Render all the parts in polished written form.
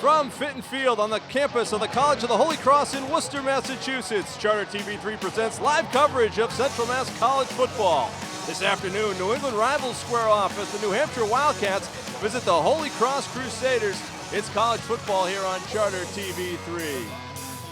from Fitton Field on the campus of the College of the Holy Cross in Worcester, Massachusetts, Charter TV3 presents live coverage of Central Mass College football. This afternoon, New England rivals square off as the New Hampshire Wildcats visit the Holy Cross Crusaders. It's college football here on Charter TV3.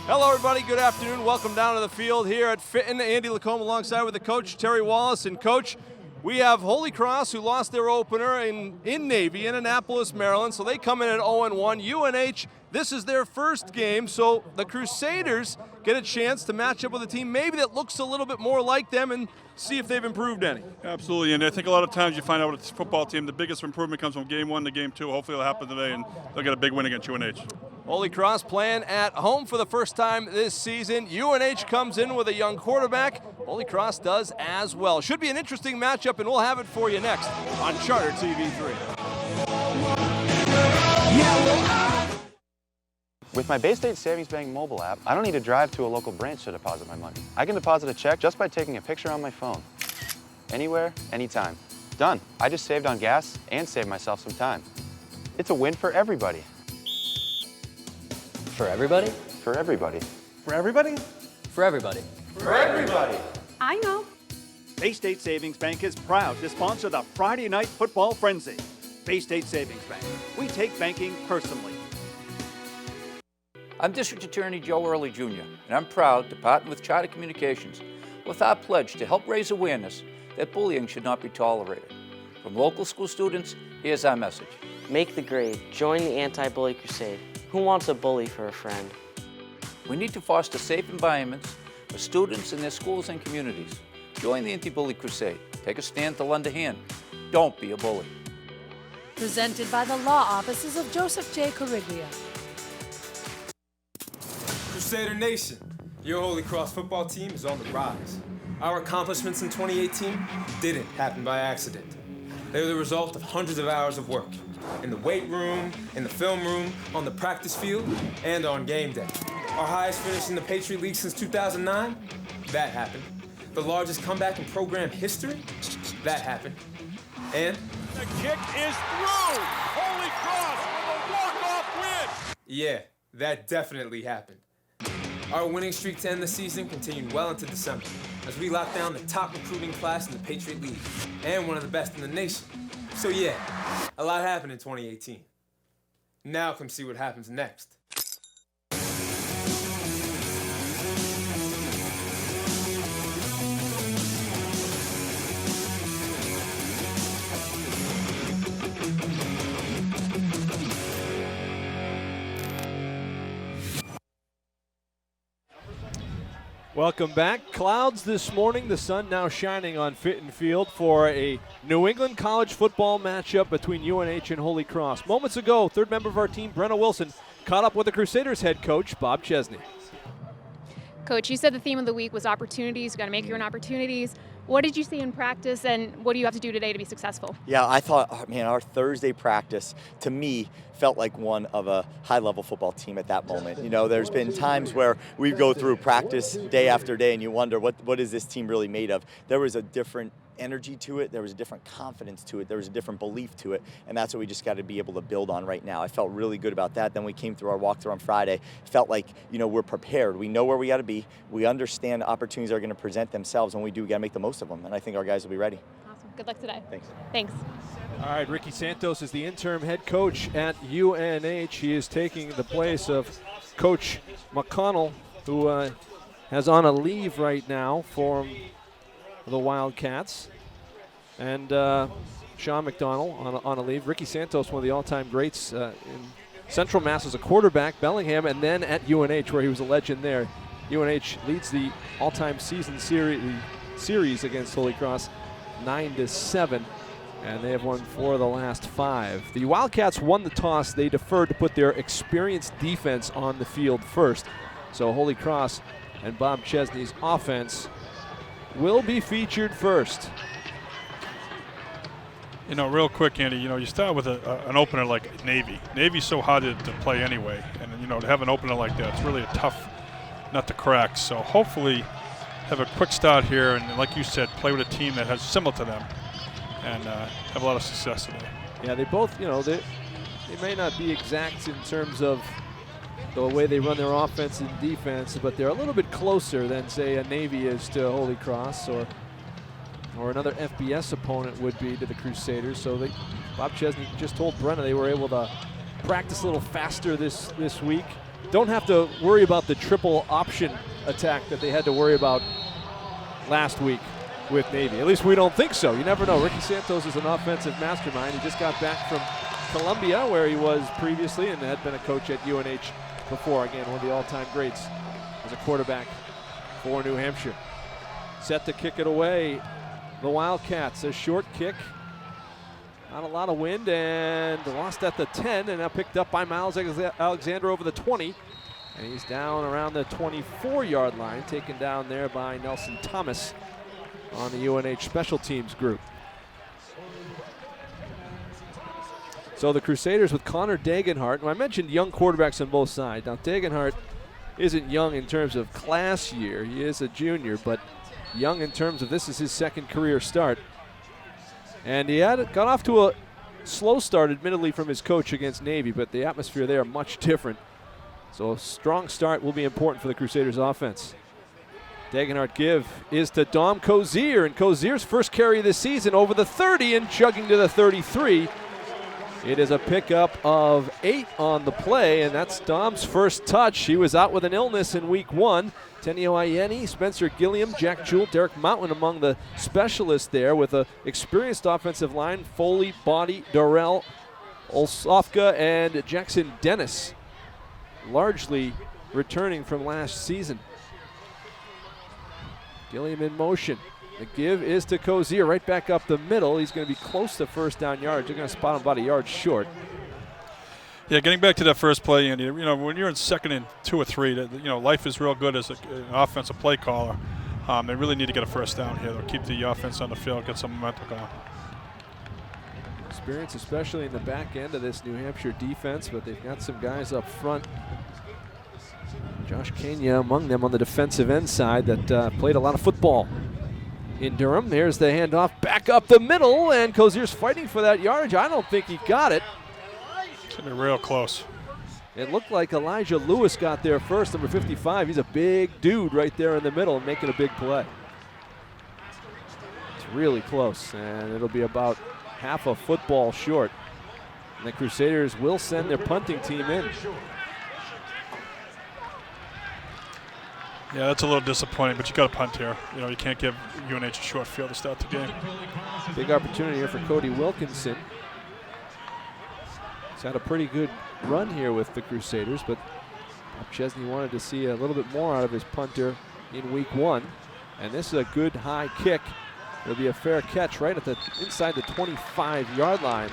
Hello, everybody. Good afternoon. Welcome down to the field here at Fitton. Andy Lacombe alongside with the coach, Terry Wallace. And, Coach, we have Holy Cross, who lost their opener in Navy, in Annapolis, Maryland. So they come in at 0-1. UNH, this is their first game. So the Crusaders get a chance to match up with a team maybe that looks a little bit more like them and see if they've improved any. Absolutely, and I think a lot of times you find out with this football team, the biggest improvement comes from game 1 to game 2. Hopefully it'll happen today, and they'll get a big win against UNH. Holy Cross playing at home for the first time this season. UNH comes in with a young quarterback. Holy Cross does as well. Should be an interesting matchup, and we'll have it for you next on Charter TV3. With my Bay State Savings Bank mobile app, I don't need to drive to a local branch to deposit my money. I can deposit a check just by taking a picture on my phone. Anywhere, anytime. Done. I just saved on gas and saved myself some time. It's a win for everybody. For everybody? For everybody. For everybody? For everybody. For everybody. I know. Bay State Savings Bank is proud to sponsor the Friday Night Football Frenzy. Bay State Savings Bank. We take banking personally. I'm District Attorney Joe Early Jr., and I'm proud to partner with Charter Communications with our pledge to help raise awareness that bullying should not be tolerated. From local school students, here's our message. Make the grade. Join the anti-bully crusade. Who wants a bully for a friend? We need to foster safe environments for students in their schools and communities. Join the anti-bully crusade. Take a stand to lend a hand. Don't be a bully. Presented by the law offices of Joseph J. Corriglia. Crusader Nation, your Holy Cross football team is on the rise. Our accomplishments in 2018 didn't happen by accident. They were the result of hundreds of hours of work. In the weight room, in the film room, on the practice field, and on game day. Our highest finish in the Patriot League since 2009? That happened. The largest comeback in program history? That happened. And the kick is through! Holy Cross with a walk-off win! Yeah, that definitely happened. Our winning streak to end the season continued well into December as we locked down the top recruiting class in the Patriot League and one of the best in the nation. So yeah, a lot happened in 2018. Now come see what happens next. Welcome back. Clouds this morning, the sun now shining on Fitton Field for a New England college football matchup between UNH and Holy Cross. Moments ago, third member of our team, Brenna Wilson, caught up with the Crusaders head coach, Bob Chesney. Coach, you said the theme of the week was opportunities. You got to make your own opportunities. What did you see in practice, and what do you have to do today to be successful? Yeah, I thought, man, our Thursday practice, to me, felt like one of a high-level football team at that moment. You know, there's been times where we go through practice day after day, and you wonder, what is this team really made of? There was a different energy to it, there was a different confidence to it, there was a different belief to it, and that's what we just got to be able to build on right now. I felt really good about that. Then we came through our walkthrough on Friday, felt like, you know, we're prepared. We know where we got to be. We understand opportunities are going to present themselves, and we got to make the most of them, and I think our guys will be ready. Awesome. Good luck today. Thanks. Thanks. All right, Ricky Santos is the interim head coach at UNH. He is taking the place of Coach McConnell, who has on a leave right now for the Wildcats. And Sean McDonald on a leave. Ricky Santos, one of the all-time greats in Central Mass as a quarterback, Bellingham, and then at UNH, where he was a legend there. UNH leads the all-time season series against Holy Cross 9-7. And they have won 4 of the last 5. The Wildcats won the toss. They deferred to put their experienced defense on the field first. So Holy Cross and Bob Chesney's offense will be featured first. You know, real quick, Andy, you know, you start with an opener like Navy. Navy's so hard to play anyway. And, you know, to have an opener like that, it's really a tough nut to crack. So hopefully have a quick start here and, like you said, play with a team that has similar to them and have a lot of success today. Yeah, they both, you know, they may not be exact in terms of the way they run their offense and defense, but they're a little bit closer than, say, a Navy is to Holy Cross, or another FBS opponent would be to the Crusaders. So Bob Chesney just told Brenna they were able to practice a little faster this week. Don't have to worry about the triple option attack that they had to worry about last week with Navy. At least we don't think so. You never know. Ricky Santos is an offensive mastermind. He just got back from Columbia, where he was previously and had been a coach at UNH before. Again, one of the all-time greats as a quarterback for New Hampshire. Set to kick it away. The Wildcats, a short kick. Not a lot of wind, and lost at the 10, and now picked up by Miles Alexander over the 20. And he's down around the 24-yard line, taken down there by Nelson Thomas on the UNH special teams group. So the Crusaders with Connor Dagenhart. I mentioned young quarterbacks on both sides. Now Dagenhart isn't young in terms of class year. He is a junior, but young in terms of this is his second career start. And he got off to a slow start, admittedly, from his coach against Navy, but the atmosphere there much different. So a strong start will be important for the Crusaders offense. Dagenhart give is to Dom Cozier, and Cozier's first carry of the season over the 30 and chugging to the 33. It is a pickup of 8 on the play, and that's Dom's first touch. He was out with an illness in week 1. Tenio Ayeni, Spencer Gilliam, Jack Jewell, Derek Mountain among the specialists there with an experienced offensive line. Foley, Body, Dorrell, Olsofka, and Jackson Dennis, largely returning from last season. Gilliam in motion. The give is to Cozier, right back up the middle. He's going to be close to first down yards. They're going to spot him about a yard short. Yeah, getting back to that first play, Andy, when you're in 2nd and 2 or 3, life is real good as an offensive play caller. They really need to get a first down here. They'll keep the offense on the field, get some momentum going. Experience, especially in the back end of this New Hampshire defense, but they've got some guys up front. Josh Kenya among them on the defensive end side that played a lot of football in Durham. Here's the handoff back up the middle, and Cozier's fighting for that yardage. I don't think he got it. It's going to be real close. It looked like Elijah Lewis got there first, number 55. He's a big dude right there in the middle making a big play. It's really close, and it'll be about half a football short. And the Crusaders will send their punting team in. Yeah, that's a little disappointing, but you got to punt here. You can't give UNH a short field to start the game. Big opportunity here for Cody Wilkinson. He's had a pretty good run here with the Crusaders, but Bob Chesney wanted to see a little bit more out of his punter in week 1. And this is a good high kick. It'll be a fair catch right at the inside the 25-yard line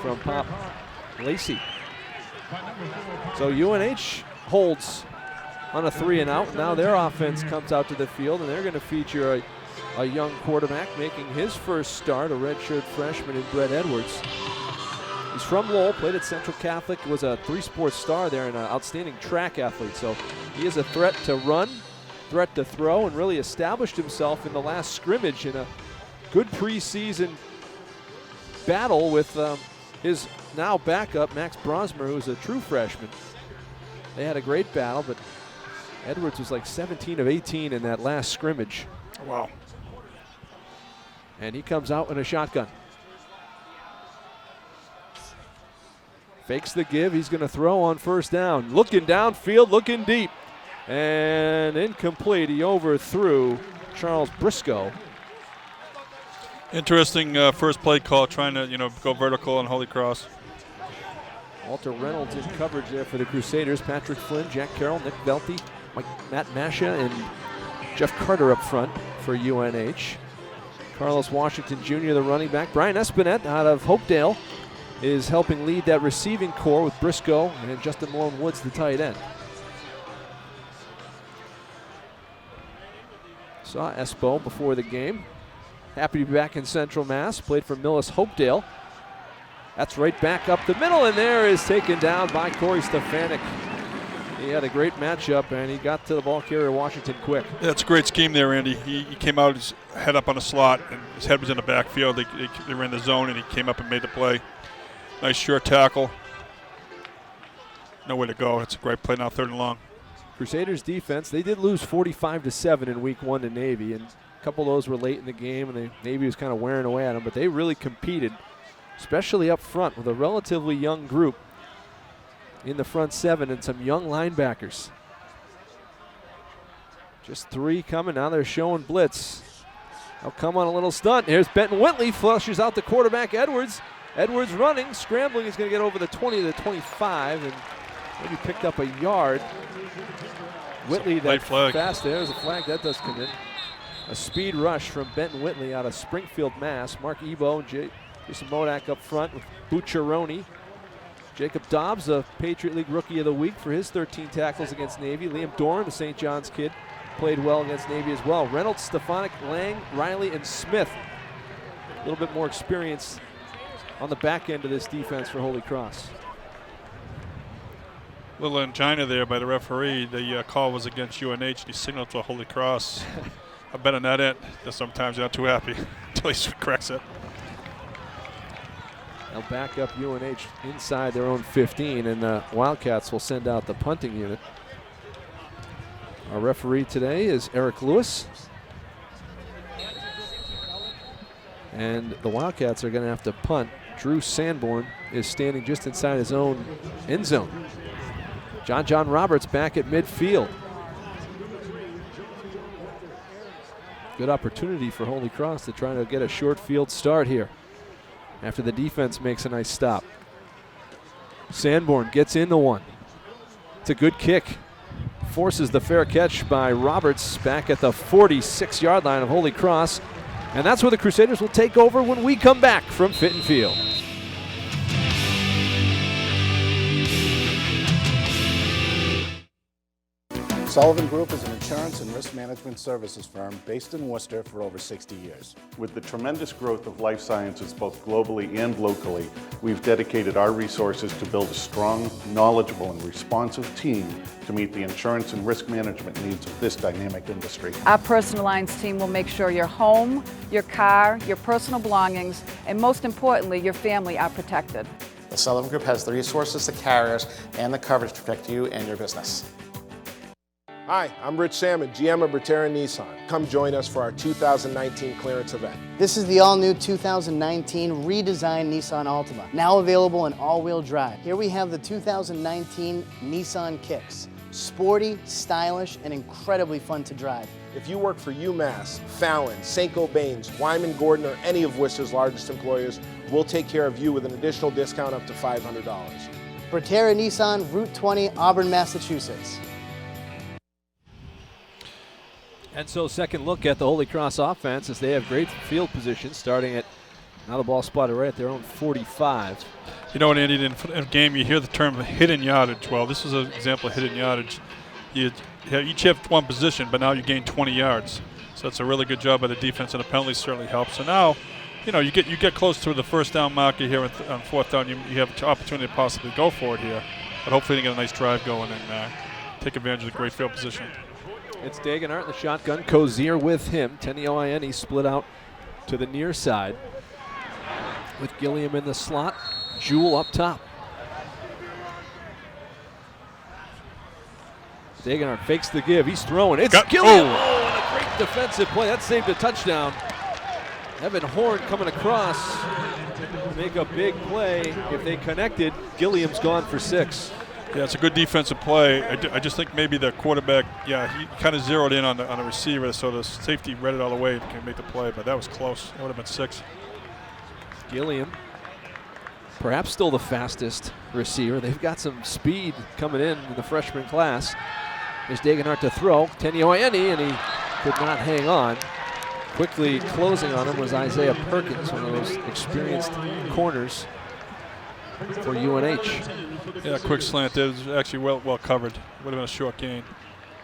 from Pop Lacey. So UNH holds on a 3 and out. Now their offense comes out to the field, and they're going to feature a young quarterback making his first start, a redshirt freshman in Brett Edwards. He's from Lowell, played at Central Catholic, was a 3-sport star there and an outstanding track athlete. So he is a threat to run, threat to throw, and really established himself in the last scrimmage in a good preseason battle with his now backup, Max Brosmer, who's a true freshman. They had a great battle, but Edwards was like 17 of 18 in that last scrimmage. Wow. And he comes out in a shotgun. Fakes the give. He's going to throw on first down. Looking downfield, looking deep. And incomplete. He overthrew Charles Briscoe. Interesting first play call, trying to go vertical on Holy Cross. Walter Reynolds in coverage there for the Crusaders. Patrick Flynn, Jack Carroll, Nick Velty, Matt Masha, and Jeff Carter up front for UNH. Carlos Washington Jr., the running back. Brian Espinette out of Hopedale is helping lead that receiving core with Briscoe and Justin Malone Woods, the tight end. Saw Espo before the game. Happy to be back in Central Mass. Played for Millis Hopedale. That's right back up the middle, and there is taken down by Corey Stefanik. He had a great matchup, and he got to the ball carrier Washington quick. Yeah, it's a great scheme there, Andy. He came out, his head up on the slot, and his head was in the backfield. They were in the zone, and he came up and made the play. Nice short tackle. Nowhere to go. It's a great play now, 3rd and long. Crusaders defense, they did lose 45-7 in week 1 to Navy, and a couple of those were late in the game, and Navy was kind of wearing away at them, but they really competed, especially up front with a relatively young group in the front 7 and some young linebackers. Just 3 coming. Now they're showing blitz. They'll come on a little stunt. Here's Benton Whitley, flushes out the quarterback Edwards. Edwards running, scrambling. He's going to get over the 20 to the 25 and maybe picked up a yard. Whitley, that fast. There's a flag. That does come in. A speed rush from Benton Whitley out of Springfield, Mass. Mark Ebo and Jason Modak up front with Bucciaroni. Jacob Dobbs, a Patriot League Rookie of the Week for his 13 tackles against Navy. Liam Doran, the St. John's kid, played well against Navy as well. Reynolds, Stefanik, Lang, Riley, and Smith. A little bit more experience on the back end of this defense for Holy Cross. Little angina there by the referee. The call was against UNH. He signaled for Holy Cross. I've been on that end. Sometimes you're not too happy until he corrects it. They'll back up UNH inside their own 15, and the Wildcats will send out the punting unit. Our referee today is Eric Lewis. And the Wildcats are going to have to punt. Drew Sanborn is standing just inside his own end zone. John Roberts back at midfield. Good opportunity for Holy Cross to try to get a short field start here after the defense makes a nice stop. Sanborn gets into one. It's a good kick. Forces the fair catch by Roberts back at the 46-yard line of Holy Cross. And that's where the Crusaders will take over when we come back from Fitton Field. Sullivan Group is an insurance and risk management services firm based in Worcester for over 60 years. With the tremendous growth of life sciences both globally and locally, we've dedicated our resources to build a strong, knowledgeable, and responsive team to meet the insurance and risk management needs of this dynamic industry. Our personal lines team will make sure your home, your car, your personal belongings, and most importantly, your family are protected. The Sullivan Group has the resources, the carriers, and the coverage to protect you and your business. Hi, I'm Rich Salmon, GM of Bertera Nissan. Come join us for our 2019 clearance event. This is the all-new 2019 redesigned Nissan Altima, now available in all-wheel drive. Here we have the 2019 Nissan Kicks. Sporty, stylish, and incredibly fun to drive. If you work for UMass, Fallon, St. Gobain's, Wyman Gordon, or any of Worcester's largest employers, we'll take care of you with an additional discount up to $500. Bertera Nissan, Route 20, Auburn, Massachusetts. And so second look at the Holy Cross offense as they have great field position starting at, now the ball spotted right at their own 45. You know what, Andy, in a game you hear the term hidden yardage. Well, this is an example of hidden yardage. You each have one position, but now you gain 20 yards. So it's a really good job by the defense, and the penalty certainly helps. So now, you know, you get close to the first down marker here on fourth down. You have an opportunity to possibly go for it here. But hopefully they get a nice drive going and take advantage of the great field position. It's Dagenhart in the shotgun. Cozier with him. Tenioiani split out to the near side with Gilliam in the slot. Jewell up top. Dagenhart fakes the give. He's throwing. It's Gilliam. Oh, and a great defensive play. That saved a touchdown. Evan Horn coming across. Make a big play. If they connected, Gilliam's gone for 6. Yeah, it's a good defensive play. I just think maybe the quarterback, he kind of zeroed in on the receiver, so the safety read it all the way and can make the play, but that was close. That would have been 6. Gilliam, perhaps still the fastest receiver. They've got some speed coming in the freshman class. There's Dagenhart to throw. Tenioiani, and he could not hang on. Quickly closing on him was Isaiah Perkins, one of those experienced corners for UNH. Yeah, quick slant. It was actually well covered. Would have been a short gain.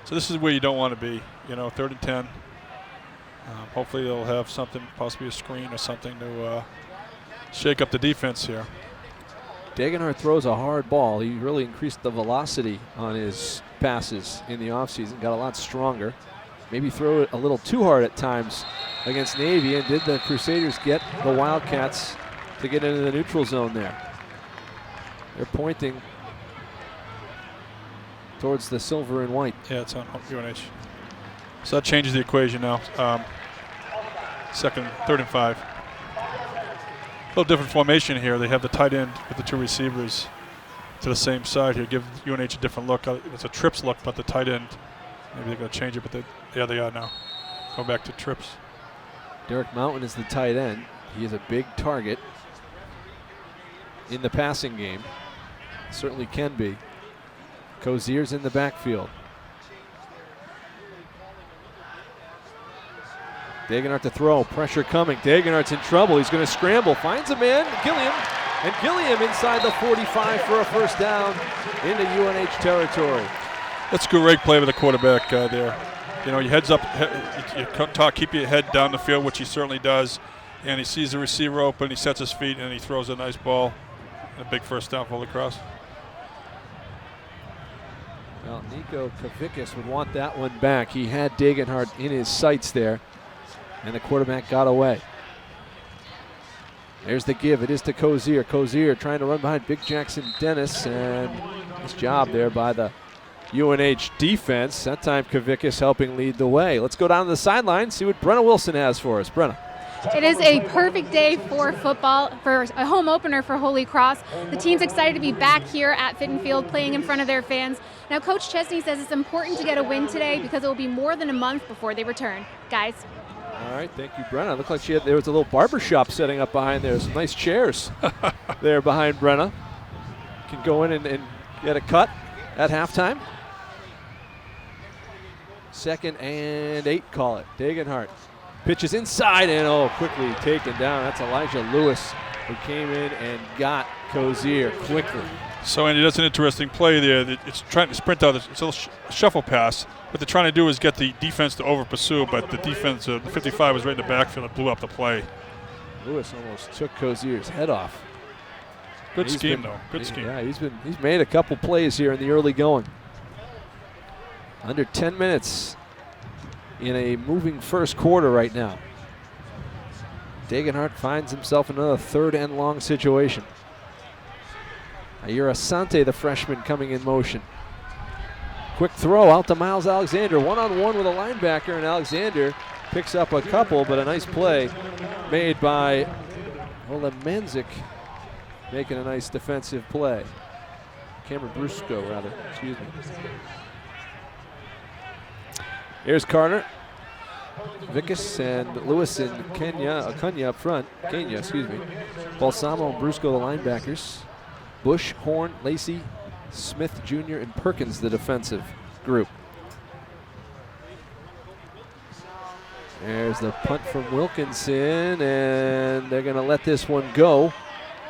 So this is where you don't want to be. 3rd and 10. Hopefully they'll have something, possibly a screen or something to shake up the defense here. Degenhardt throws a hard ball. He really increased the velocity on his passes in the offseason, got a lot stronger. Maybe throw it a little too hard at times against Navy, and did the Crusaders get the Wildcats to get into the neutral zone there. They're pointing towards the silver and white. Yeah, it's on UNH. So that changes the equation now. Third and 5. A little different formation here. They have the tight end with the 2 receivers to the same side here. Give UNH a different look. It's a trips look, but the tight end, maybe they're going to change it, but yeah, they are now. Go back to trips. Derek Mountain is the tight end. He is a big target in the passing game. Certainly can be. Kozier's in the backfield. Degenhardt to throw, pressure coming. Degenhardt's in trouble. He's going to scramble, finds a man, Gilliam, and Gilliam inside the 45 for a first down into UNH territory. That's a great play with the quarterback there. You know, your head's up, keep your head down the field, which he certainly does, and he sees the receiver open, he sets his feet, and he throws a nice ball. A big first down for Holy Cross. Well, Nico Kavickas would want that one back. He had Degenhardt in his sights there, and the quarterback got away. There's the give. It is to Kozier. Kozier trying to run behind Big Jackson Dennis, and nice job there by the UNH defense. That time Kavickas helping lead the way. Let's go down to the sideline, see what Brenna Wilson has for us. Brenna. It is a perfect day for football, for a home opener for Holy Cross. The team's excited to be back here at Fitton Field playing in front of their fans. Now, Coach Chesney says it's important to get a win today because it will be more than a month before they return. Guys. All right, thank you, Brenna. Looked like there was a little barber shop setting up behind there. Some nice chairs there behind Brenna. Can go in and get a cut at halftime. 2nd and 8, call it. Degenhardt pitches inside and quickly taken down. That's Elijah Lewis who came in and got Kozier quickly. So Andy, that's an interesting play there. It's trying to sprint out. It's a little shuffle pass. What they're trying to do is get the defense to over pursue, but the defense, the 55 was right in the backfield and blew up the play. Lewis almost took Kozier's head off. Good scheme, though. Good scheme. Yeah, he's made a couple plays here in the early going. Under 10 minutes in a moving first quarter right now. Degenhardt finds himself in another 3rd and long situation. Ayura Asante, the freshman, coming in motion. Quick throw out to Miles Alexander. One-on-one with a linebacker, and Alexander picks up a couple, but a nice play made by Olemenzik, making a nice defensive play. Cameron Brusco, rather. Excuse me. Here's Carter. Vickas and Lewis and Kenya up front. Kenya, excuse me. Balsamo and Brusco, the linebackers. Bush, Horn, Lacey, Smith Jr., and Perkins, the defensive group. There's the punt from Wilkinson, and they're going to let this one go.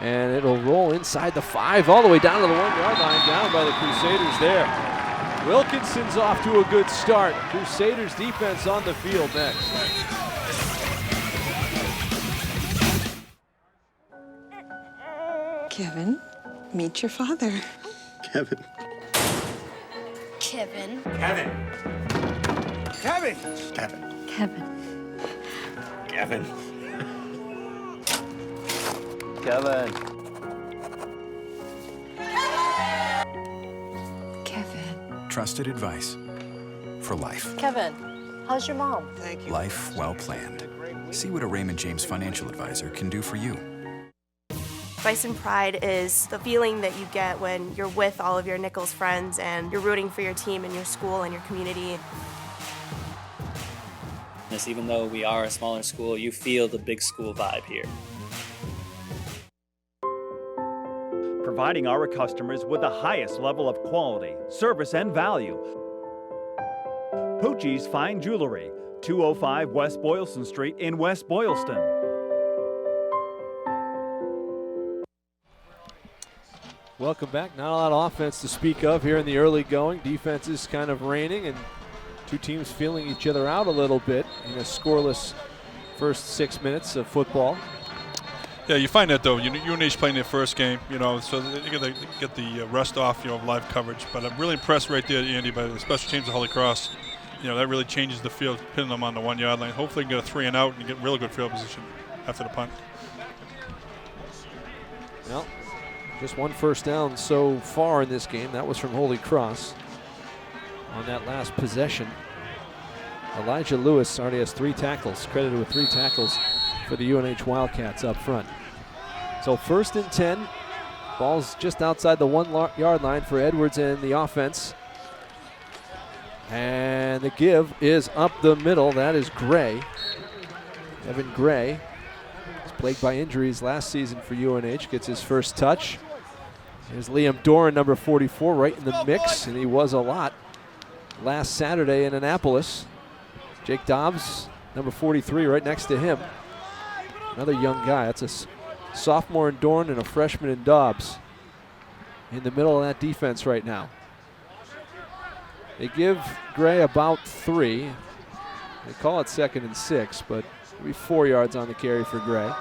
And it'll roll inside the 5, all the way down to the 1-yard line, down by the Crusaders there. Wilkinson's off to a good start. Crusaders defense on the field next. Kevin, meet your father. Kevin. Kevin. Kevin. Kevin. Kevin. Kevin. Kevin. Kevin. Kevin. Trusted advice for life. Kevin, how's your mom? Thank Life well planned. See what a Raymond James financial advisor can do for you. Bison Pride is the feeling that you get when you're with all of your Nichols friends and you're rooting for your team and your school and your community. Even though we are a smaller school, you feel the big school vibe here. Providing our customers with the highest level of quality, service, and value. Pucci's Fine Jewelry, 205 West Boylston Street in West Boylston. Welcome back. Not a lot of offense to speak of here in the early going. Defense is kind of reigning, and two teams feeling each other out a little bit in a scoreless first 6 minutes of football. Yeah, you find that though. UNH playing their first game, so they get the rest off, of live coverage. But I'm really impressed right there, Andy, by the special teams of Holy Cross. That really changes the field, pinning them on the 1 yard line. Hopefully, get a 3 and out and get really good field position after the punt. Well, just one first down so far in this game. That was from Holy Cross on that last possession. Elijah Lewis already has 3 tackles, credited with 3 tackles for the UNH Wildcats up front. So 1st and 10. Ball's just outside the 1 yard line for Edwards and the offense. And the give is up the middle. That is Gray. Evan Gray was plagued by injuries last season for UNH. Gets his first touch. There's Liam Doran, number 44, right in the mix, and he was a lot last Saturday in Annapolis. Jake Dobbs, number 43, right next to him. Another young guy. That's a sophomore in Doran and a freshman in Dobbs in the middle of that defense right now. They give Gray about 3. They call it 2nd and 6, but it'll be 4 yards on the carry for Gray.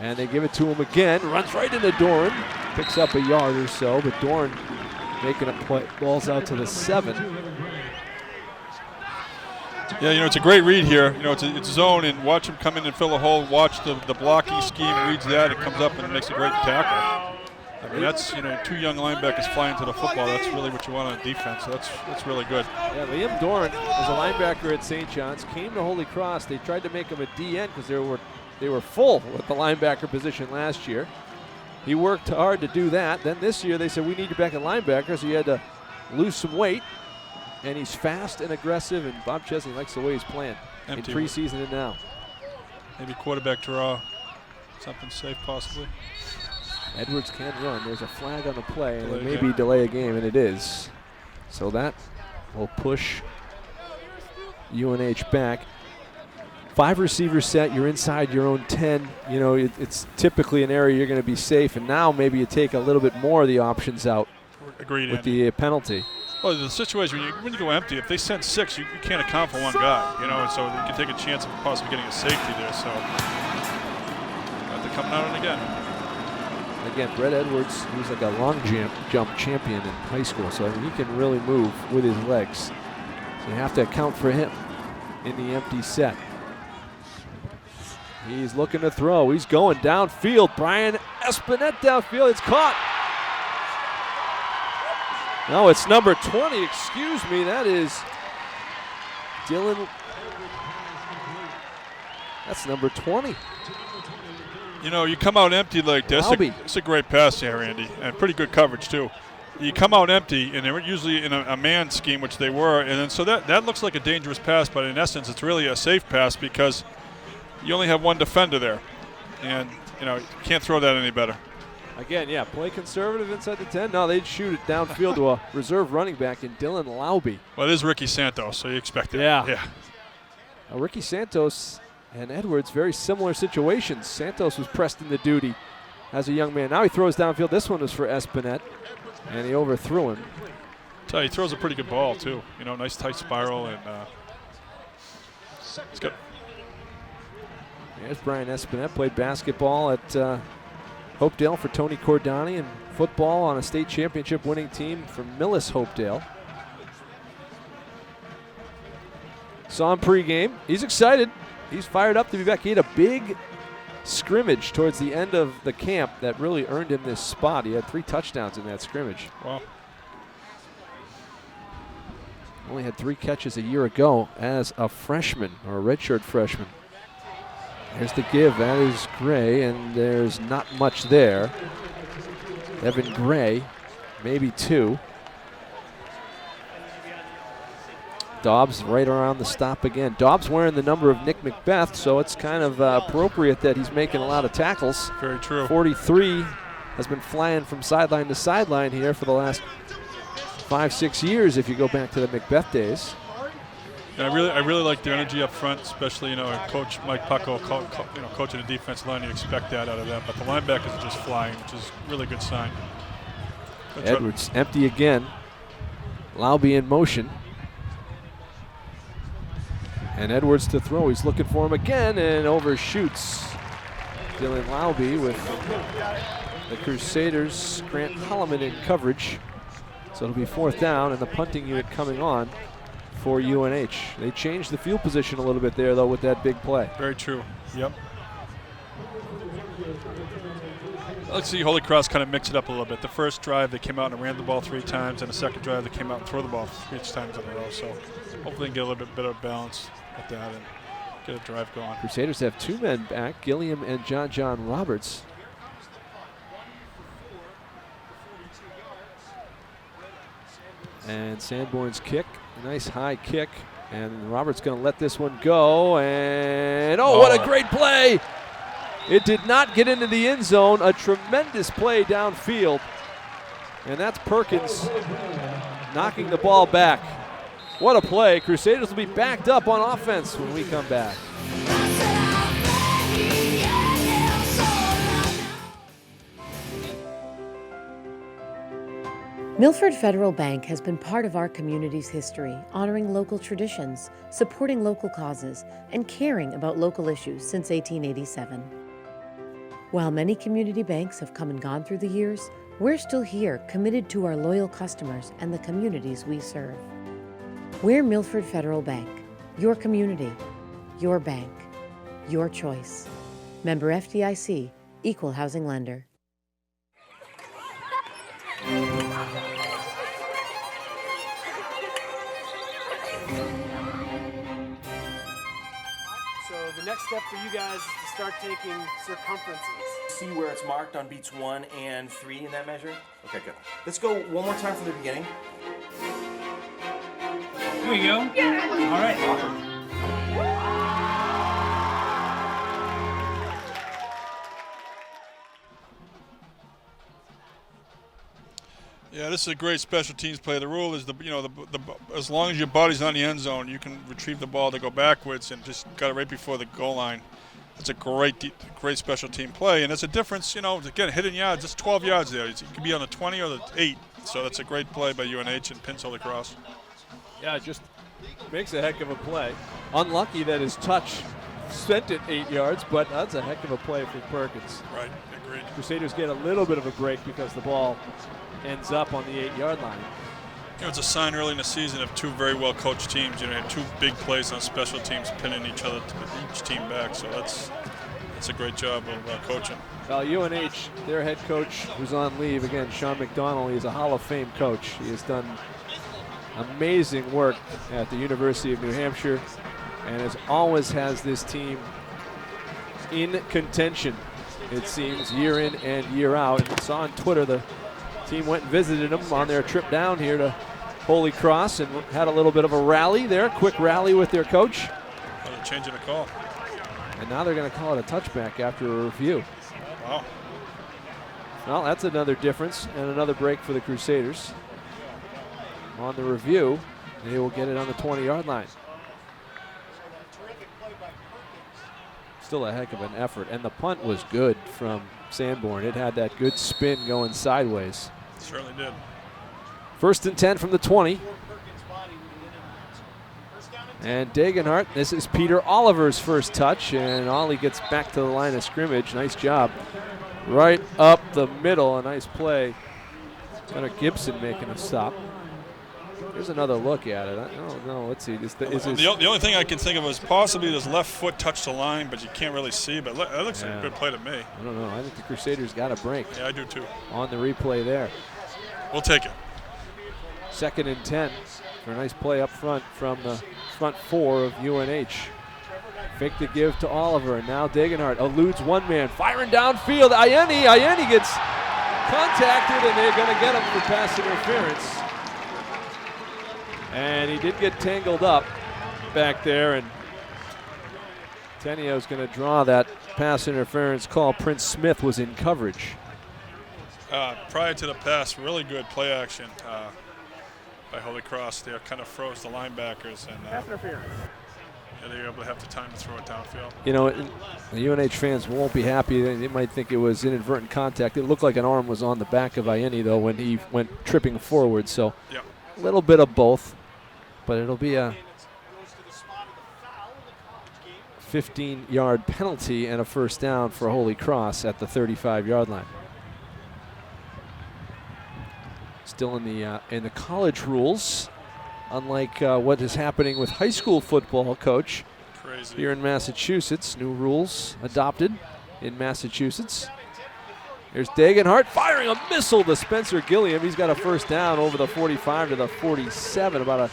And they give it to him again. Runs right into Doran. Picks up a yard or so, but Doran making a play. Ball's out to the 7. Yeah, it's a great read here. It's a zone, and watch him come in and fill a hole. Watch the blocking scheme, reads that, and comes up and makes a great tackle. I mean, that's, 2 young linebackers flying to the football. That's really what you want on defense. So that's really good. Yeah, Liam Doran was a linebacker at St. John's, came to Holy Cross. They tried to make him a DN because they were full with the linebacker position last year. He worked hard to do that. Then this year they said, we need you back at linebacker, so he had to lose some weight. And he's fast and aggressive, and Bob Chesney likes the way he's playing Empty in preseason and now. Maybe quarterback draw, something safe possibly. Edwards can run. There's a flag on the play, and it may be delay a game, and it is. So that will push UNH back. 5 receiver set, you're inside your own 10. It's typically an area you're going to be safe, and now maybe you take a little bit more of the options out. Agreed, with the penalty. Well, the situation when you go empty, if they send 6, you can't account for 1 guy, and so you can take a chance of possibly getting a safety there. So they're coming out and again. Again, Brett Edwards, he was like a long jump champion in high school, so he can really move with his legs. So you have to account for him in the empty set. He's looking to throw. He's going downfield. Brian Espinette downfield. It's caught. No, it's number 20. Excuse me. That is Dylan. That's number 20. You come out empty like this. It's a great pass here, Andy, and pretty good coverage too. You come out empty, and they're usually in a man scheme, which they were, and then so that looks like a dangerous pass, but in essence, it's really a safe pass because you only have 1 defender there, and you can't throw that any better. Again, yeah, play conservative inside the 10. No, they'd shoot it downfield to a reserve running back in Dylan Lauby. Well, it is Ricky Santos, so you expect it. Yeah. Ricky Santos and Edwards, very similar situations. Santos was pressed into duty as a young man. Now he throws downfield. This one was for Espinette, and he overthrew him. He throws a pretty good ball, too. Nice tight spiral, and it's good. There's Brian Espinette, played basketball at Hopedale for Tony Cordani, and football on a state championship winning team from Millis Hopedale. Saw him pregame. He's excited. He's fired up to be back. He had a big scrimmage towards the end of the camp that really earned him this spot. He had 3 touchdowns in that scrimmage. Wow. Only had 3 catches a year ago as a freshman, or a redshirt freshman. There's the give. That is Gray, and there's not much there. Evan Gray, maybe 2. Dobbs right around the stop again. Dobbs wearing the number of Nick Macbeth, so it's kind of appropriate that he's making a lot of tackles. Very true. 43 has been flying from sideline to sideline here for the last 5-6 years if you go back to the Macbeth days. And I really like their energy up front, especially Coach Mike Pucko, coaching the defensive line. You expect that out of them, but the linebackers are just flying, which is a really good sign. Edwards empty again. Lauby in motion. And Edwards to throw. He's looking for him again and overshoots Dylan Lauby with the Crusaders. Grant Holloman in coverage. So it'll be 4th down, and the punting unit coming on for UNH. They changed the field position a little bit there, though, with that big play. Very true. Yep. Let's see Holy Cross kind of mix it up a little bit. The first drive, they came out and ran the ball 3 times, and the second drive, they came out and threw the ball 3 times in a row. So hopefully get a little bit better balance with that and get a drive going. Crusaders have 2 men back, Gilliam and John Roberts. And Sanborn's kick, a nice high kick, and Roberts going to let this one go, and what a great play! It did not get into the end zone. A tremendous play downfield. And that's Perkins knocking the ball back. What a play. Crusaders will be backed up on offense when we come back. Milford Federal Bank has been part of our community's history, honoring local traditions, supporting local causes, and caring about local issues since 1887. While many community banks have come and gone through the years, we're still here, committed to our loyal customers and the communities we serve. We're Milford Federal Bank, your community, your bank, your choice. Member FDIC, Equal Housing Lender. So the next step for you guys is to start taking circumferences. See where it's marked on beats 1 and 3 in that measure? Okay, good. Let's go one more time from the beginning. Here we go. Yeah. All right. Awesome. Yeah, this is a great special teams play. The rule is as long as your body's not in the end zone, you can retrieve the ball to go backwards and just got it right before the goal line. It's a great special team play, and it's a difference. Again, hidden yards. It's 12 yards there. It could be on the 20 or the 8. So that's a great play by UNH and pins Holy Cross. Yeah, it just makes a heck of a play. Unlucky that his touch sent it 8 yards, but that's a heck of a play for Perkins. Right, agreed. Crusaders get a little bit of a break because the ball ends up on the 8-yard line. It's a sign early in the season of 2 very well-coached teams. You had 2 big plays on special teams, pinning each team back. So that's a great job of coaching. Well, UNH, their head coach who's on leave, again, Sean McDonald, he's a Hall of Fame coach. He has done amazing work at the University of New Hampshire and always has this team in contention, it seems, year in and year out. And I saw on Twitter the team went and visited him on their trip down here to Holy Cross and had a little bit of a rally there, quick rally with their coach. Oh, they're changing the call. And now they're going to call it a touchback after a review. Wow. Well, that's another difference and another break for the Crusaders. On the review, they will get it on the 20-yard line. Still a heck of an effort, and the punt was good from Sanborn. It had that good spin going sideways. Certainly did. 1st and 10 from the 20. And Degenhart, this is Peter Oliver's first touch, and Ollie gets back to the line of scrimmage. Nice job. Right up the middle, a nice play. Gunnar Gibson making a stop. Here's another look at it. I don't know. Let's see. The only thing I can think of is possibly his left foot touched the line, but you can't really see. But that looks like a good play to me. I don't know. I think the Crusaders got a break. Yeah, I do too. On the replay there. We'll take it. 2nd and 10 for a nice play up front from the front 4 of UNH. Fake the give to Oliver, and now Degenhart eludes one man, firing downfield. Ayeni gets contacted, and they're going to get him for pass interference. And he did get tangled up back there, and Tenio's going to draw that pass interference call. Prince Smith was in coverage. Prior to the pass, really good play action by Holy Cross. They kind of froze the linebackers, and pass interference. Yeah, they were able to have the time to throw it downfield. The UNH fans won't be happy. They might think it was inadvertent contact. It looked like an arm was on the back of Ayeni, though, when he went tripping forward. So a little bit of both. But it'll be a 15-yard penalty and a first down for Holy Cross at the 35-yard line. Still in the college rules, unlike what is happening with high school football, Coach. Crazy. Here in Massachusetts, new rules adopted in Massachusetts. There's Degenhart firing a missile to Spencer Gilliam. He's got a first down over the 45 to the 47, about a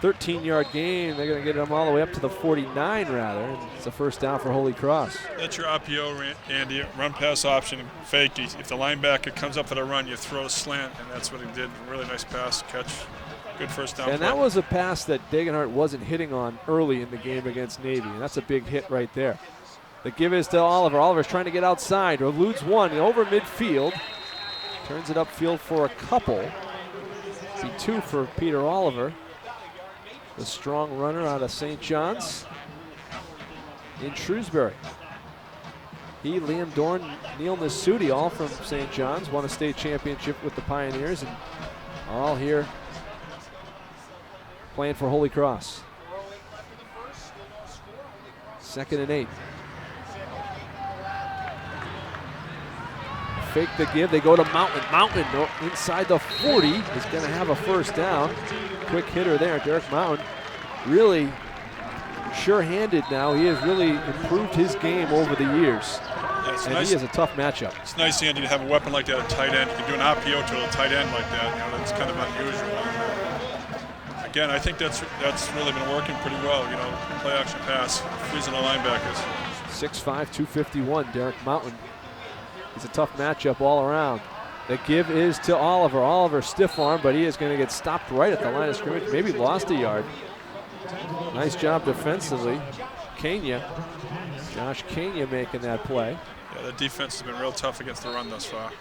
13-yard gain. They're going to get him all the way up to the 49, rather. It's a first down for Holy Cross. That's your RPO, Andy. Run pass option, fake. If the linebacker comes up for the run, you throw a slant, and that's what he did. Really nice pass, catch. Good first down. And play. that was a pass that Degenhart wasn't hitting on early in the game against Navy, and that's a big hit right there. The give is to Oliver. Oliver's trying to get outside. Eludes one over midfield. Turns it upfield for a couple. Be two for Peter Oliver. The strong runner out of St. John's in Shrewsbury. He, Liam Dorn, Neil Nasuti, all from St. John's, won a state championship with the Pioneers and are all here playing for Holy Cross. 2nd and 8. Fake the give, they go to Mountain. Mountain inside the 40 is going to have a first down. Quick hitter there, Derek Mountain. Really sure-handed now. He has really improved his game over the years. Yeah, and nice. He has a tough matchup. It's nice, Andy, to have a weapon like that at tight end. You can do an RPO to a tight end like that. That's kind of unusual. Again, I think that's really been working pretty well. Play action pass, freezing the linebackers. 6'5", 251, Derek Mountain. He's a tough matchup all around. The give is to Oliver. Oliver stiff arm, but he is going to get stopped right at the line of scrimmage. Maybe lost a yard. Nice job defensively. Kenya, Josh Kenya making that play. Yeah, the defense has been real tough against the run thus far.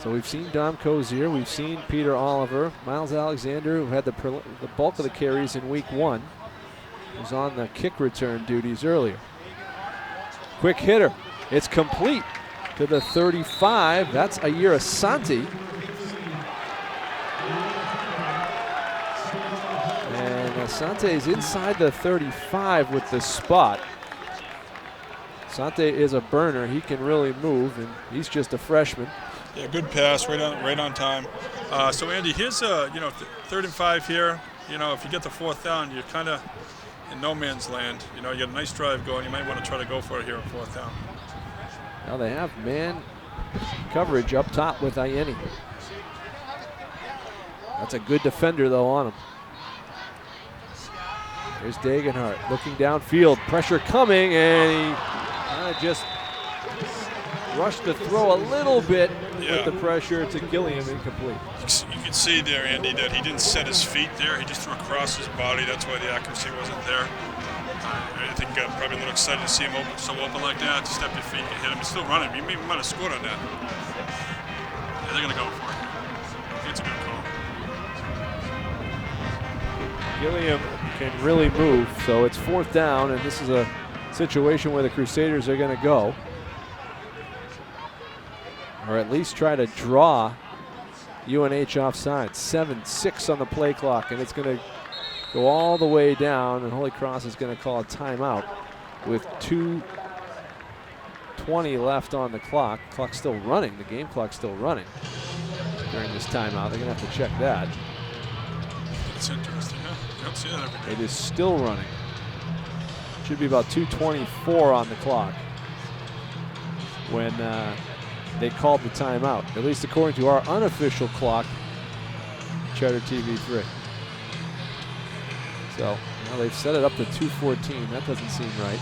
So we've seen Dom Cozier, we've seen Peter Oliver, Miles Alexander, who had the bulk of the carries in week 1, was on the kick return duties earlier. Quick hitter, it's complete to the 35. That's Ayira Santi. And Asante is inside the 35 with the spot. Asante is a burner. He can really move, and he's just a freshman. Yeah, good pass, right on time. So Andy, here's 3rd and 5 here. If you get the 4th down, you're kind of in no man's land. You got a nice drive going. You might want to try to go for it here on 4th down. Now they have man coverage up top with Ayeni. That's a good defender, though, on him. There's Degenhart looking downfield. Pressure coming, and he kind of just rushed the throw a little bit with the pressure to Gilliam, incomplete. You can see there, Andy, that he didn't set his feet there. He just threw across his body. That's why the accuracy wasn't there. I think probably a little excited to see him open like that. Step your feet and hit him. He's still running. He might have scored on that. Yeah, they're going to go for it. I think it's a good call. Gilliam can really move, so it's 4th down, and this is a situation where the Crusaders are going to go, or at least try to draw UNH offside. 7-6 on the play clock, and it's going to go all the way down, and Holy Cross is going to call a timeout with 2:20 left on the clock. Clock's still running. The game clock's still running during this timeout. They're going to have to check that. That's interesting, huh? You don't see that every day. It is still running. Should be about 2:24 on the clock when they called the timeout, at least according to our unofficial clock, Charter TV3. So now they've set it up to 2:14. That doesn't seem right.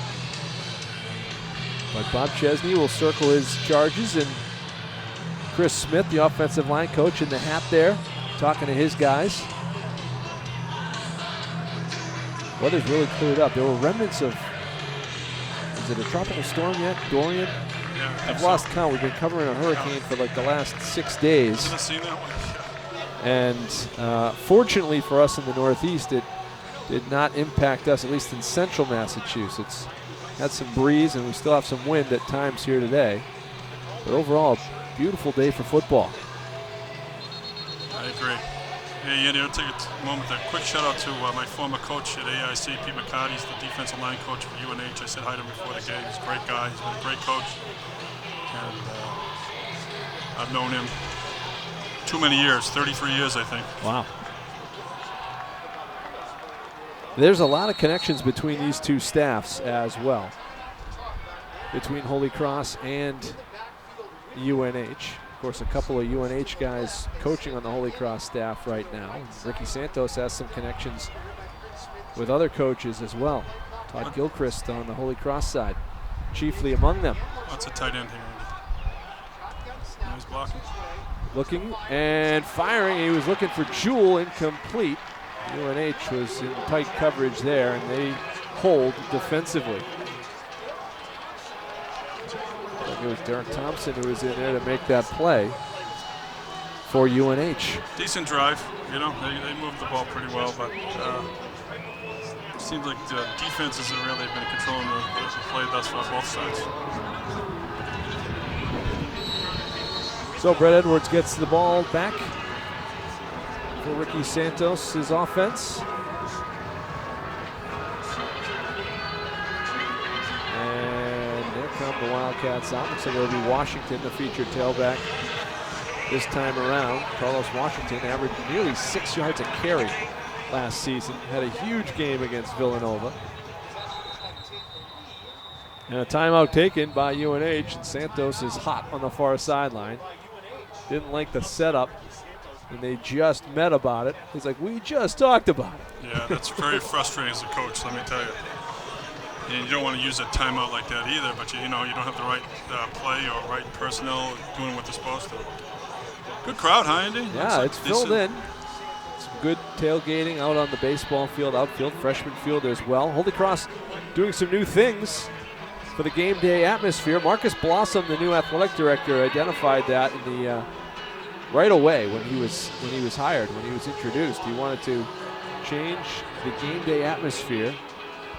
But Bob Chesney will circle his charges, and Chris Smith, the offensive line coach, in the hat there, talking to his guys. Weather's really cleared up. There were remnants of, is it a tropical storm yet? Dorian? Yeah, I've lost count. We've been covering a hurricane for like the last 6 days. I've seen that one. And fortunately for us in the Northeast, it did not impact us, at least in central Massachusetts. Had some breeze, and we still have some wind at times here today. But overall, a beautiful day for football. I agree. Hey, Andy, I'll take a moment to quick shout out to my former coach at AIC, Pete McCarty. He's the defensive line coach for UNH. I said hi to him before the game. He's a great guy. He's been a great coach. And I've known him too many years, 33 years, I think. Wow. There's a lot of connections between these two staffs as well, between Holy Cross and UNH. Of course, a couple of UNH guys coaching on the Holy Cross staff right now. Ricky Santos has some connections with other coaches as well. Todd Gilchrist on the Holy Cross side, chiefly among them. That's a tight end here, Andy. Now he's blocking. Looking and firing. He was looking for Jewell, incomplete. UNH was in tight coverage there, and they hold defensively. I think it was Derek Thompson who was in there to make that play for UNH. Decent drive, you know, they moved the ball pretty well, but it seems like the defenses have really been controlling the play thus far, both sides. So Brett Edwards gets the ball back for Ricky Santos' offense. And there come the Wildcats out. Looks like it'll be Washington, the featured tailback this time around. Carlos Washington averaged nearly 6 yards a carry last season. Had a huge game against Villanova. And a timeout taken by UNH, and Santos is hot on the far sideline. Didn't like the setup, and they just met about it. He's like, we just talked about it. Yeah, that's very frustrating as a coach, let me tell you. And you don't want to use a timeout like that either, but you know, you don't have the right play or right personnel doing what they're supposed to. Good crowd, huh, Andy? Yeah, it's filled in. Some good tailgating out on the baseball field, outfield, freshman field as well. Holy Cross doing some new things for the game day atmosphere. Marcus Blossom, the new athletic director, identified that in the right away when he was hired, when he was introduced. He wanted to change the game day atmosphere.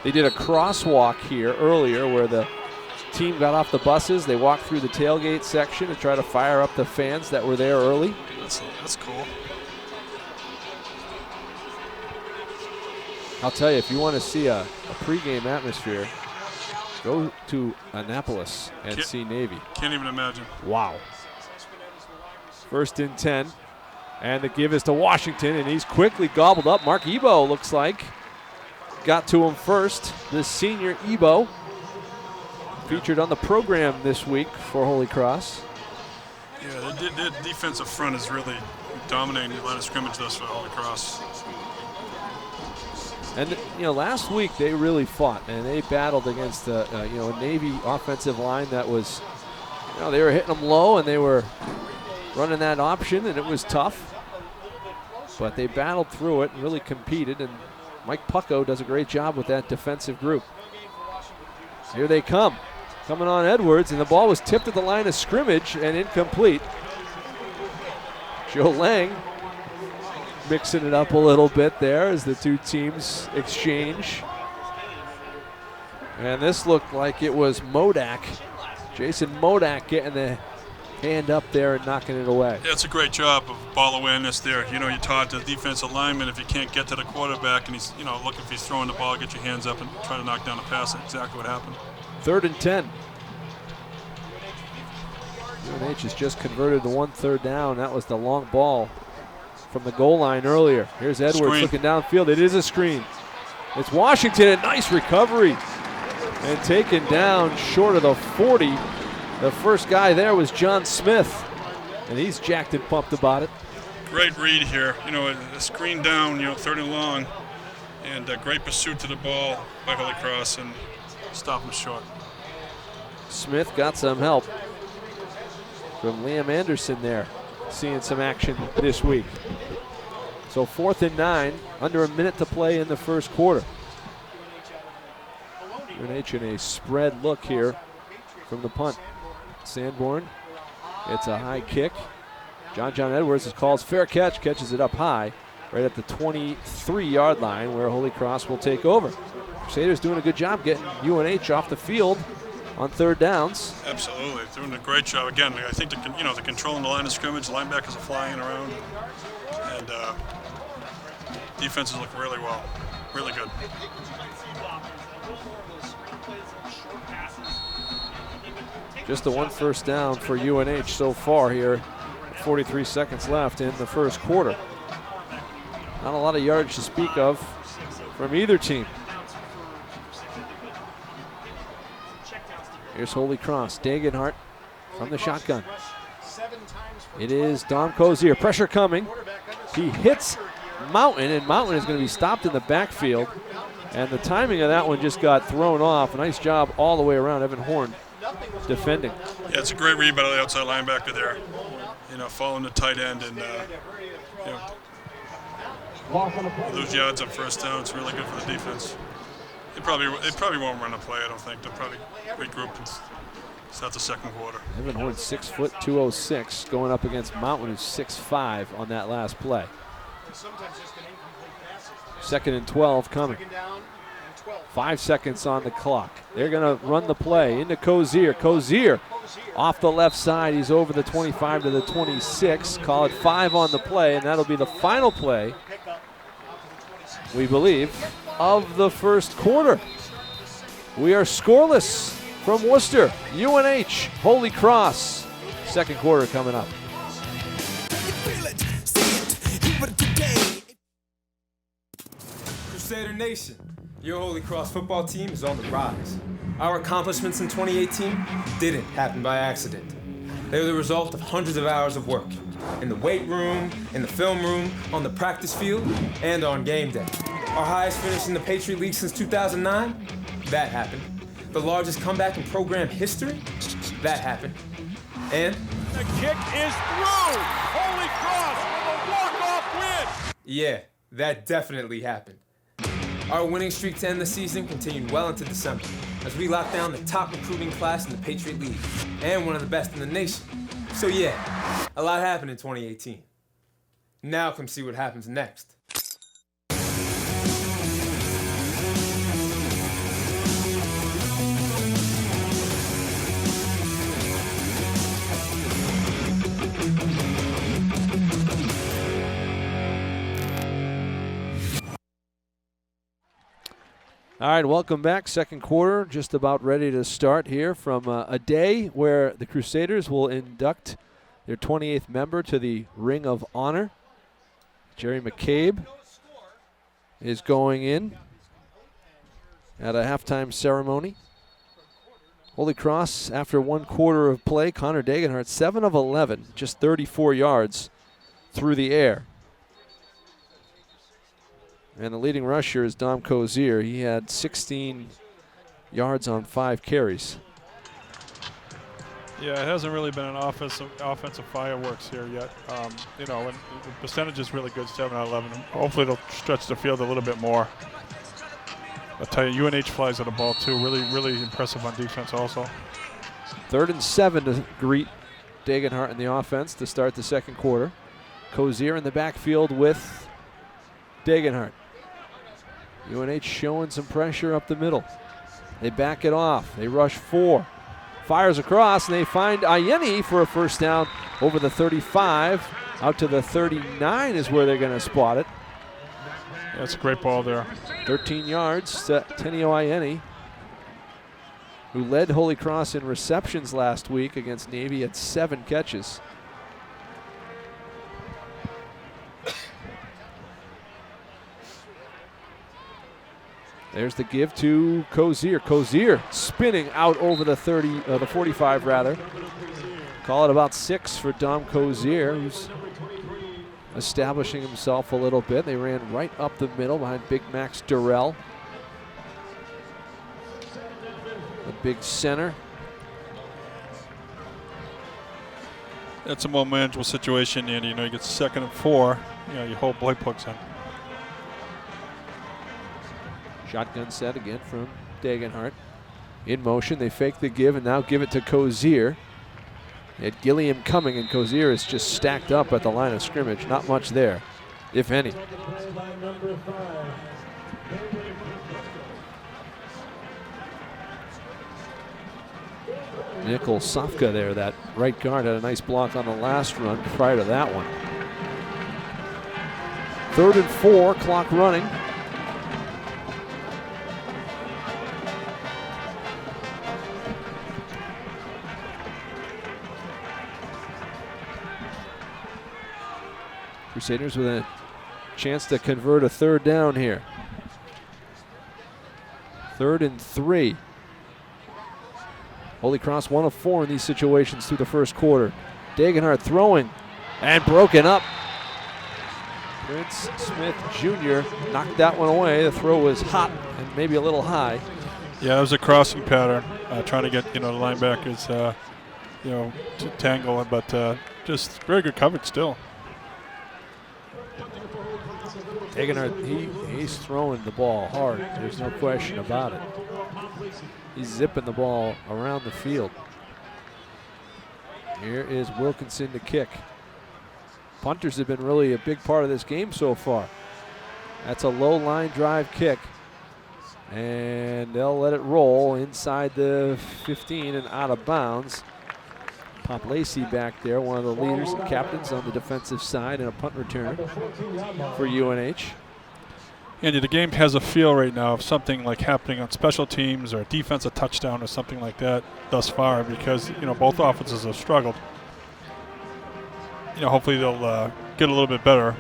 They did a crosswalk here earlier where the team got off the buses. They walked through the tailgate section to try to fire up the fans that were there early. That's cool. I'll tell you, if you want to see a pregame atmosphere, go to Annapolis and see Navy. Can't even imagine. Wow. 1st and 10. And the give is to Washington, and he's quickly gobbled up. Mark Ebo looks like got to him first. This senior Ebo featured on the program this week for Holy Cross. Yeah, their defensive front is really dominating the line of scrimmage thus for Holy Cross. And you know, last week they really fought and they battled against a Navy offensive line that was, you know, they were hitting them low and they were running that option, and it was tough. But they battled through it and really competed, and Mike Pucko does a great job with that defensive group. Here they come. Coming on Edwards, and the ball was tipped at the line of scrimmage and incomplete. Joe Lang mixing it up a little bit there as the two teams exchange. And this looked like it was Modak, Jason Modak, getting the hand up there and knocking it away. Yeah, it's a great job of ball awareness there. You know, you taught the defensive lineman, if you can't get to the quarterback and he's, you know, look if he's throwing the ball, get your hands up and try to knock down the pass. That's exactly what happened. 3rd and 10. UNH has just converted the 1 3rd down. That was the long ball from the goal line earlier. Here's Edwards looking downfield. It is a screen. It's Washington, a nice recovery. And taken down short of the 40. The first guy there was John Smith, and he's jacked and pumped about it. Great read here. You know, a screen down, you know, 3rd and long, and a great pursuit to the ball by Holy Cross, and stop him short. Smith got some help from Liam Anderson there, seeing some action this week. So 4th and 9, under a minute to play in the first quarter. UNH in a spread look here from the punt. Sanborn, it's a high kick. John Edwards calls fair catch, catches it up high, right at the 23-yard line where Holy Cross will take over. Crusaders doing a good job getting UNH off the field on 3rd downs. Absolutely, doing a great job. Again, I think they're controlling the line of scrimmage. Linebackers are flying around, and Defenses look really well, really good. Just the one first down for UNH so far here. 43 seconds left in the first quarter. Not a lot of yards to speak of from either team. Here's Holy Cross. Dagenhart from the shotgun. It is Dom Cozier. Pressure coming. He hits Mountain, and Mountain is going to be stopped in the backfield. And the timing of that one just got thrown off. A nice job all the way around. Evan Horn defending. Yeah, it's a great read by the outside linebacker there. You know, following the tight end and you know, lose yards on first down. It's really good for the defense. They probably won't run a play. I don't think they'll probably regroup and start the second quarter. Evan Horn 6 foot 206 going up against Mountain, who's 6'5" on that last play. 2nd and 12 coming. 5 seconds on the clock. They're going to run the play into Cozier. Cozier off the left side. He's over the 25 to the 26. Call it 5 on the play, and that'll be the final play, we believe, of the first quarter. We are scoreless from Worcester. UNH, Holy Cross. Second quarter coming up. Crusader Nation, your Holy Cross football team is on the rise. Our accomplishments in 2018 didn't happen by accident. They were the result of hundreds of hours of work in the weight room, in the film room, on the practice field, and on game day. Our highest finish in the Patriot League since 2009? That happened. The largest comeback in program history? That happened. And the kick is through! Holy Cross with a walk-off win! Yeah, that definitely happened. Our winning streak to end the season continued well into December as we locked down the top recruiting class in the Patriot League and one of the best in the nation. So yeah, a lot happened in 2018. Now come see what happens next. All right, welcome back. Second quarter, just about ready to start here from a day where the Crusaders will induct their 28th member to the Ring of Honor. Jerry McCabe is going in at a halftime ceremony. Holy Cross, after one quarter of play, Connor Dagenhart, 7 of 11, just 34 yards through the air. And the leading rusher is Dom Cozier. He had 16 yards on 5 carries. Yeah, it hasn't really been an offensive fireworks here yet. You know, and the percentage is really good, 7 out of 11. Hopefully they'll stretch the field a little bit more. I'll tell you, UNH flies at the ball too. Really impressive on defense also. 3rd and 7 to greet Dagenhart in the offense to start the second quarter. Cozier in the backfield with Dagenhart. UNH showing some pressure up the middle. They back it off. They rush 4. Fires across, and they find Ayeni for a first down over the 35. Out to the 39 is where they're going to spot it. Yeah, that's a great ball there. 13 yards to Tenio Ayeni, who led Holy Cross in receptions last week against Navy at 7 catches. There's the give to Cozier. Cozier spinning out over the 45 rather. Call it about 6 for Dom Cozier, who's establishing himself a little bit. They ran right up the middle behind Big Max Durrell. The big center. That's a more manageable situation, and you know, you get 2nd and 4. You know, you hold Blake Pucks in. Shotgun set again from Dagenhart. In motion, they fake the give and now give it to Cozier. They had Gilliam coming, and Cozier is just stacked up at the line of scrimmage. Not much there, if any. Nickel Sofka there, that right guard, had a nice block on the last run prior to that one. 3rd and 4, clock running. Crusaders with a chance to convert a 3rd down here. 3rd and 3. Holy Cross 1 of 4 in these situations through the first quarter. Degenhardt throwing and broken up. Prince Smith Jr. knocked that one away. The throw was hot and maybe a little high. Yeah, it was a crossing pattern, trying to get the linebackers to tangle, but just very good coverage still. Degenhardt, he's throwing the ball hard. There's no question about it. He's zipping the ball around the field. Here is Wilkinson to kick. Punters have been really a big part of this game so far. That's a low line drive kick. And they'll let it roll inside the 15 and out of bounds. Pop Lacey back there, one of the leaders and captains on the defensive side, and a punt return for UNH. Andy, the game has a feel right now of something like happening on special teams or a defensive touchdown or something like that thus far, because both offenses have struggled. Hopefully they'll get a little bit better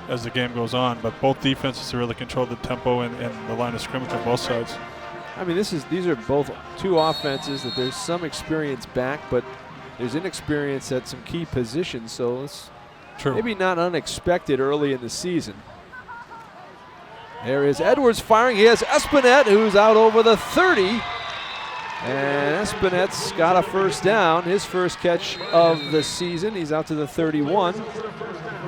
as the game goes on, but both defenses have really controlled the tempo and the line of scrimmage on both sides. I mean, these are both two offenses that there's some experience back, but there's inexperience at some key positions, so it's maybe not unexpected early in the season. There is Edwards firing. He has Espinette, who's out over the 30. And Espinette's got a first down, his first catch of the season. He's out to the 31.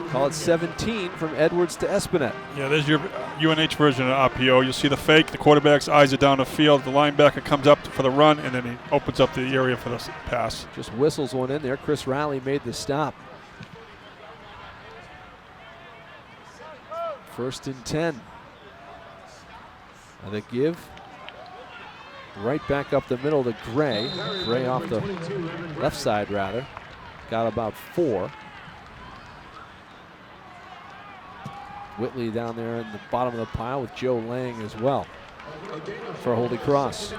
Call it 17 from Edwards to Espinette. Yeah, there's your UNH version of RPO. You'll see the fake. The quarterback's eyes are down the field. The linebacker comes up for the run, and then he opens up the area for the pass. Just whistles one in there. Chris Riley made the stop. 1st and 10. And the give right back up the middle to Gray. Gray off the left side, rather. Got about 4. Whitley down there in the bottom of the pile with Joe Lang as well for Holy Cross.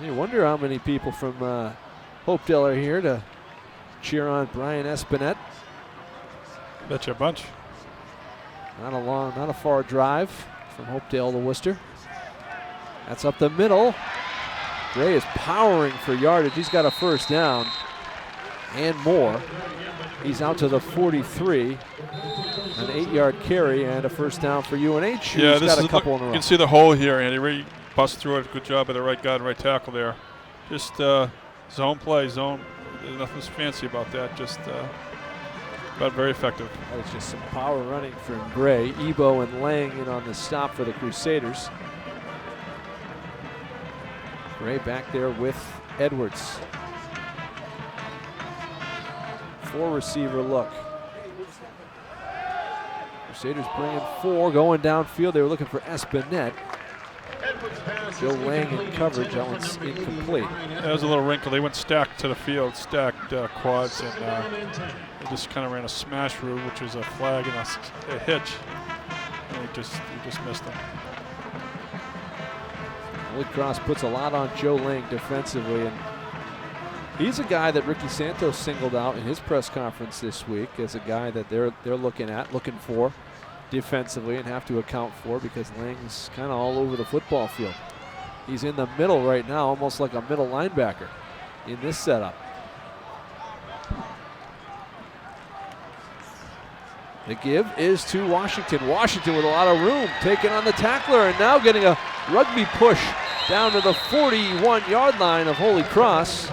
You wonder how many people from Hopedale are here to cheer on Brian Espinette. Bet you a bunch. Not a far drive from Hopedale to Worcester. That's up the middle. Gray is powering for yardage. He's got a first down and more. He's out to the 43. An 8-yard carry and a first down for UNH. Yeah, He's got a couple in a row. You can see the hole here, and he really busts through it. Good job by the right guard and right tackle there. Just zone play, zone. There's nothing fancy about that. Just but very effective. That was just some power running from Gray. Ebo and Lang in on the stop for the Crusaders. Gray back there with Edwards. 4-receiver look. Crusaders bringing 4, going downfield. They were looking for Espinette. Joe Lang in coverage. That one's incomplete. That was a little wrinkle. They went stacked to the field, stacked quads, and they just kind of ran a smash route, which was a flag and a hitch. And he just missed them. Holy Cross puts a lot on Joe Lang defensively, and he's a guy that Ricky Santos singled out in his press conference this week as a guy that they're looking for defensively and have to account for, because Lang's kind of all over the football field. He's in the middle right now, almost like a middle linebacker in this setup. The give is to Washington. Washington with a lot of room, taking on the tackler, and now getting a rugby push down to the 41-yard line of Holy Cross.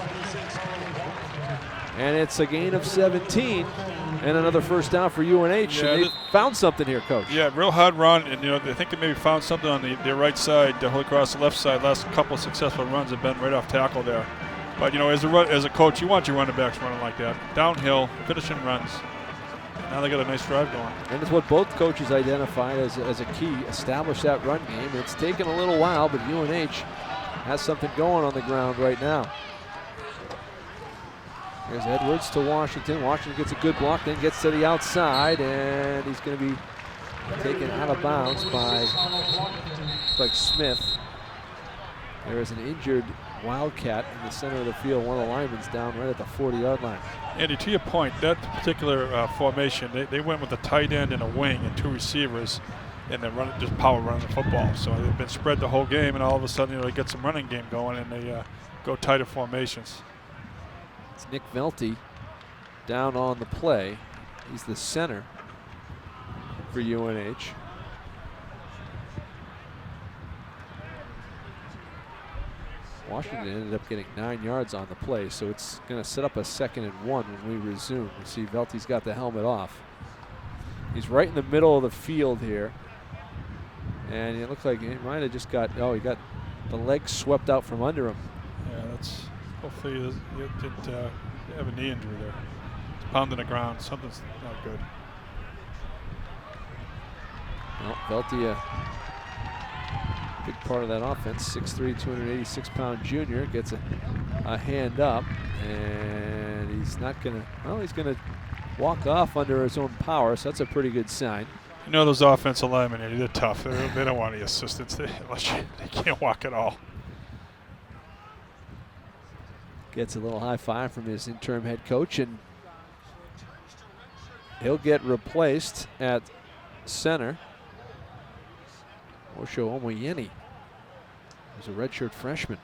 And it's a gain of 17 and another first down for UNH. Yeah, and they found something here, Coach. Yeah, real hard run, and they think they maybe found something on their right side. The Holy Cross left side. Last couple of successful runs have been right off tackle there. But as a coach, you want your running backs running like that, downhill, finishing runs. Now they got a nice drive going. And it's what both coaches identified as a key. Establish that run game. It's taken a little while, but UNH has something going on the ground right now. Here's Edwards to Washington. Washington gets a good block, then gets to the outside, and he's going to be taken out of bounds by Smith. There is an injured Wildcat in the center of the field. One of the linemen's down right at the 40-yard line. Andy, to your point, that particular formation, they went with a tight end and a wing and 2 receivers, and they're just power running the football. So they've been spread the whole game, and all of a sudden, they get some running game going, and they go tighter formations. It's Nick Velty down on the play. He's the center for UNH. Washington ended up getting 9 yards on the play, so it's going to set up a 2nd and 1 when we resume. You see Velty's got the helmet off. He's right in the middle of the field here. And it looked like he might have just got, he got the leg swept out from under him. Yeah, that's, hopefully he didn't have a knee injury there. He's pounding the ground, something's not good. Well, Velty, a big part of that offense, 6'3", 286-pound junior, gets a hand up, and he's not going to, he's going to walk off under his own power, so that's a pretty good sign. You know those offensive linemen, they're tough. They don't want any assistance. They can't walk at all. Gets a little high five from his interim head coach, and he'll get replaced at center. Osho Omoyeni, who's a redshirt freshman.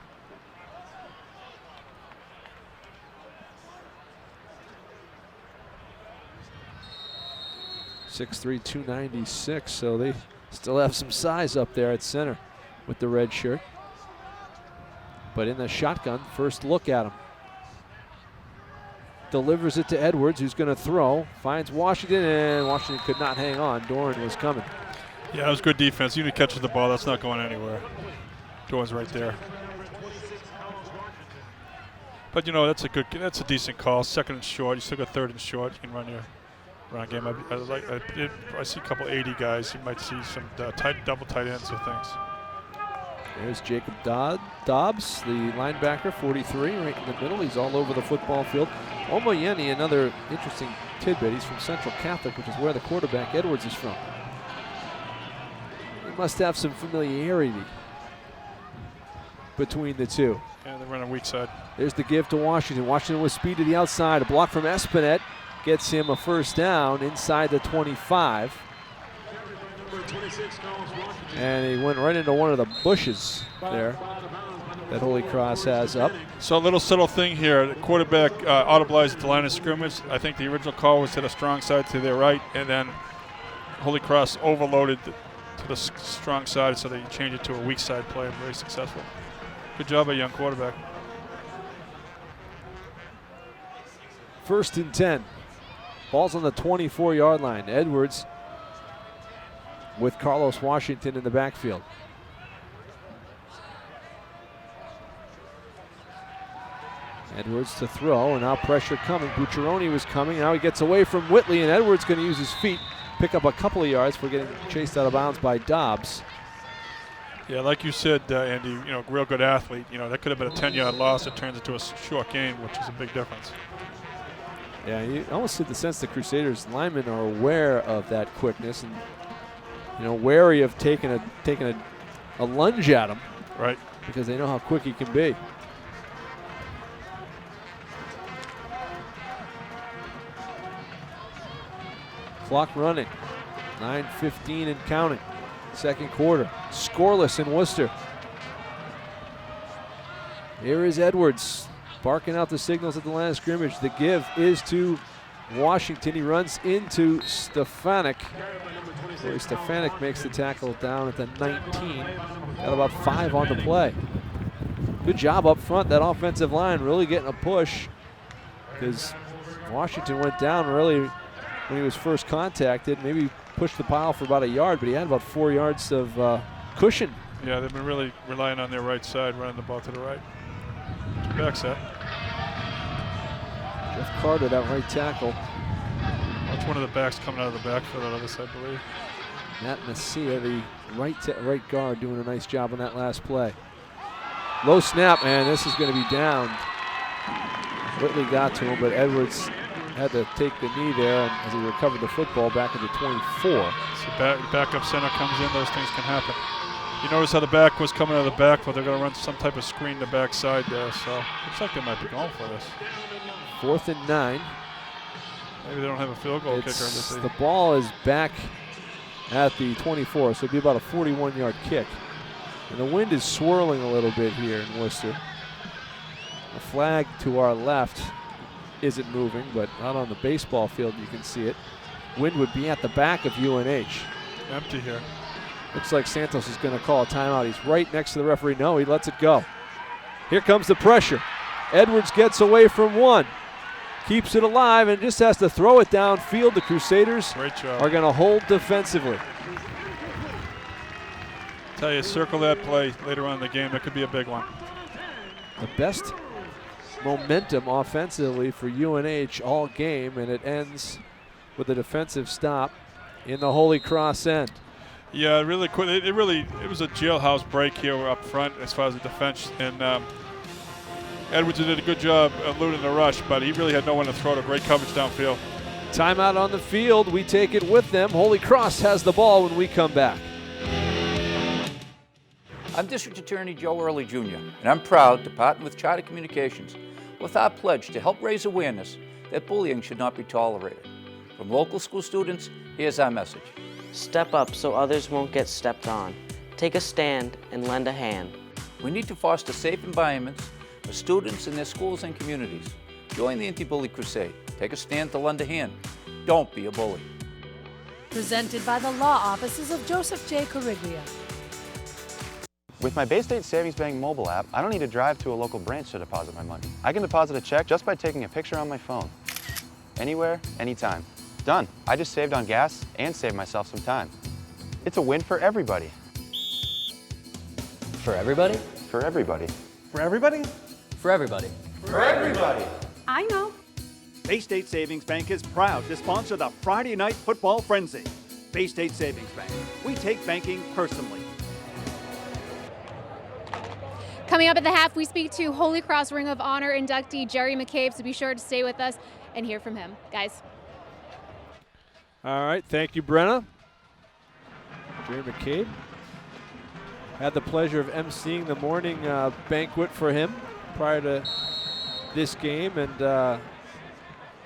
.6'3", 296, so they still have some size up there at center with the red shirt. But in the shotgun, first look at him. Delivers it to Edwards, who's going to throw. Finds Washington, and Washington could not hang on. Doran was coming. Yeah, it was good defense. Even if he catches the ball, that's not going anywhere. Doran's right there. But you know, that's a decent call. 2nd and short. You still got 3rd and short. You can run your run game. I see a couple 80 guys. You might see some double tight ends or things. There's Jacob Dobbs, the linebacker, 43, right in the middle. He's all over the football field. Omoyeni, another interesting tidbit. He's from Central Catholic, which is where the quarterback Edwards is from. He must have some familiarity between the two. Yeah, they run a weak side. There's the give to Washington. Washington with speed to the outside. A block from Espinette gets him a first down inside the 25. And he went right into one of the bushes there that Holy Cross has up. So a little subtle thing here. The quarterback audibilized at the line of scrimmage. I think the original call was to the strong side to their right, and then Holy Cross overloaded to the strong side, so they changed it to a weak side play. And very successful. Good job by young quarterback. 1st and 10. Ball's on the 24-yard line. Edwards with Carlos Washington in the backfield. Edwards to throw, and now pressure coming. Bucciaroni was coming. Now he gets away from Whitley, and Edwards going to use his feet, pick up a couple of yards for getting chased out of bounds by Dobbs. Yeah, like you said, Andy, real good athlete. That could have been a 10-yard loss. It turns into a short gain, which is a big difference. Yeah, you almost get the sense the Crusaders linemen are aware of that quickness and, wary of taking a lunge at him. Right. Because they know how quick he can be. Clock running. 9:15 and counting. 2nd quarter. Scoreless in Worcester. Here is Edwards barking out the signals at the line of scrimmage. The give is to Washington. He runs into Stefanik. Stefanik makes the tackle down at the 19. Got about 5 on the play. Good job up front. That offensive line really getting a push, because Washington went down really when he was first contacted. Maybe pushed the pile for about a yard, but he had about 4 yards of cushion. Yeah, they've been really relying on their right side, running the ball to the right. Back set. Jeff Carter, that right tackle. That's one of the backs coming out of the backfield on the other side, I believe. Matt Messia, the right guard, doing a nice job on that last play. Low snap, and this is going to be down. Whitley got to him, but Edwards had to take the knee there as he recovered the football back at the 24. So backup center comes in, those things can happen. You notice how the back was coming out of the back, but they're going to run some type of screen to backside there, so looks like they might be going for this. 4th and 9. Maybe they don't have a field goal kicker in this. The ball is back at the 24, so it'll be about a 41-yard kick. And the wind is swirling a little bit here in Worcester. The flag to our left isn't moving, but out on the baseball field you can see it. Wind would be at the back of UNH. Empty here. Looks like Santos is going to call a timeout. He's right next to the referee. No, he lets it go. Here comes the pressure. Edwards gets away from one. Keeps it alive and just has to throw it downfield. The Crusaders are going to hold defensively. Tell you, circle that play later on in the game. That could be a big one. The best momentum offensively for UNH all game, and it ends with a defensive stop in the Holy Cross end. Yeah, really quick. It was a jailhouse break here up front as far as the defense, and Edwards did a good job eluding the rush, but he really had no one to throw to. Great coverage downfield. Timeout on the field. We take it with them. Holy Cross has the ball when we come back. I'm District Attorney Joe Early Jr., and I'm proud to partner with Charter Communications with our pledge to help raise awareness that bullying should not be tolerated. From local school students, here's our message. Step up so others won't get stepped on. Take a stand and lend a hand. We need to foster safe environments for students in their schools and communities. Join the Anti-Bully Crusade. Take a stand to lend a hand. Don't be a bully. Presented by the law offices of Joseph J. Corriglia. With my Bay State Savings Bank mobile app, I don't need to drive to a local branch to deposit my money. I can deposit a check just by taking a picture on my phone. Anywhere, anytime. Done. I just saved on gas and saved myself some time. It's a win for everybody. For everybody? For everybody. For everybody? For everybody. For everybody. I know. Bay State Savings Bank is proud to sponsor the Friday Night Football Frenzy. Bay State Savings Bank. We take banking personally. Coming up at the half, we speak to Holy Cross Ring of Honor inductee Jerry McCabe, so be sure to stay with us and hear from him. Guys. All right, thank you, Brenna. Jerry McCabe. Had the pleasure of emceeing the morning banquet for him prior to this game, and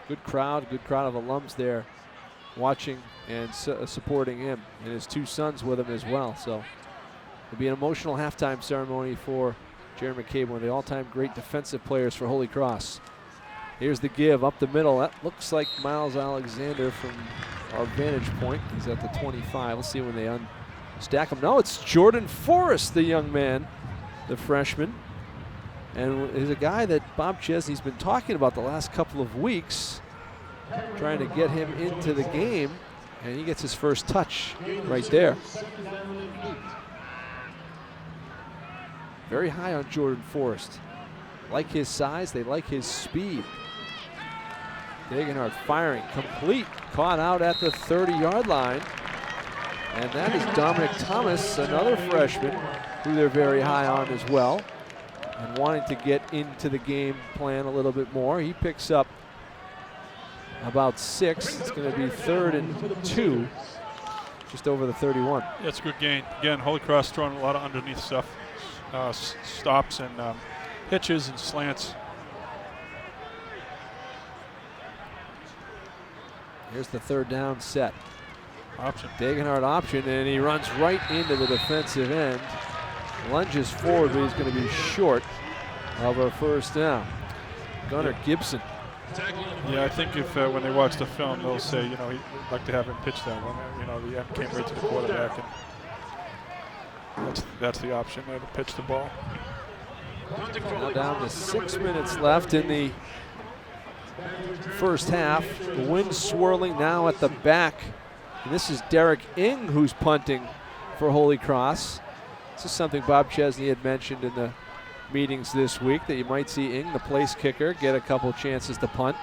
good crowd of alums there watching and supporting him, and his two sons with him as well. So it'll be an emotional halftime ceremony for Jerry McCabe, one of the all-time great defensive players for Holy Cross. Here's the give up the middle. That looks like Miles Alexander from our vantage point. He's at the 25. Let's see when they unstack him. No, it's Jordan Forrest, the young man, the freshman. And is a guy that Bob Chesney's been talking about the last couple of weeks, trying to get him into the game, and he gets his first touch right there. Very high on Jordan Forrest. Like his size, they like his speed. Degenhardt firing, complete, caught out at the 30-yard line. And that is Dominic Thomas, another freshman, who they're very high on as well, and wanting to get into the game plan a little bit more. He picks up about 6. It's going to be 3rd and 2, just over the 31. Yeah, it's a good gain. Again, Holy Cross throwing a lot of underneath stuff, stops and hitches and slants. Here's the 3rd down set. Option. Degenhardt option, and he runs right into the defensive end. Lunges forward, but he's going to be short of a first down. Gunnar Gibson. Yeah, I think if when they watch the film, they'll say, you know, he'd like to have him pitch that one. You know, the end came right to the quarterback, and that's the option there, to pitch the ball. Now down to 6 minutes left in the first half. The wind swirling now at the back. And this is Derek Ing who's punting for Holy Cross. This is something Bob Chesney had mentioned in the meetings this week, that you might see Ing, the place kicker, get a couple chances to punt.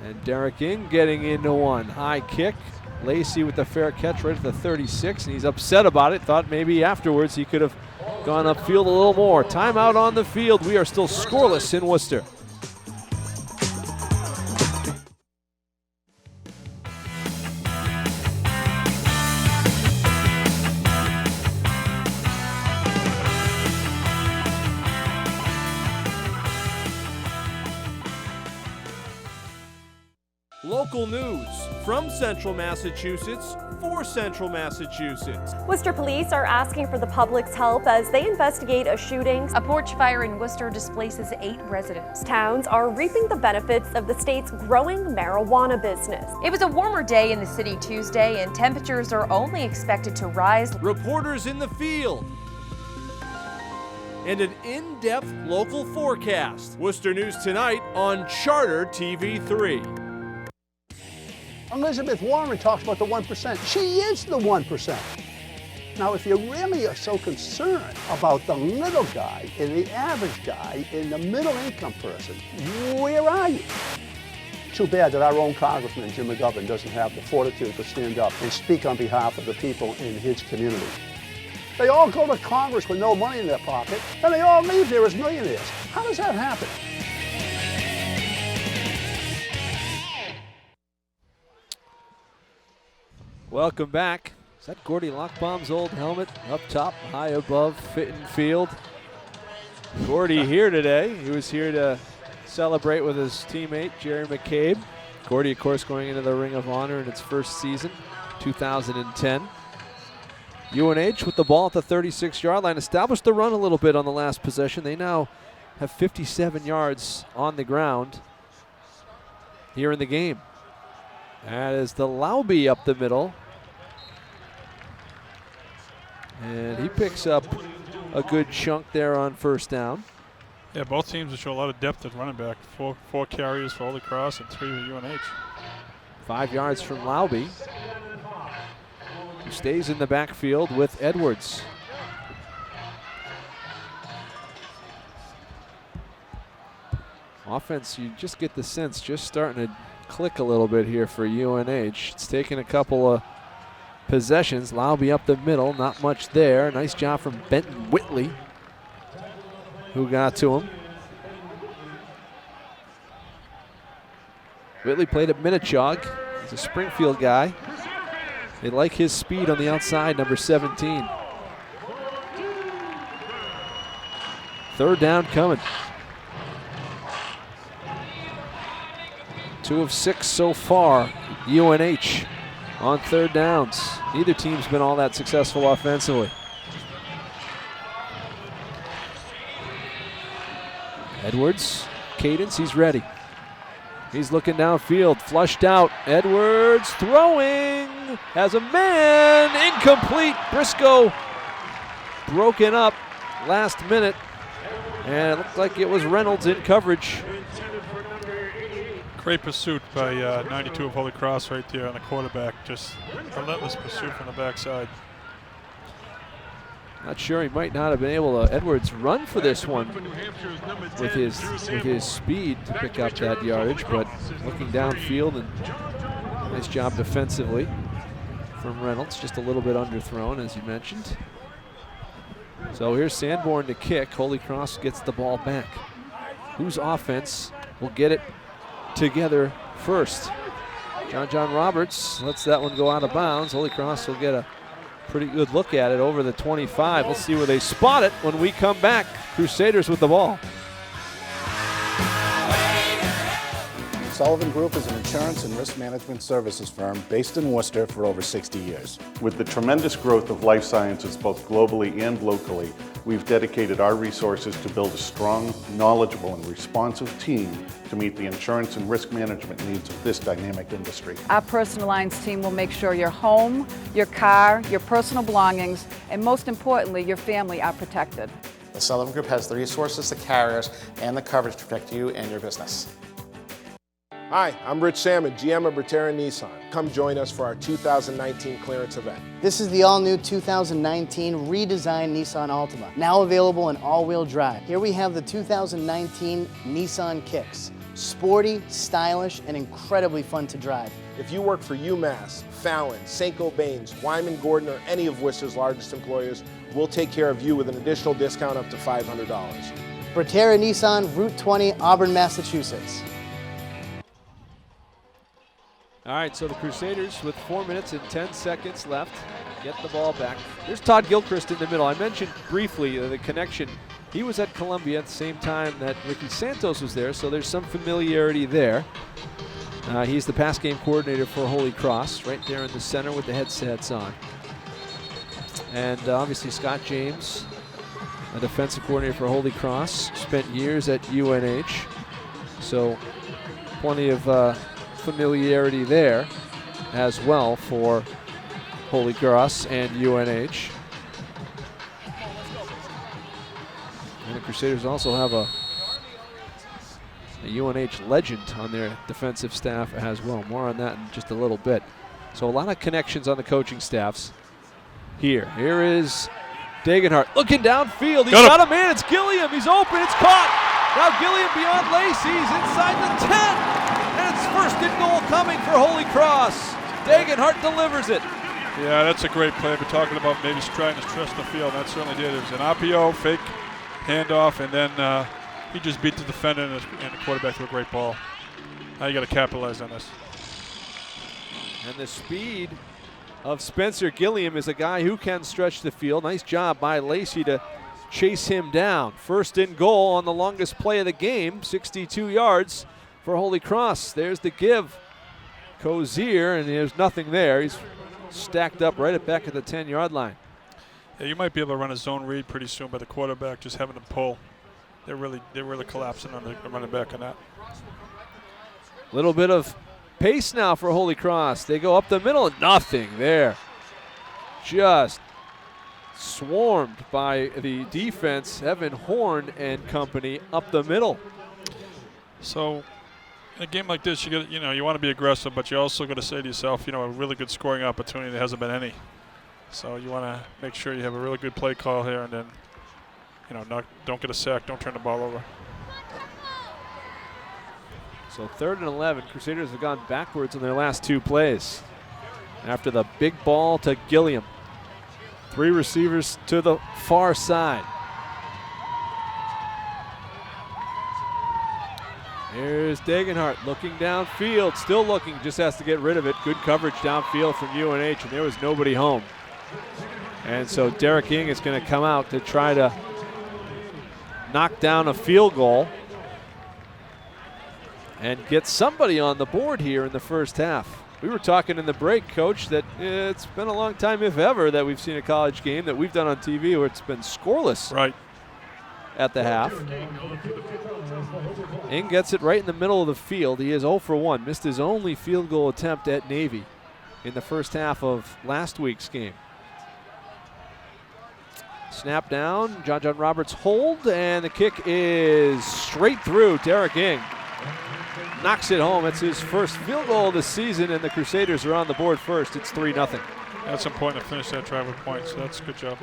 And Derek Ing getting into one. High kick. Lacey with the fair catch right at the 36, and he's upset about it. Thought maybe afterwards he could have gone upfield a little more. Timeout on the field. We are still scoreless in Worcester. Local news from Central Massachusetts for Central Massachusetts. Worcester police are asking for the public's help as they investigate a shooting. A porch fire in Worcester displaces 8 residents. Towns are reaping the benefits of the state's growing marijuana business. It was a warmer day in the city Tuesday, and temperatures are only expected to rise. Reporters in the field. And an in-depth local forecast. Worcester News Tonight on Charter TV3. Elizabeth Warren talks about the 1%. She is the 1%. Now, if you really are so concerned about the little guy and the average guy and the middle income person, where are you? Too bad that our own Congressman, Jim McGovern, doesn't have the fortitude to stand up and speak on behalf of the people in his community. They all go to Congress with no money in their pocket, and they all leave there as millionaires. How does that happen? Welcome back. Is that Gordy Lockbaum's old helmet up top, high above Fitton Field? Gordy here today. He was here to celebrate with his teammate, Jerry McCabe. Gordy, of course, going into the Ring of Honor in its first season, 2010. UNH with the ball at the 36-yard line. Established the run a little bit on the last possession. They now have 57 yards on the ground here in the game. That is the Laube up the middle. And he picks up a good chunk there on first down. Yeah, both teams show a lot of depth at running back. Four carriers for Holy Cross and 3 for UNH. 5 yards from Laube, who stays in the backfield with Edwards. Offense, you just get the sense, just starting to click a little bit here for UNH. It's taken a couple of possessions. Laube up the middle, not much there. Nice job from Benton Whitley, who got to him. Whitley played at Minnechaug. He's a Springfield guy. They like his speed on the outside, number 17. Third down coming. 2 of 6 so far, UNH on third downs. Neither team's been all that successful offensively. Edwards, cadence, he's ready. He's looking downfield, flushed out. Edwards throwing, has a man, incomplete. Briscoe broken up last minute, and it looked like it was Reynolds in coverage. Great pursuit by 92 of Holy Cross right there on the quarterback. Just relentless pursuit from the backside. Not sure, he might not have been able to, Edwards, run for this one with his speed to pick up that yardage, but looking downfield, and nice job defensively from Reynolds, just a little bit underthrown, as you mentioned. So here's Sanborn to kick. Holy Cross gets the ball back. Whose offense will get it together first? John Roberts lets that one go out of bounds. Holy Cross will get a pretty good look at it over the 25. We'll see where they spot it when we come back. Crusaders with the ball. Sullivan Group is an insurance and risk management services firm based in Worcester for over 60 years. With the tremendous growth of life sciences both globally and locally, we've dedicated our resources to build a strong, knowledgeable, and responsive team to meet the insurance and risk management needs of this dynamic industry. Our personal lines team will make sure your home, your car, your personal belongings, and most importantly, your family are protected. The Sullivan Group has the resources, the carriers, and the coverage to protect you and your business. Hi, I'm Rich Salmon, GM of Bertera Nissan. Come join us for our 2019 clearance event. This is the all-new 2019 redesigned Nissan Altima, now available in all-wheel drive. Here we have the 2019 Nissan Kicks. Sporty, stylish, and incredibly fun to drive. If you work for UMass, Fallon, St. Gobain's, Wyman Gordon, or any of Worcester's largest employers, we'll take care of you with an additional discount up to $500. Bertera Nissan, Route 20, Auburn, Massachusetts. All right, so the Crusaders with 4 minutes and 10 seconds left get the ball back. There's Todd Gilchrist in the middle. I mentioned briefly the connection. He was at Columbia at the same time that Ricky Santos was there, so there's some familiarity there. He's the pass game coordinator for Holy Cross, right there in the center with the headsets on. And obviously Scott James, a defensive coordinator for Holy Cross, spent years at UNH. So plenty of familiarity there as well for Holy Cross and UNH. And the Crusaders also have a UNH legend on their defensive staff as well. More on that in just a little bit. So a lot of connections on the coaching staffs here. Here is Degenhart looking downfield. He's got a man. It's Gilliam. He's open. It's caught. Now Gilliam beyond Lacey. He's inside the 10. And it's first and goal coming for Holy Cross. Degenhart delivers it. Yeah, that's a great play. We're talking about maybe trying to stretch the field. That certainly did. It was an RPO, fake handoff, and then he just beat the defender and the quarterback to a great ball. Now you got to capitalize on this. And the speed of Spencer Gilliam is a guy who can stretch the field. Nice job by Lacey to chase him down. First and goal on the longest play of the game, 62 yards for Holy Cross. There's the give. Cozier, and there's nothing there. He's stacked up right back at the 10-yard line. Yeah, you might be able to run a zone read pretty soon, but the quarterback just having them pull. They're really collapsing on the running back on that. Little bit of pace now for Holy Cross. They go up the middle, nothing there. Just swarmed by the defense, Evan Horn and company up the middle. So in a game like this, you want to be aggressive, but you also got to say to yourself, a really good scoring opportunity. There hasn't been any. So you want to make sure you have a really good play call here, and then don't get a sack, don't turn the ball over. So 3rd and 11, Crusaders have gone backwards in their last 2 plays. After the big ball to Gilliam. 3 receivers to the far side. Here's Degenhart looking downfield, still looking, just has to get rid of it. Good coverage downfield from UNH, and there was nobody home. And so Derek Ing is going to come out to try to knock down a field goal and get somebody on the board here in the first half. We were talking in the break, Coach, that it's been a long time, if ever, that we've seen a college game that we've done on TV where it's been scoreless at the half. Ing gets it right in the middle of the field. He is 0 for 1, missed his only field goal attempt at Navy in the first half of last week's game. Snap down, John Roberts hold, and the kick is straight through. Derek Ing knocks it home. It's his first field goal of the season, and the Crusaders are on the board first. It's 3-0. That's important to finish that drive with points, so that's a good job.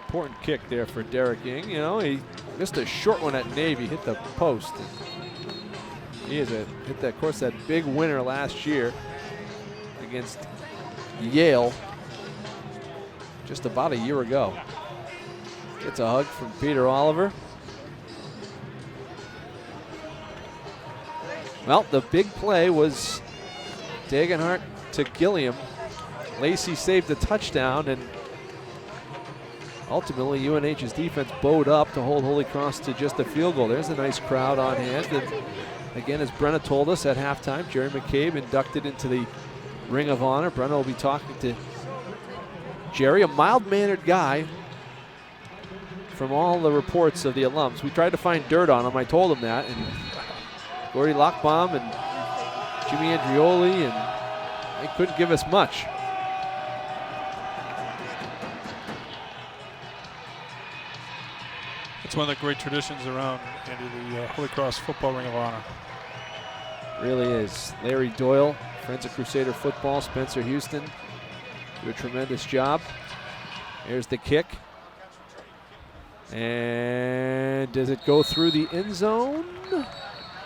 Important kick there for Derek Ing. He missed a short one at Navy, hit the post. He is hit that, of course, that big winner last year against Yale just about a year ago. Gets a hug from Peter Oliver. Well, the big play was Degenhart to Gilliam. Lacey saved the touchdown, and ultimately UNH's defense bowed up to hold Holy Cross to just a field goal. There's a nice crowd on hand. And again, as Brenna told us at halftime, Jerry McCabe inducted into the Ring of Honor. Brenna will be talking to Jerry, a mild-mannered guy from all the reports of the alums. We tried to find dirt on him. I told him that. And Gordy Lockbaum and Jimmy Andrioli, and they couldn't give us much. It's one of the great traditions around, Andy, the Holy Cross Football Ring of Honor. Really is. Larry Doyle, Friends of Crusader Football, Spencer Houston do a tremendous job. Here's the kick. And does it go through the end zone?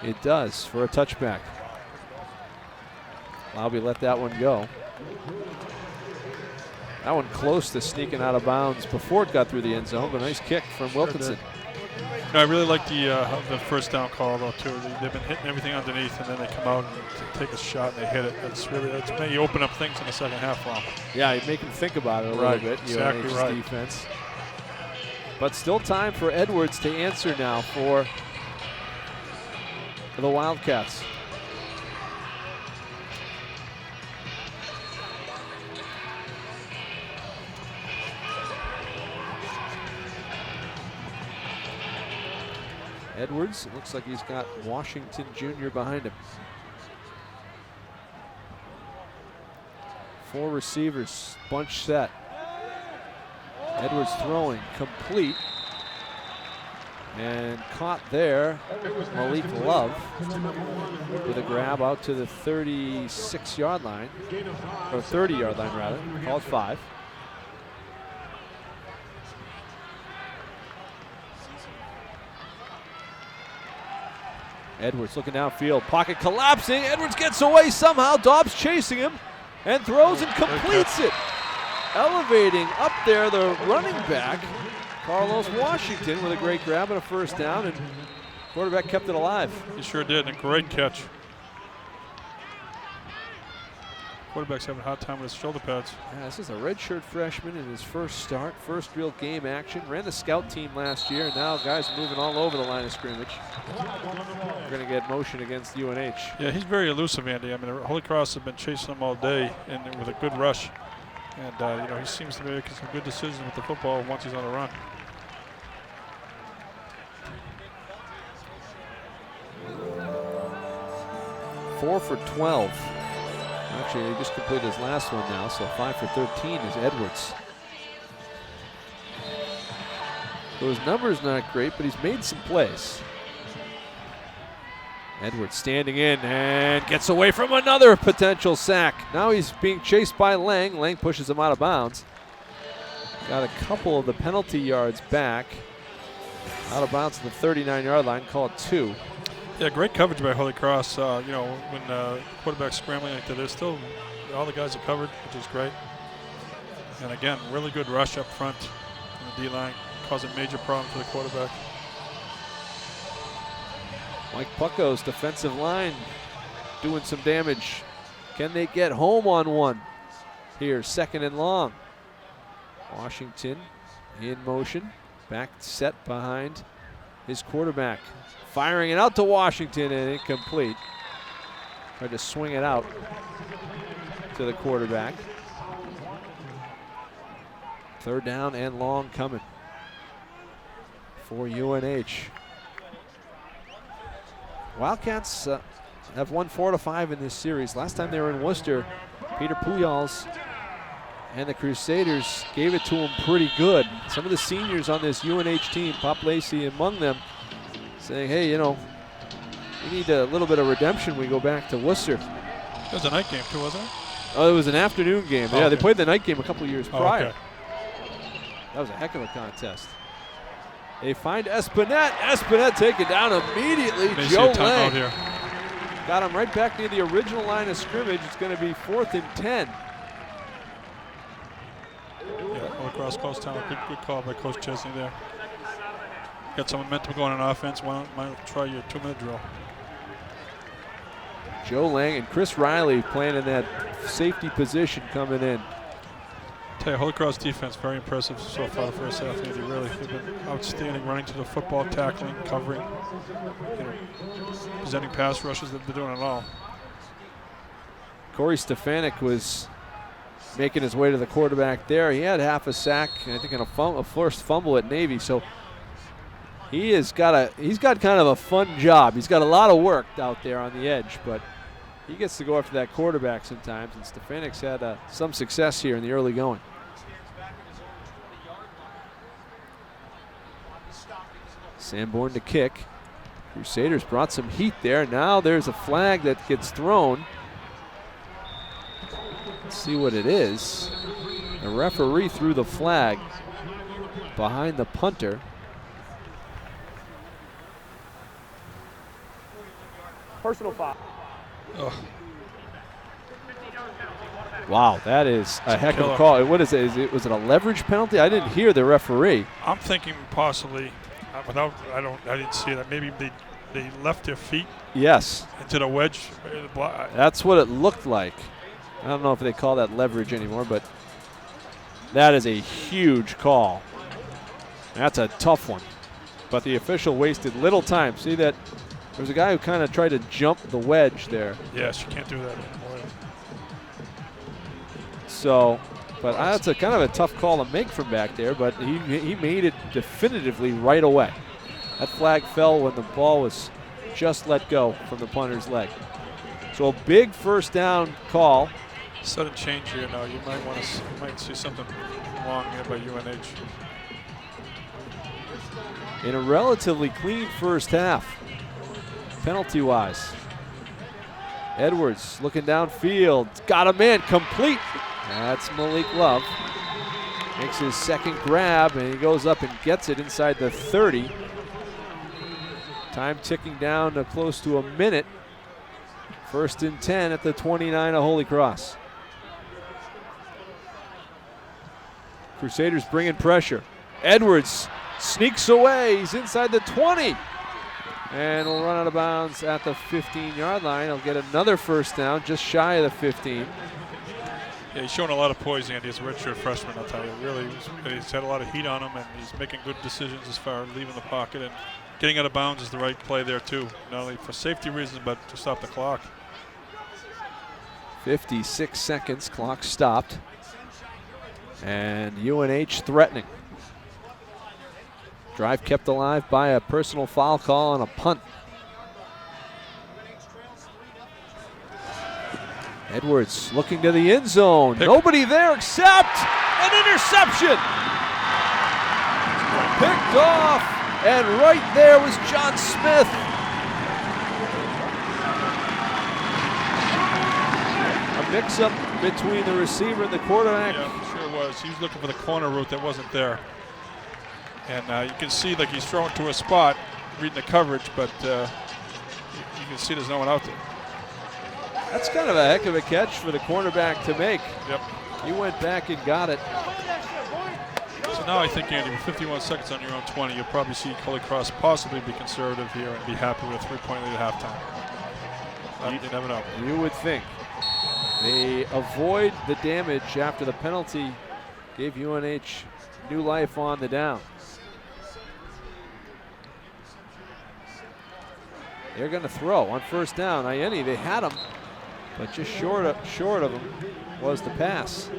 It does for a touchback. Lobby let that one go. That one close to sneaking out of bounds before it got through the end zone, but a nice kick from Wilkinson. No, I really like the first down call though too. They've been hitting everything underneath, and then they come out and take a shot and they hit it. That's made you open up things in the second half for them. Yeah, you make them think about it a little bit. Exactly UNH's right. defense. But still time for Edwards to answer now for the Wildcats. Edwards, it looks like he's got Washington Jr. behind him. 4 receivers, bunch set. Edwards throwing, complete. And caught there, Malik Love with a grab out to the 36-yard line, or 30-yard line rather, called 5. Edwards looking downfield, pocket collapsing. Edwards gets away somehow. Dobbs chasing him and throws and completes it. Elevating up there the running back, Carlos Washington, with a great grab and a first down, and quarterback kept it alive. He sure did, and a great catch. Quarterback's having a hard time with his shoulder pads. Yeah, this is a redshirt freshman in his first start, first real game action. Ran the scout team last year, and now guys moving all over the line of scrimmage. We're going to get motion against UNH. Yeah, he's very elusive, Andy. I mean, Holy Cross have been chasing him all day, and with a good rush. And, you know, he seems to be making some good decisions with the football once he's on the run. Four for 12. Actually, he just completed his last one now, so 5 for 13 is Edwards. So his number's not great, but he's made some plays. Edwards standing in and gets away from another potential sack. Now he's being chased by Lang. Lang pushes him out of bounds. Got a couple of the penalty yards back. Out of bounds to the 39-yard line, call it 2. Yeah, great coverage by Holy Cross. You know, when quarterback's scrambling like that, there's still all the guys are covered, which is great. And again, really good rush up front in the D-line, causing major problems for the quarterback. Mike Pucko's defensive line doing some damage. Can they get home on one? Here, second and long. Washington in motion, back set behind his quarterback. Firing it out to Washington and incomplete. Tried to swing it out to the quarterback. Third down and long coming for UNH. Wildcats have won 4 out of 5 in this series. Last time they were in Worcester, Peter Pujols and the Crusaders gave it to them pretty good. Some of the seniors on this UNH team, Pop Lacey among them, saying, hey, you know, we need a little bit of redemption. We go back to Worcester. It was a night game too, wasn't it? Oh, it was an afternoon game. Oh, yeah, okay. They played the night game a couple of years prior. Okay. That was a heck of a contest. They find Espinette. Espinette taken down immediately. May Joe see a Lang timeout here. got him right back near the original line of scrimmage. It's going to be 4th and 10. Yeah, Holy Cross calls time. Good call by Coach Chesney there. Got some momentum going on offense. Why don't try your 2-minute drill? Joe Lang and Chris Riley playing in that safety position coming in. Tell you, Holy Cross defense very impressive so far the first half. Andy, really, they've been outstanding, running to the football, tackling, covering, you know, presenting pass rushes. They've been doing it all. Corey Stefanik was making his way to the quarterback there. He had half a sack, I think, and a forced fumble at Navy. So he's got kind of a fun job. He's got a lot of work out there on the edge, but he gets to go after that quarterback sometimes. And Stefanik's had some success here in the early going. Sanborn to kick. Crusaders brought some heat there. Now there's a flag that gets thrown. Let's see what it is. The referee threw the flag behind the punter. Personal foul. Oh. Wow, that is a heck of a call. What is it? Was it a leverage penalty? I didn't hear the referee. I'm thinking possibly, I didn't see that. Maybe they left their feet. Yes. Into the wedge. That's what it looked like. I don't know if they call that leverage anymore, but that is a huge call. That's a tough one. But the official wasted little time. See that? There was a guy who kind of tried to jump the wedge there. Yes, you can't do that anymore. So, but that's a kind of a tough call to make from back there, but he made it definitively right away. That flag fell when the ball was just let go from the punter's leg. So a big first down call. Sudden change here now. You might see something wrong here by UNH. In a relatively clean first half, penalty-wise. Edwards looking downfield, got him in, complete. That's Malik Love. Makes his second grab, and he goes up and gets it inside the 30. Time ticking down to close to a minute. 1st and 10 at the 29 of Holy Cross. Crusaders bringing pressure. Edwards sneaks away. He's inside the 20. And will run out of bounds at the 15-yard line. He'll get another first down just shy of the 15. Yeah, he's showing a lot of poise, Andy, as a redshirt freshman, I'll tell you. Really, he's had a lot of heat on him, and he's making good decisions as far as leaving the pocket. And getting out of bounds is the right play there, too, not only for safety reasons, but to stop the clock. 56 seconds, clock stopped. And UNH threatening. Drive kept alive by a personal foul call and a punt. Edwards looking to the end zone. Nobody there except an interception. Picked off, and right there was John Smith. A mix-up between the receiver and the quarterback. Yeah, sure was. He was looking for the corner route that wasn't there. And you can see like he's throwing to a spot, reading the coverage, but you can see there's no one out there. That's kind of a heck of a catch for the cornerback to make. Yep. He went back and got it. So now I think, Andy, with 51 seconds on your own 20, you'll probably see Holy Cross possibly be conservative here and be happy with a 3-point lead at halftime. You never know. You would think. They avoid the damage after the penalty gave UNH new life on the down. They're going to throw on first down. Ieni, they had him, but just short of him was the pass.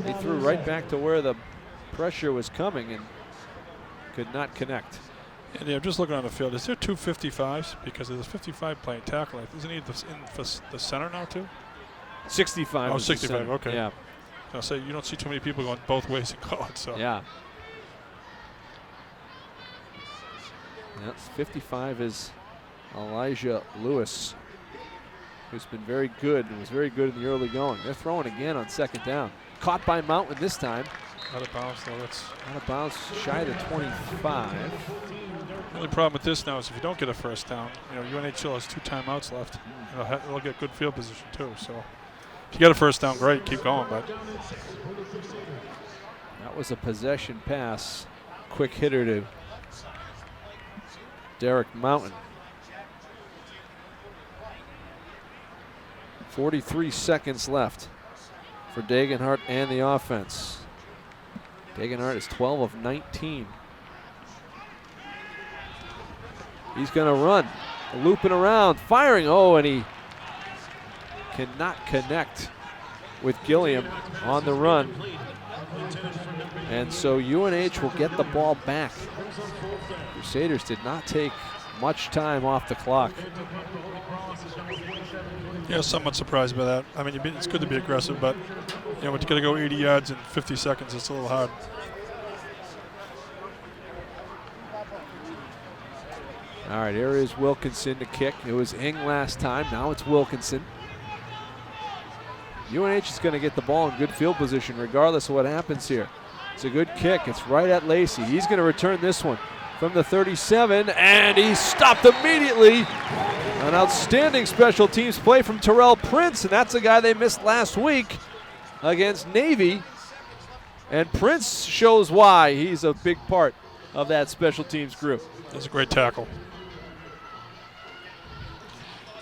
They threw right back to where the pressure was coming and could not connect. And yeah, just looking on the field, is there 2 55s? Because there's a 55 playing tackle. Isn't he in for the center now too? 65. Oh, 65, okay. Yeah. I'll say you don't see too many people going both ways in college. So. Yeah. Yes, 55 is Elijah Lewis, who's been very good and was very good in the early going. They're throwing again on second down. Caught by Mountain this time. Out of bounds, though. That's out of bounds, shy of the 25. The only problem with this now is if you don't get a first down, UNH still has 2 timeouts left. They'll get good field position too. So if you get a first down, great, keep going. But that was a possession pass. Quick hitter to Derek Mountain. 43 seconds left for Dagenhart and the offense. Dagenhart is 12 of 19. He's going to run, looping around, firing. Oh, and he cannot connect with Gilliam on the run. And so UNH will get the ball back. Crusaders did not take much time off the clock. Yeah, somewhat surprised by that. I mean, it's good to be aggressive, but when you got to go 80 yards in 50 seconds, it's a little hard. All right, here is Wilkinson to kick. It was Ing last time. Now it's Wilkinson. UNH is going to get the ball in good field position regardless of what happens here. It's a good kick. It's right at Lacey. He's going to return this one. from the 37, and he's stopped immediately. An outstanding special teams play from Terrell Prince, and that's a guy they missed last week against Navy. And Prince shows why he's a big part of that special teams group. That's a great tackle.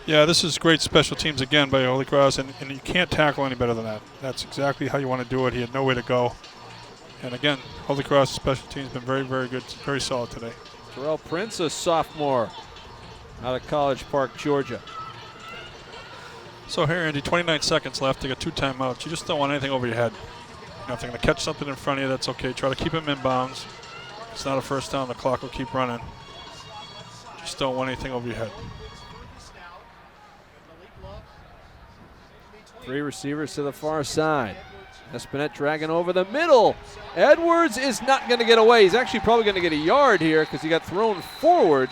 Yeah, this is great special teams again by Holy Cross, and you can't tackle any better than that. That's exactly how you want to do it. He had nowhere to go. And again, Holy Cross special teams been very, very good, very solid today. Terrell Prince, a sophomore out of College Park, Georgia. So here, Andy, 29 seconds left. They got 2 timeouts. You just don't want anything over your head. You know, if they're going to catch something in front of you, that's okay. Try to keep them in bounds. If it's not a first down, the clock will keep running. Just don't want anything over your head. 3 receivers to the far side. Espinette dragging over the middle. Edwards is not going to get away. He's actually probably going to get a yard here because he got thrown forward,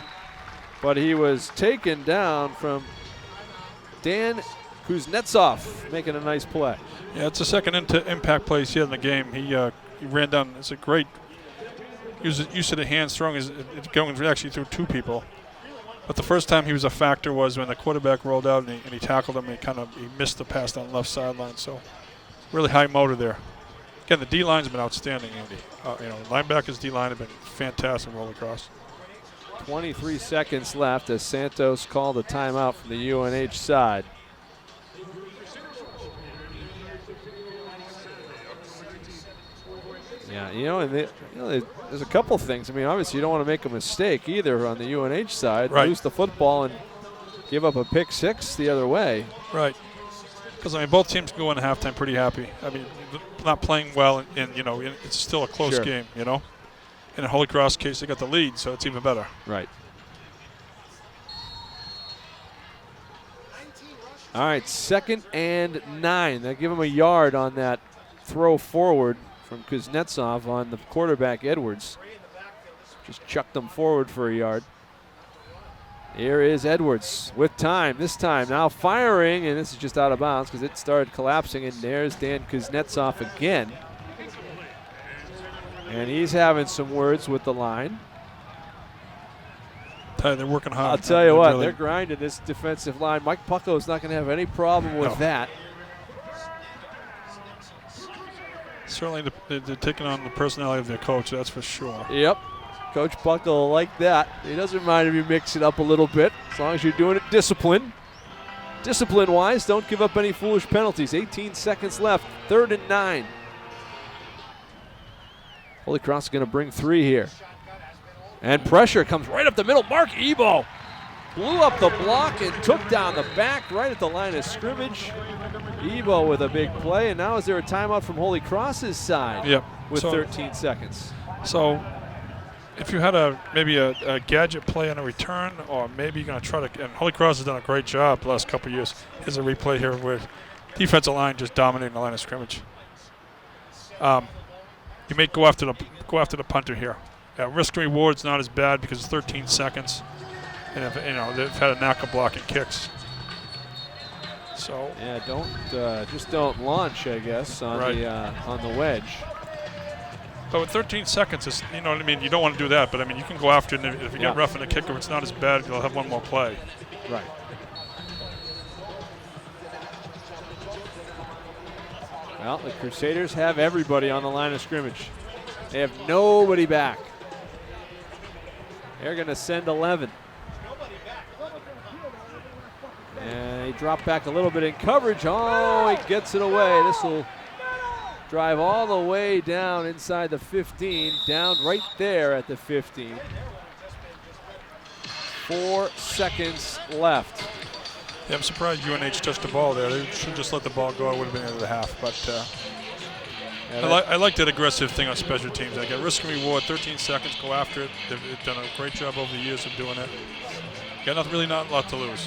but he was taken down from Dan Kuznetsov, making a nice play. Yeah, it's the second impact play he's had in the game. He ran down. It's a great use of the hands, throwing going actually through 2 people. But the first time he was a factor was when the quarterback rolled out and he tackled him. He missed the pass down the left sideline. So really high motor there. Again, the D-line's been outstanding, Andy. Linebackers D-line have been fantastic all across. 23 seconds left as Santos called a timeout from the UNH side. Yeah, there's a couple things. I mean, obviously you don't want to make a mistake either on the UNH side. Right. Lose the football and give up a pick 6 the other way. Right. Because, both teams go into halftime pretty happy. Not playing well, and it's still a close game, In the Holy Cross case, they got the lead, so it's even better. Right. All right, 2nd and 9. They give him a yard on that throw forward from Kuznetsov on the quarterback, Edwards. Just chucked him forward for a yard. Here is Edwards with time. This time now firing, and this is just out of bounds because it started collapsing, and there's Dan Kuznetsov again. And he's having some words with the line. They're working hard. I'll tell you what, they're grinding this defensive line. Mike Pucko's not going to have any problem with that. Certainly they're taking on the personality of their coach, that's for sure. Yep. Coach Pucko will like that. He doesn't mind if you mix it up a little bit, as long as you're doing it discipline. Discipline-wise, don't give up any foolish penalties. 18 seconds left, 3rd and 9. Holy Cross is going to bring 3 here. And pressure comes right up the middle. Mark Ebo blew up the block and took down the back right at the line of scrimmage. Ebo with a big play, and now is there a timeout from Holy Cross's side? Yep. With 13 seconds. So if you had maybe a gadget play on a return, or maybe you're going to try to, and Holy Cross has done a great job the last couple of years. Here's a replay here where defensive line just dominating the line of scrimmage. You may go after the punter here. Risk and reward's not as bad because it's 13 seconds, and they've had a knack of blocking kicks. So yeah, just don't launch, I guess, on the wedge. But with 13 seconds, it's, you know what I mean. You don't want to do that, but you can go after it. And if you get rough in the kicker, it's not as bad. You'll have one more play. Right. Well, the Crusaders have everybody on the line of scrimmage. They have nobody back. They're going to send 11. And they drop back a little bit in coverage. Oh, he gets it away. This will drive all the way down inside the 15, down right there at the 15. 4 seconds left. Yeah, I'm surprised UNH touched the ball there. They should just let the ball go. It would have been into the half. But I like that aggressive thing on special teams. I get risk and reward, 13 seconds, go after it. They've done a great job over the years of doing it. Got really not a lot to lose.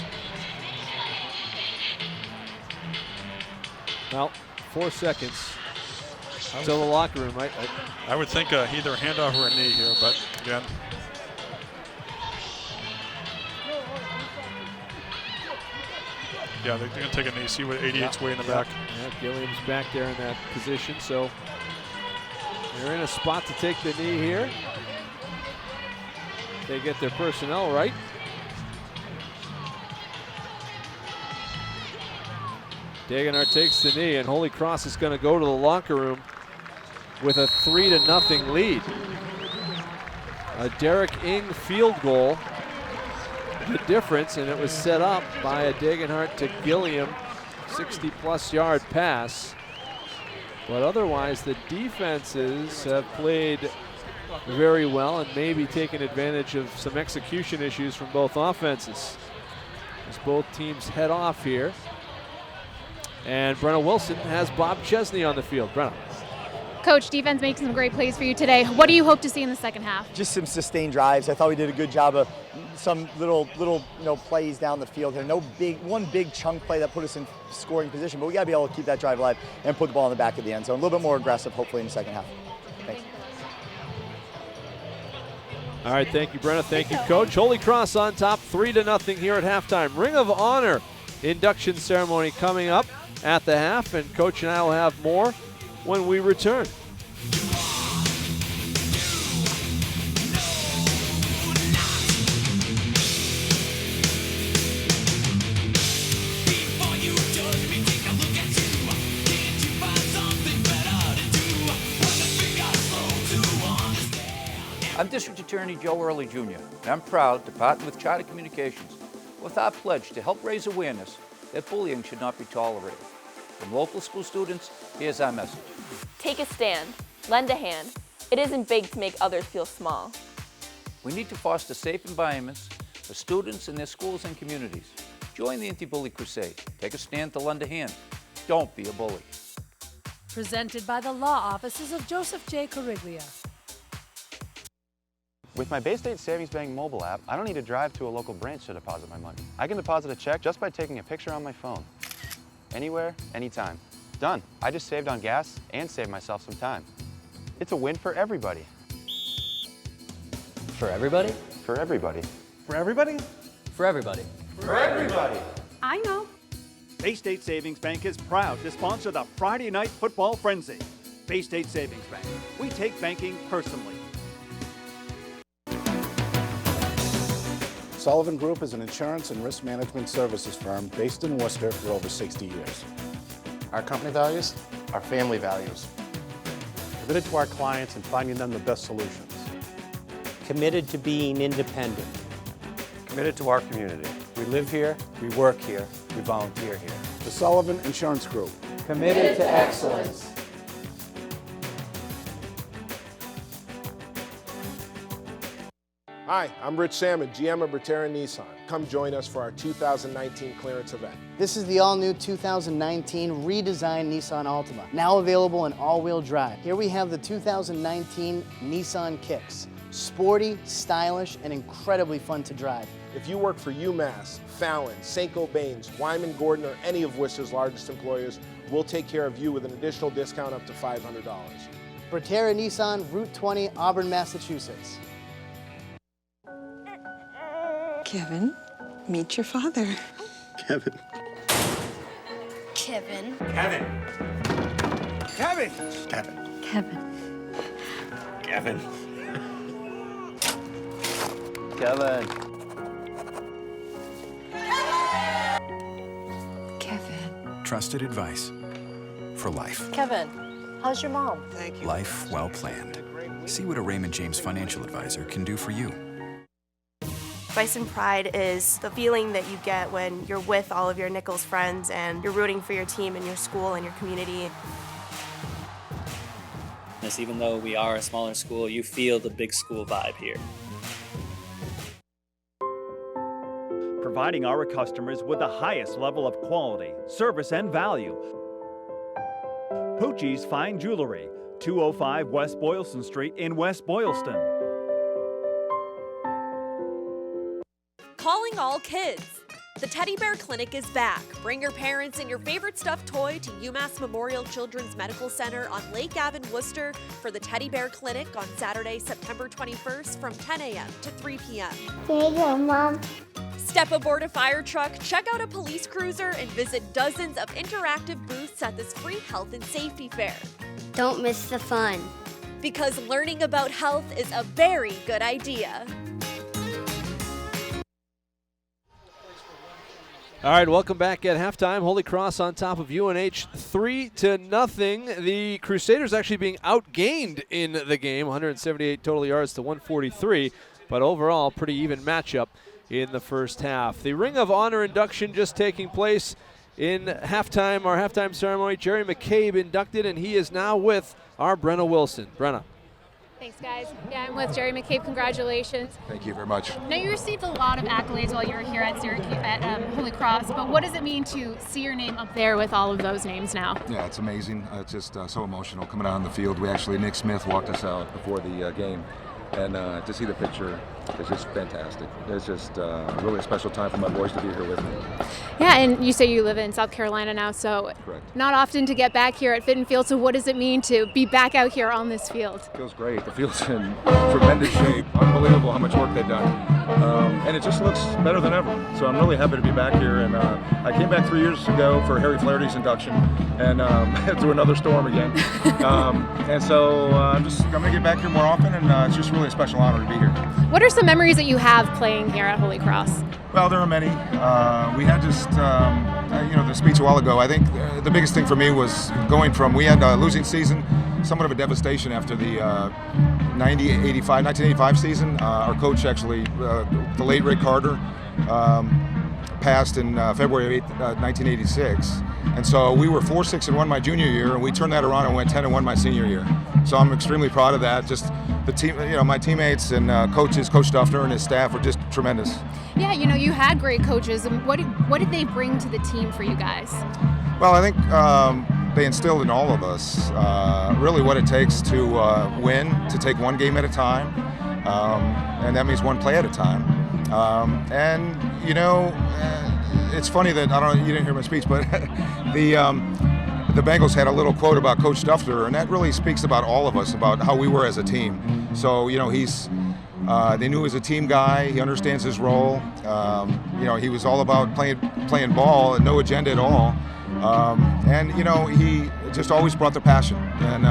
Well, 4 seconds till the locker room. I would think either a handoff or a knee here, but again. Yeah, they're going to take a knee. See what 88's way in the back. Yeah, Gilliam's back there in that position, so they're in a spot to take the knee here. they get their personnel right. Degenhardt takes the knee, and Holy Cross is going to go to the locker room with a 3-0 lead. A Derek Ing field goal, the difference, and it was set up by a Degenhardt to Gilliam 60-plus yard pass. But otherwise, the defenses have played very well and maybe taken advantage of some execution issues from both offenses as both teams head off here. And Brenna Wilson has Bob Chesney on the field. Brenna. Coach, defense making some great plays for you today. What do you hope to see in the second half? Just some sustained drives. I thought we did a good job of some little plays down the field here. One big chunk play that put us in scoring position, but we got to be able to keep that drive alive and put the ball in the back of the end zone. A little bit more aggressive, hopefully, in the second half. Thanks. All right, thank you, Brenna. Thank you, Coach. Holy Cross on top, 3-0 here at halftime. Ring of Honor induction ceremony coming up at the half, and Coach and I will have more when we return. I'm District Attorney Joe Early Jr., and I'm proud to partner with Charter Communications with our pledge to help raise awareness that bullying should not be tolerated. From local school students, here's our message. Take a stand. Lend a hand. It isn't big to make others feel small. We need to foster safe environments for students in their schools and communities. Join the Anti-Bully Crusade. Take a stand to lend a hand. Don't be a bully. Presented by the law offices of Joseph J. Coriglia. With my Bay State Savings Bank mobile app, I don't need to drive to a local branch to deposit my money. I can deposit a check just by taking a picture on my phone. Anywhere, anytime. Done. I just saved on gas and saved myself some time. It's a win for everybody. For everybody? For everybody. For everybody? For everybody. For everybody. I know. Bay State Savings Bank is proud to sponsor the Friday Night Football Frenzy. Bay State Savings Bank. We take banking personally. Sullivan Group is an insurance and risk management services firm based in Worcester for over 60 years. Our company values, our family values. Committed to our clients and finding them the best solutions. Committed to being independent. Committed to our community. We live here, we work here, we volunteer here. The Sullivan Insurance Group. Committed to excellence. Hi, I'm Rich Salmon, GM of Bertera Nissan. Come join us for our 2019 clearance event. This is the all-new 2019 redesigned Nissan Altima, now available in all-wheel drive. Here we have the 2019 Nissan Kicks. Sporty, stylish, and incredibly fun to drive. If you work for UMass, Fallon, St. Gobain's, Wyman Gordon, or any of Worcester's largest employers, we'll take care of you with an additional discount up to $500. Bertera Nissan, Route 20, Auburn, Massachusetts. Kevin, meet your father. Kevin. Kevin. Kevin. Kevin. Kevin. Kevin. Kevin. Kevin. Kevin. Trusted advice for life. Kevin, how's your mom? Thank you. Life well planned. See what a Raymond James financial advisor can do for you. Bison Pride is the feeling that you get when you're with all of your Nichols friends and you're rooting for your team and your school and your community. Even though we are a smaller school, you feel the big school vibe here. Providing our customers with the highest level of quality, service, and value. Poochie's Fine Jewelry, 205 West Boylston Street in West Boylston. Calling all kids. The Teddy Bear Clinic is back. Bring your parents and your favorite stuffed toy to UMass Memorial Children's Medical Center on Lake Ave in Worcester for the Teddy Bear Clinic on Saturday, September 21st from 10 a.m. to 3 p.m. There you go, Mom. Step aboard a fire truck, check out a police cruiser, and visit dozens of interactive booths at this free health and safety fair. Don't miss the fun. Because learning about health is a very good idea. All right, welcome back at halftime. Holy Cross on top of UNH 3-0. The Crusaders actually being outgained in the game, 178 total yards to 143, but overall pretty even matchup in the first half. The Ring of Honor induction just taking place in halftime, our halftime ceremony. Jerry McCabe inducted, and he is now with our Brenna Wilson. Brenna. Thanks, guys. Yeah, I'm with Jerry McCabe. Congratulations. Thank you very much. Now, you received a lot of accolades while you were here at Syracuse, at Holy Cross, but what does it mean to see your name up there with all of those names now? Yeah, it's amazing. It's just so emotional coming out on the field. Nick Smith walked us out before the game, and to see the picture is just fantastic. It's just really a special time for my boys to be here with me. Yeah, and you say you live in South Carolina now, so Correct. Not often to get back here at Fitton Field, so what does it mean to be back out here on this field? Feels great. The field's in tremendous shape. Unbelievable how much work they've done. And it just looks better than ever. So I'm really happy to be back here. And I came back 3 years ago for Harry Flaherty's induction, and through another storm again. And so I'm going to get back here more often, and it's just really a special honor to be here. What are some memories that you have playing here at Holy Cross? Well, there are many. We had just, the speech a while ago. I think the biggest thing for me was going from, we had a losing season, somewhat of a devastation after the 1985 season. Our coach actually, the late Rick Carter, passed in February of 1986. And so we were 4-6-1 my junior year, and we turned that around and went 10-1 my senior year. So I'm extremely proud of that. Just the team, my teammates and coaches, Coach Duffner and his staff were just tremendous. Yeah, you had great coaches. And what did they bring to the team for you guys? Well, I think they instilled in all of us really what it takes to win, to take one game at a time, and that means one play at a time. It's funny that you didn't hear my speech, but the Bengals had a little quote about Coach Duffner, and that really speaks about all of us, about how we were as a team. So they knew he was a team guy. He understands his role. He was all about playing ball and no agenda at all. He just always brought the passion, and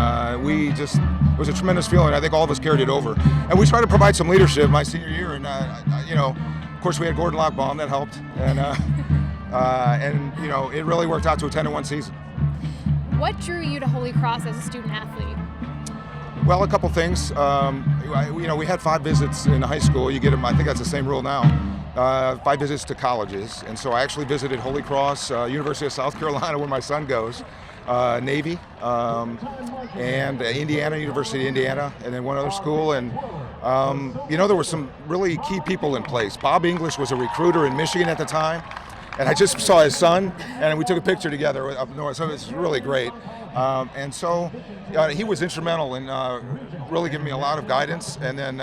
it was a tremendous feeling. I think all of us carried it over, and we tried to provide some leadership my senior year, and of course we had Gordon Lockbaum that helped, and it really worked out to a 10-1 season. What drew you to Holy Cross as a student athlete? Well, a couple things. We had 5 visits in high school. You get them. I think that's the same rule now. 5 visits to colleges, and so I actually visited Holy Cross, University of South Carolina, where my son goes, Navy, and Indiana, University of Indiana, and then one other school. And there were some really key people in place. Bob English was a recruiter in Michigan at the time, and I just saw his son, and we took a picture together up north. So it's really great. And so he was instrumental in really giving me a lot of guidance. And then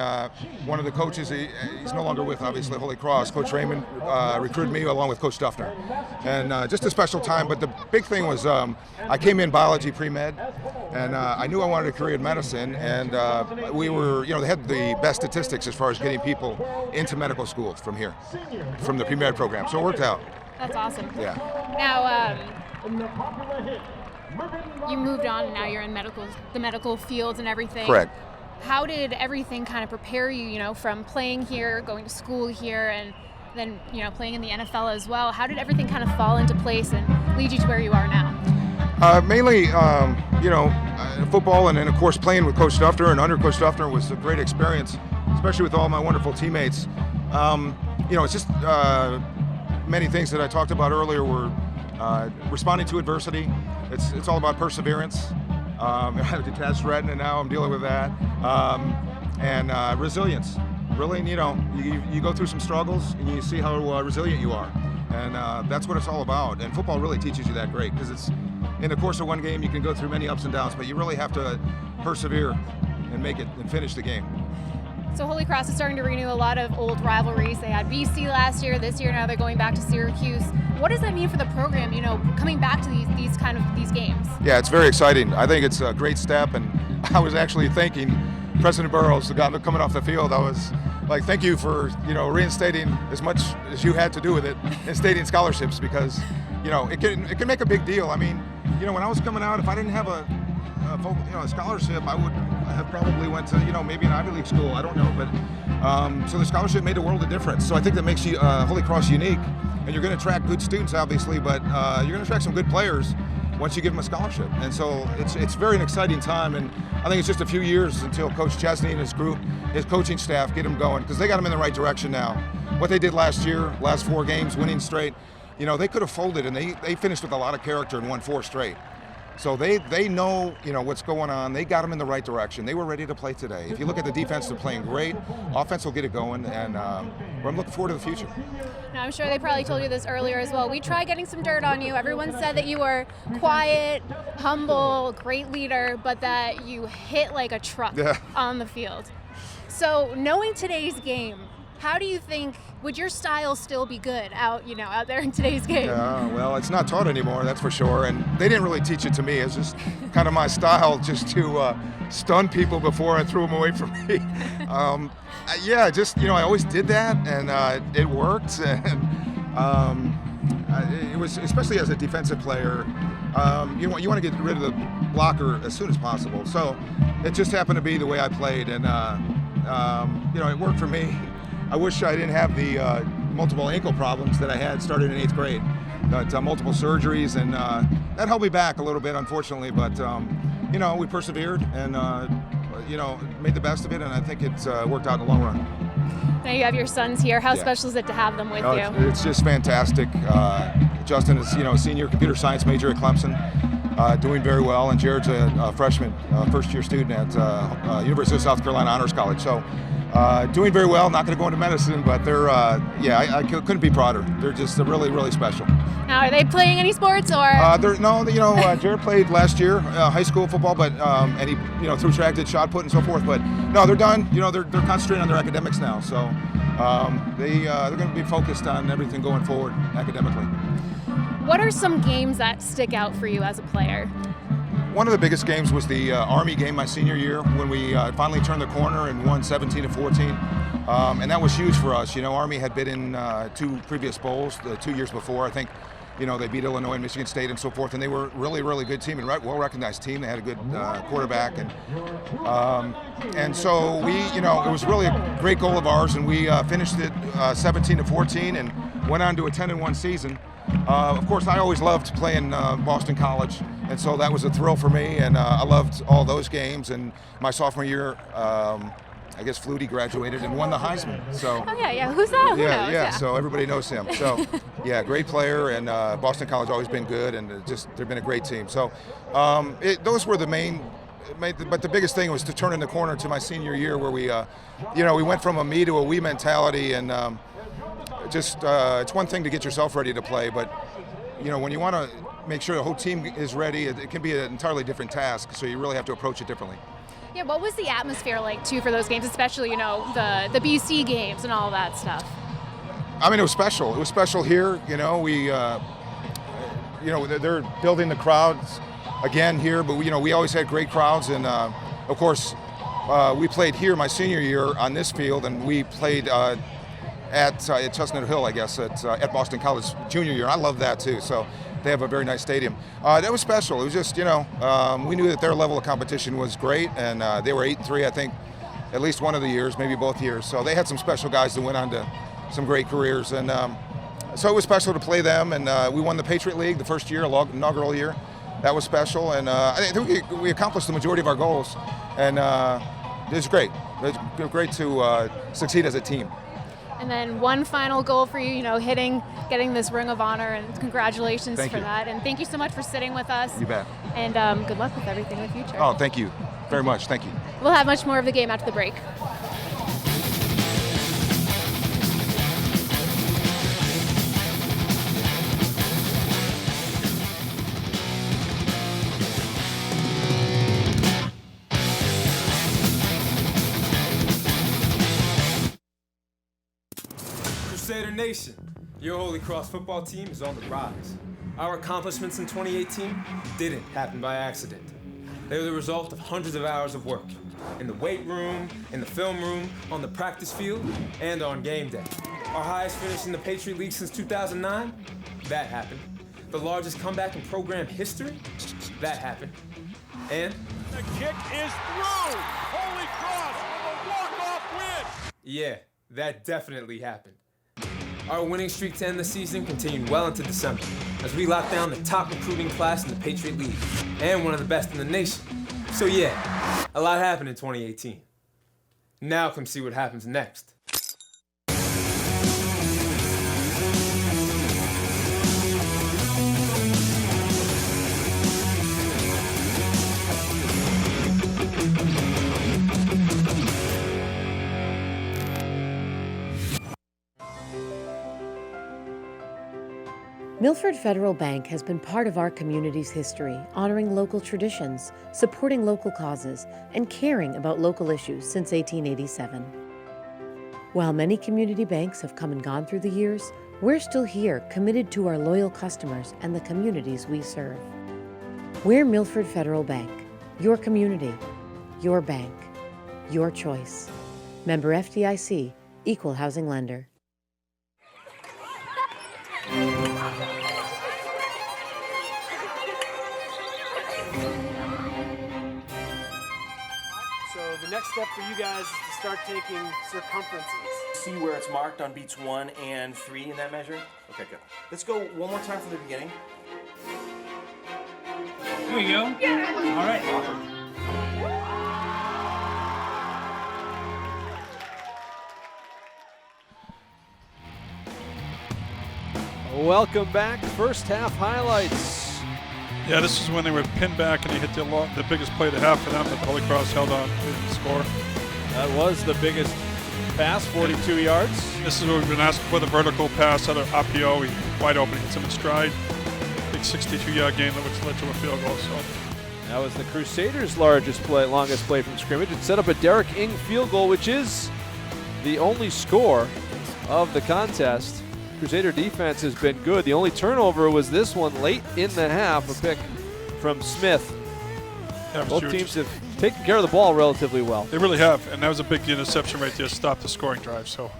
one of the coaches, he's no longer with, obviously, Holy Cross, Coach Raymond, recruited me along with Coach Duffner. And just a special time. But the big thing was I came in biology pre-med, and I knew I wanted a career in medicine. And we were, they had the best statistics as far as getting people into medical school from here, from the pre-med program. So it worked out. That's awesome. Yeah. Now, you moved on, and now you're in the medical field and everything. Correct. How did everything kind of prepare you, from playing here, going to school here, and then, playing in the NFL as well? How did everything kind of fall into place and lead you to where you are now? Mainly, football, and then, of course, playing with Coach Duffner and under Coach Duffner was a great experience, especially with all my wonderful teammates. It's just many things that I talked about earlier were responding to adversity. It's all about perseverance. I had a detached retina, and now I'm dealing with that. And resilience. Really, you go through some struggles, and you see how resilient you are. And that's what it's all about. And football really teaches you that great, because it's in the course of one game, you can go through many ups and downs, but you really have to persevere and make it and finish the game. So Holy Cross is starting to renew a lot of old rivalries. They had BC last year, this year now they're going back to Syracuse. What does that mean for the program, coming back to these games? Yeah, it's very exciting. I think it's a great step, and I was actually thanking President Burrows, the guy coming off the field. I was like, thank you for, reinstating as much as you had to do with it, instating scholarships, because, it can make a big deal. I mean, when I was coming out, if I didn't have a scholarship, I would have probably went to, maybe an Ivy League school. I don't know, but So the scholarship made a world of difference. So I think that makes you Holy Cross unique. And you're going to attract good students, obviously, but you're going to attract some good players once you give them a scholarship. And so it's very an exciting time. And I think it's just a few years until Coach Chesney and his group, his coaching staff, get them going, because they got them in the right direction now. What they did last year, last 4 games, winning straight, you know, they could have folded, and they finished with a lot of character and won 4 straight. So they know, you know, what's going on. They got them in the right direction. They were ready to play today. If you look at the defense, they're playing great. Offense will get it going, and I'm looking forward to the future. Now, I'm sure they probably told you this earlier as well. We tried getting some dirt on you. Everyone said that you were quiet, humble, great leader, but that you hit like a truck on the field. So knowing today's game, how do you think, would your style still be good out there in today's game? Yeah, well, it's not taught anymore, that's for sure. And they didn't really teach it to me. It's just kind of my style, just to stun people before I threw them away from me. Yeah, just, I always did that, and it worked. And it was, especially as a defensive player, you want to get rid of the blocker as soon as possible. So it just happened to be the way I played, and it worked for me. I wish I didn't have the multiple ankle problems that I had started in 8th grade. Got multiple surgeries, and that held me back a little bit, unfortunately. But we persevered and made the best of it, and I think it's worked out in the long run. Now you have your sons here. How special is it to have them with you? It's just fantastic. Justin is a senior computer science major at Clemson, doing very well, and Jared's a freshman, first-year student at University of South Carolina Honors College. So. Doing very well, not going to go into medicine, but they're, I couldn't be prouder. They're just really, really special. Now, are they playing any sports, or? Jared played last year, high school football, but, and he, threw track, did shot put and so forth, but no, they're done. They're concentrating on their academics now, so they're going to be focused on everything going forward academically. What are some games that stick out for you as a player? One of the biggest games was the Army game my senior year, when we finally turned the corner and won 17-14, and that was huge for us. Army had been in 2 previous bowls, the 2 years before. I think, they beat Illinois and Michigan State and so forth, and they were really, really good team and well-recognized team. They had a good quarterback, and so we, it was really a great goal of ours, and we finished it 17-14 and went on to a 10-1 season. Of course, I always loved playing Boston College, and so that was a thrill for me, and I loved all those games. And my sophomore year, I guess Flutie graduated and won the Heisman. So who's that? Yeah, so everybody knows him. So great player, and Boston College always been good, and they've been a great team. So those were the main. But the biggest thing was to turn in the corner to my senior year, where we, we went from a me to a we mentality, and it's one thing to get yourself ready to play, but when you want to make sure the whole team is ready, it can be an entirely different task, so you really have to approach it differently. Yeah, what was the atmosphere like too for those games, especially the BC games and all that stuff? I mean, it was special. It was special here. We they're building the crowds again here, but we always had great crowds, and of course we played here my senior year on this field, and we played at Chestnut Hill, I guess, at Boston College junior year. I love that too. So they have a very nice stadium. That was special. It was just, we knew that their level of competition was great, and they were 8-3, I think, at least one of the years, maybe both years. So they had some special guys that went on to some great careers, and so it was special to play them. And we won the Patriot League the first year, inaugural year. That was special, and I think we accomplished the majority of our goals, and it was great. It was great to succeed as a team. And then one final goal for you, getting this Ring of Honor, and congratulations for that. And thank you so much for sitting with us. You bet. And good luck with everything in the future. Oh, thank you very much. Thank you. We'll have much more of the game after the break. Crusader Nation, your Holy Cross football team is on the rise. Our accomplishments in 2018 didn't happen by accident. They were the result of hundreds of hours of work, in the weight room, in the film room, on the practice field, and on game day. Our highest finish in the Patriot League since 2009? That happened. The largest comeback in program history? That happened. And the kick is through! Holy Cross with a walk-off win! Yeah, that definitely happened. Our winning streak to end the season continued well into December as we locked down the top recruiting class in the Patriot League and one of the best in the nation. So yeah, a lot happened in 2018. Now come see what happens next. Milford Federal Bank has been part of our community's history, honoring local traditions, supporting local causes, and caring about local issues since 1887. While many community banks have come and gone through the years, we're still here, committed to our loyal customers and the communities we serve. We're Milford Federal Bank, your community, your bank, your choice. Member FDIC, Equal Housing Lender. So the next step for you guys is to start taking circumferences. See where it's marked on beats 1 and 3 in that measure? Okay, good. Let's go one more time from the beginning. Here we go. Yeah. All right. Welcome back. First half highlights. Yeah, this is when they were pinned back and he hit the biggest play to have for them, but Holy Cross held on to score. That was the biggest pass, 42 yards. This is what we've been asking for, the vertical pass out of Apio. He wide open, hits him in stride. Big 62-yard gain that led to a field goal. So that was the Crusaders' longest play from scrimmage. It set up a Derek Ing field goal, which is the only score of the contest. Crusader defense has been good. The only turnover was this one late in the half, a pick from Smith. Both teams have taken care of the ball relatively well. They really have, and that was a big interception right there to stop the scoring drive. So,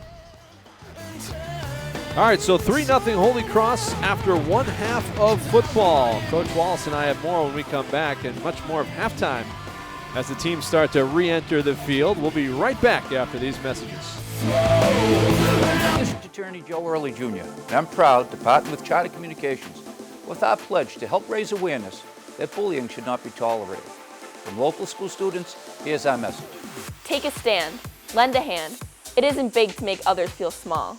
all right, so 3-0 Holy Cross after one half of football. Coach Wallace and I have more when we come back, and much more of halftime as the teams start to re-enter the field. We'll be right back after these messages. District Attorney Joe Early Jr., and I'm proud to partner with Charter Communications with our pledge to help raise awareness that bullying should not be tolerated. From local school students, here's our message. Take a stand. Lend a hand. It isn't big to make others feel small.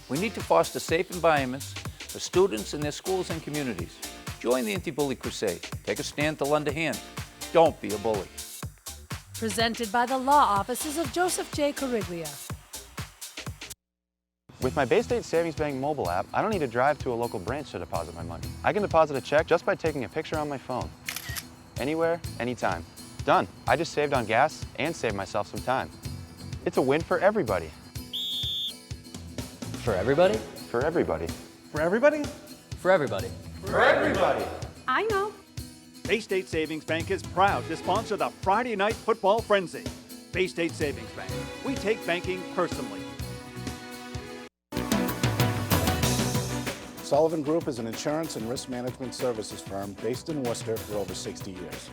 We need to foster safe environments for students in their schools and communities. Join the Anti-Bully Crusade. Take a stand to lend a hand. Don't be a bully. Presented by the law offices of Joseph J. Corriglia. With my Bay State Savings Bank mobile app, I don't need to drive to a local branch to deposit my money. I can deposit a check just by taking a picture on my phone. Anywhere, anytime. Done. I just saved on gas and saved myself some time. It's a win for everybody. For everybody? For everybody. For everybody? For everybody. For everybody. I know. Bay State Savings Bank is proud to sponsor the Friday Night Football Frenzy. Bay State Savings Bank. We take banking personally. Sullivan Group is an insurance and risk management services firm based in Worcester for over 60 years.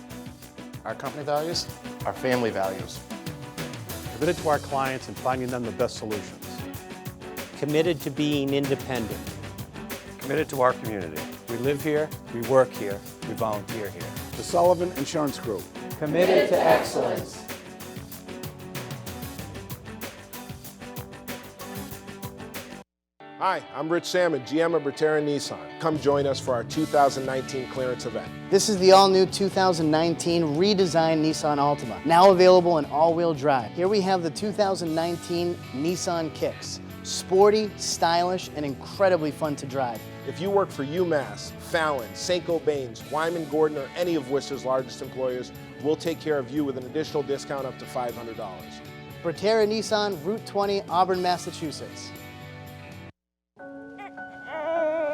Our company values? Our family values. committed to our clients and finding them the best solutions. Committed to being independent. Committed to our community. We live here, we work here, we volunteer here. The Sullivan Insurance Group. Committed to excellence. Hi, I'm Rich Salmon, GM of Bertera Nissan. Come join us for our 2019 clearance event. This is the all-new 2019 redesigned Nissan Altima, now available in all-wheel drive. Here we have the 2019 Nissan Kicks. Sporty, stylish, and incredibly fun to drive. If you work for UMass, Fallon, St. Gobain's, Wyman Gordon, or any of Worcester's largest employers, we'll take care of you with an additional discount up to $500. Bertera Nissan, Route 20, Auburn, Massachusetts.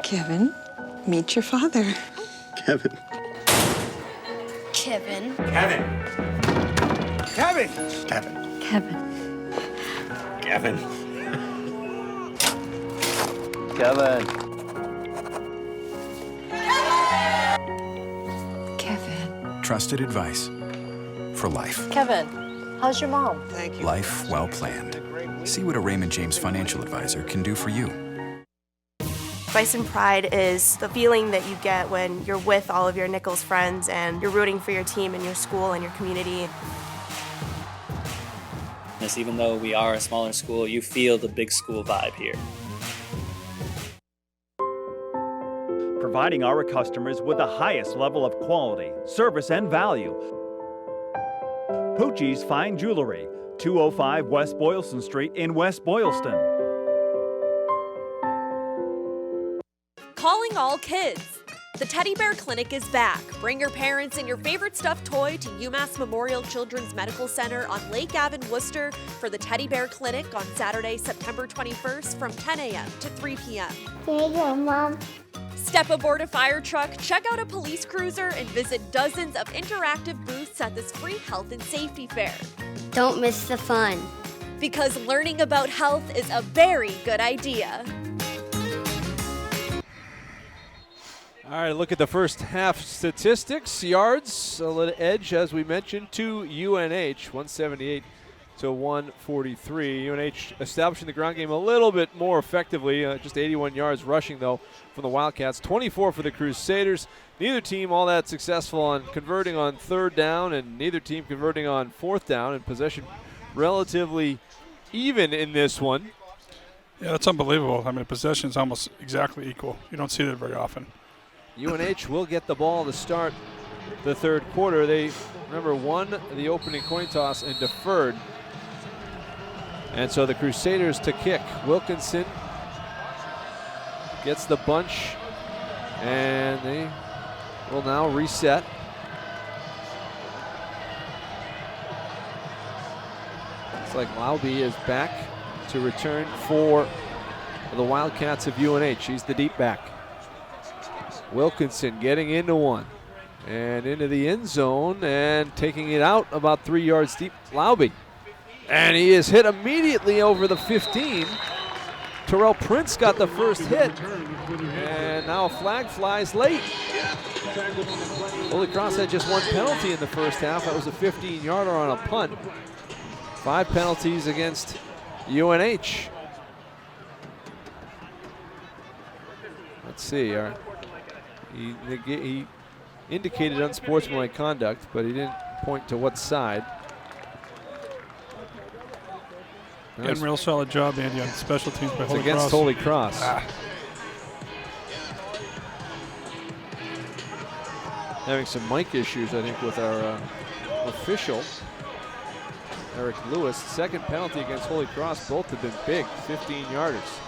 Kevin, meet your father. Kevin. Kevin. Kevin. Kevin. Kevin. Kevin. Kevin. Kevin. Kevin. Trusted advice for life. Kevin, how's your mom? Thank you. Life well planned. See what a Raymond James financial advisor can do for you. Bison Pride is the feeling that you get when you're with all of your Nichols friends and you're rooting for your team and your school and your community. Even though we are a smaller school, you feel the big school vibe here. Providing our customers with the highest level of quality, service, and value. Poochie's Fine Jewelry, 205 West Boylston Street in West Boylston. Calling all kids. The Teddy Bear Clinic is back. Bring your parents and your favorite stuffed toy to UMass Memorial Children's Medical Center on Lake Ave in Worcester for the Teddy Bear Clinic on Saturday, September 21st from 10 a.m. to 3 p.m. There you go, Mom. Step aboard a fire truck, check out a police cruiser, and visit dozens of interactive booths at this free health and safety fair. Don't miss the fun. Because learning about health is a very good idea. All right, look at the first half statistics. Yards, a little edge, as we mentioned, to UNH, 178 to 143. UNH establishing the ground game a little bit more effectively, just 81 yards rushing, though, from the Wildcats. 24 for the Crusaders. Neither team all that successful on converting on third down, and neither team converting on fourth down, and possession relatively even in this one. Yeah, that's unbelievable. I mean, possession is almost exactly equal. You don't see that very often. UNH will get the ball to start the third quarter. They, remember, won the opening coin toss and deferred. And so the Crusaders to kick. Wilkinson gets the bunch, and they will now reset. Looks like Lauby is back to return for the Wildcats of UNH. He's the deep back. Wilkinson getting into one and into the end zone and taking it out about 3 yards deep. Lauby. And he is hit immediately over the 15. Terrell Prince got the first hit. And now a flag flies late. Holy Cross had just one penalty in the first half. That was a 15-yarder on a punt. 5 penalties against UNH. Let's see. He indicated unsportsmanlike conduct, but he didn't point to what side. Nice. Real solid job, Andy, on special teams by Holy Cross. Against Holy Cross. Having some mic issues, I think, with our official, Eric Lewis. Second penalty against Holy Cross. Both have been big, 15-yarders.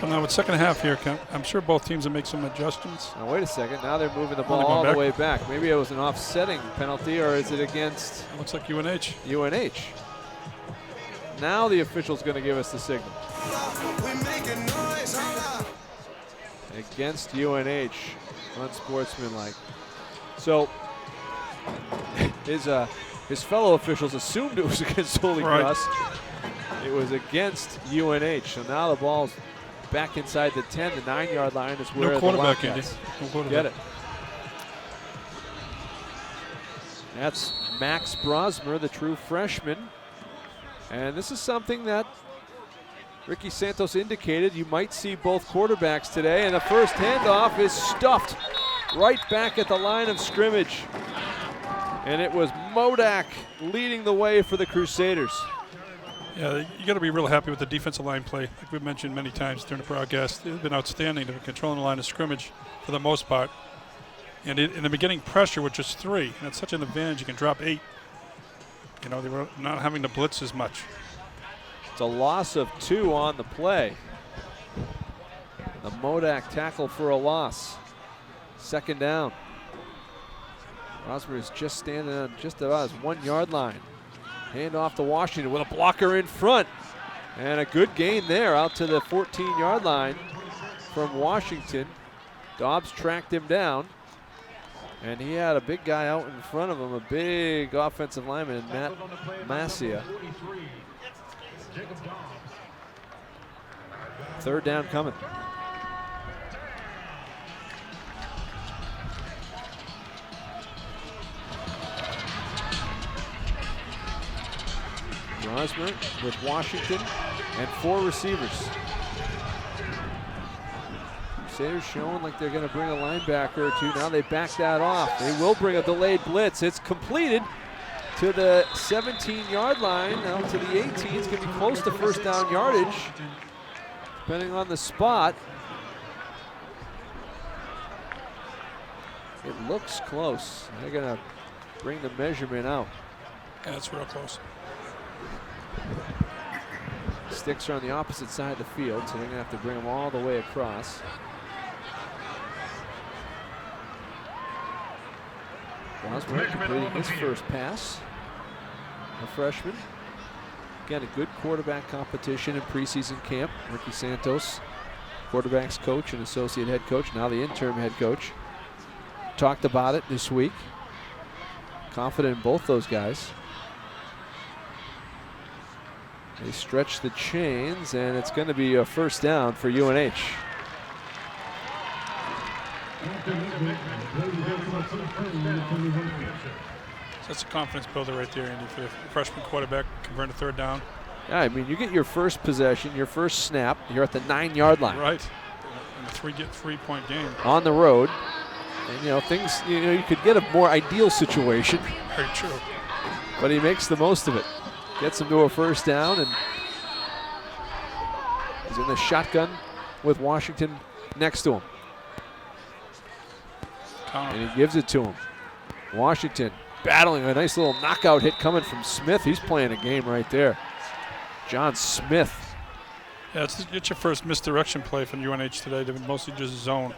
So now with second half here, I'm sure both teams will make some adjustments. Now wait a second. Now they're moving the ball all the way back. Maybe it was an offsetting penalty, or is it against? It looks like UNH. UNH. Now the official's going to give us the signal. Against UNH, unsportsmanlike. So his fellow officials assumed it was against Holy Cross. It was against UNH. So now the ball's back inside the 10, the 9-yard line is where the Wildcats get it. That's Max Brosmer, the true freshman. And this is something that Ricky Santos indicated. You might see both quarterbacks today. And the first handoff is stuffed right back at the line of scrimmage. And it was Modak leading the way for the Crusaders. Yeah, you got to be real happy with the defensive line play. Like we've mentioned many times during the broadcast, they've been outstanding. They've been controlling the line of scrimmage for the most part. And in the beginning, pressure, which is 3, and that's such an advantage. You can drop 8. You know, they were not having to blitz as much. It's a loss of 2 on the play. The Modak tackle for a loss. Second down. Rosmer is just standing on just about his 1-yard line. Hand off to Washington with a blocker in front. And a good gain there out to the 14-yard line from Washington. Dobbs tracked him down. And he had a big guy out in front of him, a big offensive lineman, Matt Massia. Third down coming. Rosmer with Washington. and 4 receivers. Crusaders showing like they're going to bring a linebacker or two. Now they back that off. They will bring a delayed blitz. It's completed to the 17-yard line. Now to the 18. It's going to be close to first down yardage, depending on the spot. It looks close. They're going to bring the measurement out. Yeah, that's real close. Sticks are on the opposite side of the field, so they're going to have to bring them all the way across. Brosmer completing his first pass. A freshman. Again, a good quarterback competition in preseason camp. Ricky Santos, quarterback's coach and associate head coach, now the interim head coach. Talked about it this week. Confident in both those guys. They stretch the chains, and it's going to be a first down for UNH. So that's a confidence builder right there, Andy, for the freshman quarterback converting to third down. Yeah, I mean, you get your first possession, your first snap, you're at the 9-yard line. Right. In a three-point game. On the road. And, things, you could get a more ideal situation. Very true. But he makes the most of it. Gets him to a first down, and he's in the shotgun with Washington next to him. And he gives it to him. Washington battling a nice little knockout hit coming from Smith. He's playing a game right there. John Smith. Yeah, it's your first misdirection play from UNH today. They've been mostly just zone.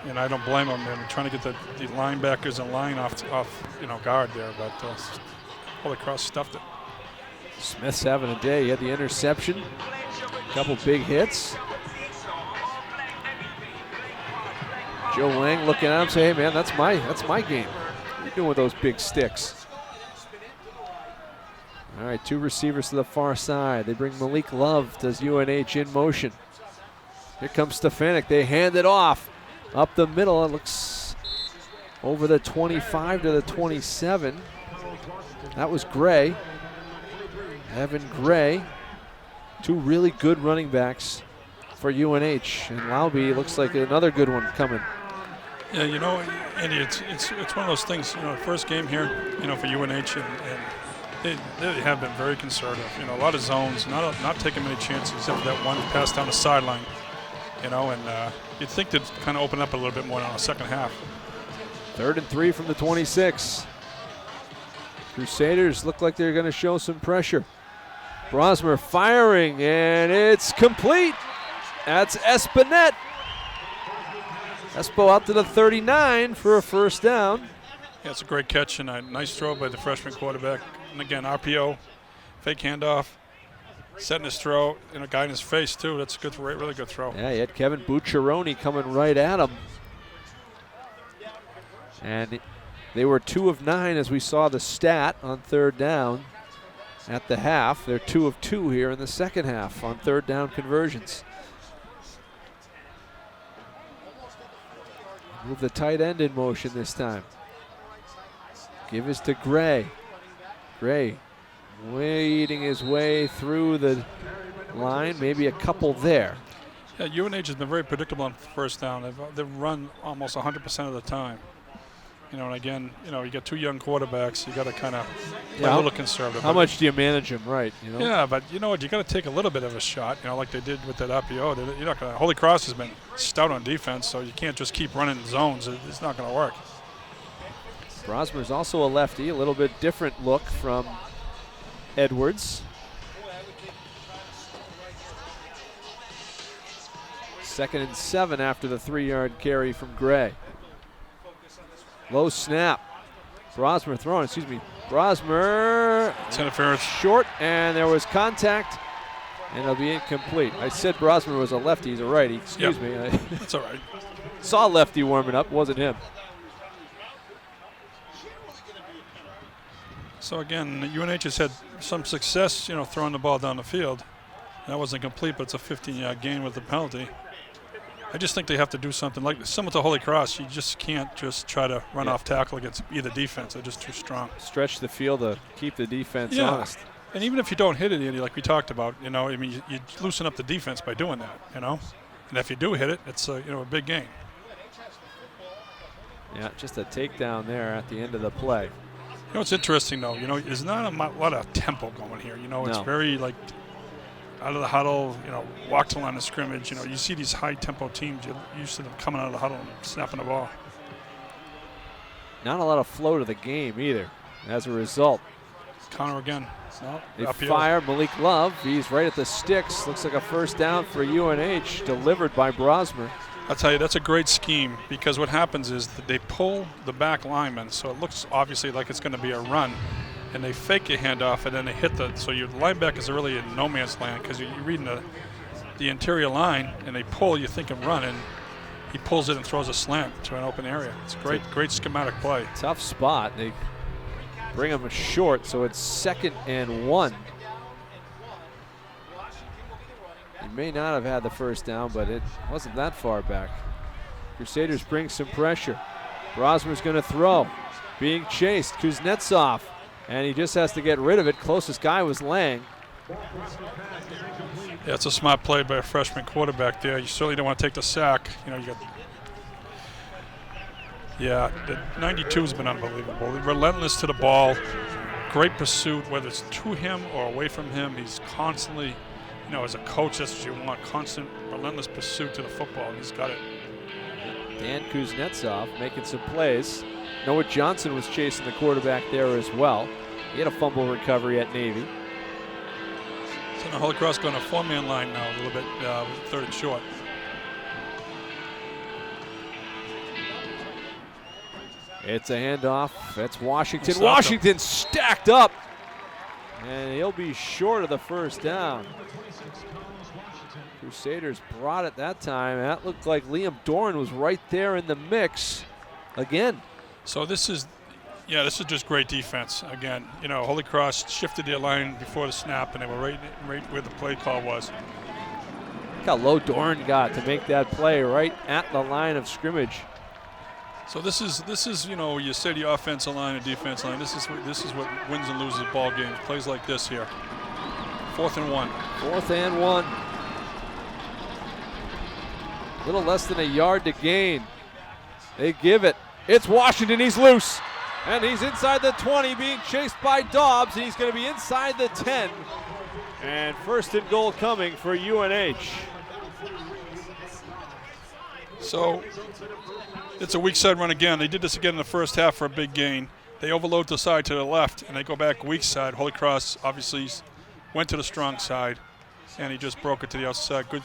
And I don't blame them. They're trying to get the linebackers in line off guard there, but Holy Cross stuffed it. Smith's having a day. He had the interception, a couple big hits. Joe Lang looking at him, saying, "Hey man, that's my game. What are you doing with those big sticks?" All right, 2 receivers to the far side. They bring Malik Love, does UNH in motion. Here comes Stefanik. They hand it off up the middle. It looks over the 25 to the 27. That was Gray. Evan Gray. 2 really good running backs for UNH. And Lauby looks like another good one coming. Yeah, Andy, it's one of those things, first game here, for UNH, and they have been very conservative. A lot of zones, not taking many chances except for that one pass down the sideline. And you'd think they'd kind of open up a little bit more on the second half. 3rd and 3 from the 26. Crusaders look like they're going to show some pressure. Brosmer firing, and it's complete. That's Espinette. Espo out to the 39 for a first down. Yeah, it's a great catch and a nice throw by the freshman quarterback. And again, RPO, fake handoff, setting his throw, and a guy in his face too. That's a good, really good throw. Yeah, he had Kevin Bucciaroni coming right at him. And they were 2 of 9 as we saw the stat on 3rd down at the half. They're 2 of 2 here in the second half on 3rd down conversions. Move the tight end in motion this time. Give this to Gray. Gray wading his way through the line, maybe a couple there. Yeah, UNH has been very predictable on first down. They've run almost 100% of the time. And again, you got 2 young quarterbacks. You got to kind of play a little conservative. How much do you manage them, right? Yeah, but you know what? You got to take a little bit of a shot. Like they did with that RPO. You're not going to. Holy Cross has been stout on defense, so you can't just keep running zones. It's not going to work. Brosmer's also a lefty, a little bit different look from Edwards. 2nd and 7 after the 3-yard carry from Gray. Low snap. Brosmer throwing, Brosmer. It's interference. Short, and there was contact, and it'll be incomplete. I said Brosmer was a lefty, he's a righty. Excuse me. That's all right. Saw lefty warming up, wasn't him. So again, UNH has had some success, throwing the ball down the field. That wasn't complete, but it's a 15-yard gain with the penalty. I just think they have to do something like this. Similar to Holy Cross, you just can't just try to run off tackle against either defense. They're just too strong. Stretch the field to keep the defense honest. And even if you don't hit it, Andy, like we talked about, you know, I mean, you loosen up the defense by doing that, you know. And if you do hit it, it's a big gain. Yeah, just a takedown there at the end of the play. You know, it's interesting though. You know, there's not a lot of tempo going here. You know, it's very like out of the huddle. You know, walk to the line of scrimmage. You know, you see these high tempo teams. You're used to them coming out of the huddle and snapping the ball. Not a lot of flow to the game either. As a result, Connor again. They fire Malik Love. He's right at the sticks. Looks like a first down for UNH, delivered by Brosmer. I'll tell you, that's a great scheme because what happens is that they pull the back lineman, so it looks obviously like it's going to be a run, and they fake a handoff, and then they hit so your linebackers are really in no man's land because you're reading the interior line, and they pull, you're thinking run, and he pulls it and throws a slant to an open area. It's a great schematic play. Tough spot. They bring him short, so it's 2nd and 1. He may not have had the first down, but it wasn't that far back. Crusaders bring some pressure. Brosmer's going to throw. Being chased, Kuznetsov, and he just has to get rid of it. Closest guy was Lang. Yeah, it's a smart play by a freshman quarterback there. You certainly don't want to take the sack. You know, you got. Yeah, the 92 has been unbelievable. Relentless to the ball. Great pursuit, whether it's to him or away from him. He's constantly, you know, as a coach, that's what you want. Constant, relentless pursuit to the football. And he's got it. Dan Kuznetsov making some plays. Noah Johnson was chasing the quarterback there as well. He had a fumble recovery at Navy. So now Holy Cross going to 4-man line now a little bit, 3rd and short. It's a handoff. That's Washington. Stop Washington stacked up. And he'll be short of the first down. Crusaders brought it that time. That looked like Liam Doran was right there in the mix again. So this is just great defense. Again, you know, Holy Cross shifted their line before the snap, and they were right where the play call was. Look how low Doran got to make that play right at the line of scrimmage. So this is you know, you say the offensive line and defense line. This is what wins and loses ball games. Plays like this here. 4th and 1. 4th and 1. A little less than a yard to gain. They give it. It's Washington. He's loose. And he's inside the 20, being chased by Dobbs. He's going to be inside the 10. And 1st and goal coming for UNH. So it's a weak side run again. They did this again in the first half for a big gain. They overload the side to the left, and they go back weak side. Holy Cross obviously went to the strong side, and he just broke it to the outside. Good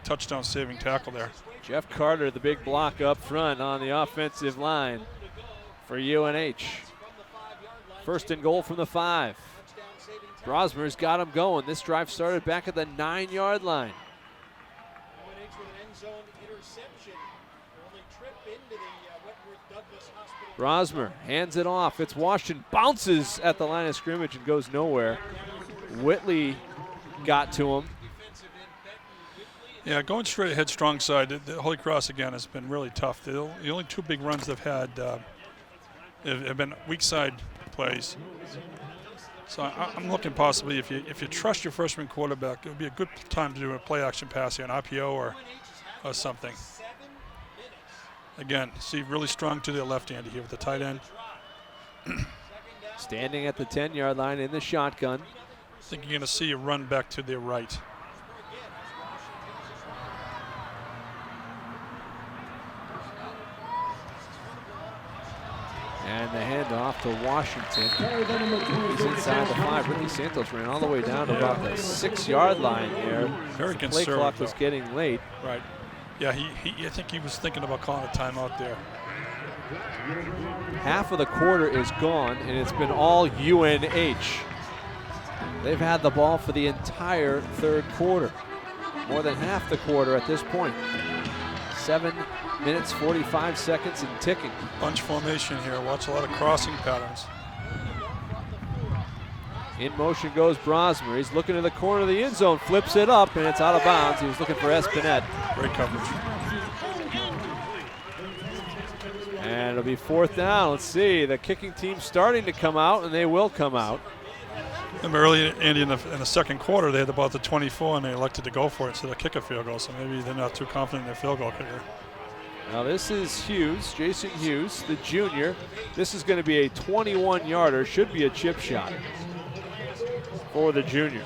touchdown saving tackle there. Jeff Carter, the big block up front on the offensive line for UNH. 1st and goal from the 5. Brosmer's got him going. This drive started back at the 9-yard line. Brosmer hands it off. It's Washington. Bounces at the line of scrimmage and goes nowhere. Whitley got to him. Yeah, going straight ahead, strong side. The Holy Cross, again, has been really tough. The only 2 big runs they've had have been weak side plays. So I'm looking possibly, if you trust your freshman quarterback, it would be a good time to do a play action pass here, an RPO or something. Again, see really strong to the left-handed here with the tight end. Standing at the 10-yard line in the shotgun. I think you're going to see a run back to their right. And the handoff to Washington. He's inside the 5. Ricky Santos ran all the way down to about the 6-yard line there. Very the conservative. Play clock was getting late. Right. Yeah, I think he was thinking about calling a timeout there. Half of the quarter is gone, and it's been all UNH. They've had the ball for the entire 3rd quarter. More than half the quarter at this point. 7 minutes, 45 seconds and ticking. Bunch formation here. Watch a lot of crossing patterns. In motion goes Brosmer. He's looking to the corner of the end zone, flips it up, and it's out of bounds. He was looking for Espinette. Great coverage. And it'll be 4th down. Let's see. The kicking team starting to come out, and they will come out. Remember early, Andy, in the second quarter, they had about the 24, and they elected to go for it instead of kick a field goal. So maybe they're not too confident in their field goal kicker. Now this is Hughes, Jason Hughes, the junior. This is going to be a 21-yarder, should be a chip shot for the junior.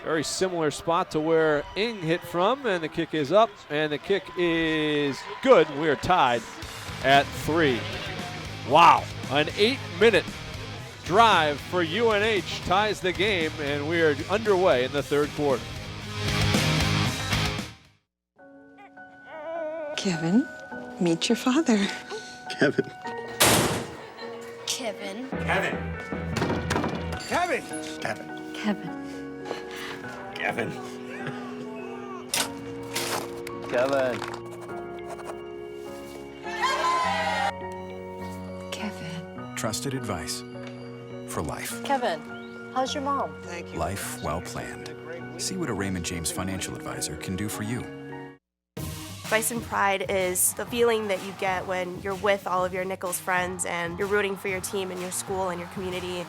Very similar spot to where Ing hit from, and the kick is up, and the kick is good. We are tied at 3. Wow, an 8-minute drive for UNH ties the game, and we are underway in the third quarter. Kevin, meet your father. Kevin. Kevin. Kevin. Kevin. Kevin. Kevin. Kevin. Kevin. Kevin. Trusted advice for life. Kevin, how's your mom? Thank you. Life well planned. See what a Raymond James financial advisor can do for you. Bison Pride is the feeling that you get when you're with all of your Nichols friends and you're rooting for your team and your school and your community.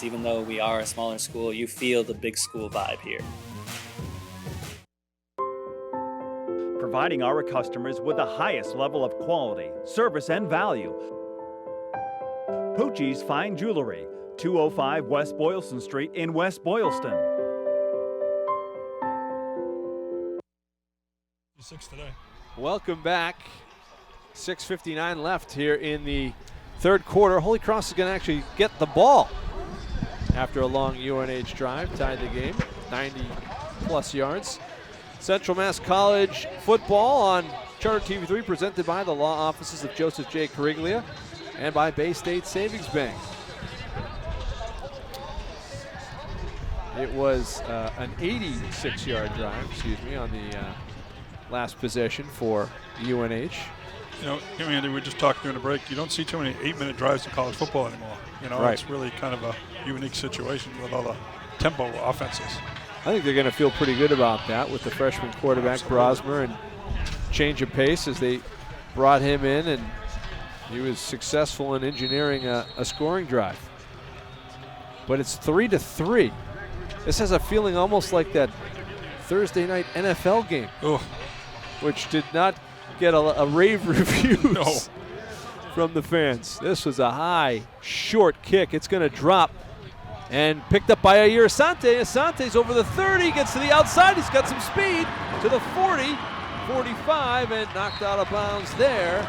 Even though we are a smaller school, you feel the big school vibe here. Providing our customers with the highest level of quality, service, and value. Poochie's Fine Jewelry, 205 West Boylston Street in West Boylston. 6 today. Welcome back. 6:59 left here in the third quarter. Holy Cross is going to actually get the ball after a long UNH drive, tied the game, 90-plus yards. Central Mass College football on Charter TV3, presented by the law offices of Joseph J. Cariglia and by Bay State Savings Bank. It was an 86-yard drive, on the last possession for UNH. You know, Andy, we were just talking during the break. You don't see too many 8-minute drives in college football anymore. You know, right. It's really kind of a unique situation with all the tempo offenses. I think they're going to feel pretty good about that with the freshman quarterback Brosmer, and change of pace as they brought him in, and he was successful in engineering a scoring drive. But it's 3-3. This has a feeling almost like that Thursday night NFL game, which did not get a rave reviews from the fans. This was a high, short kick. It's going to drop and picked up by Ayer Asante. Asante's over the 30, gets to the outside. He's got some speed to the 40, 45, and knocked out of bounds there.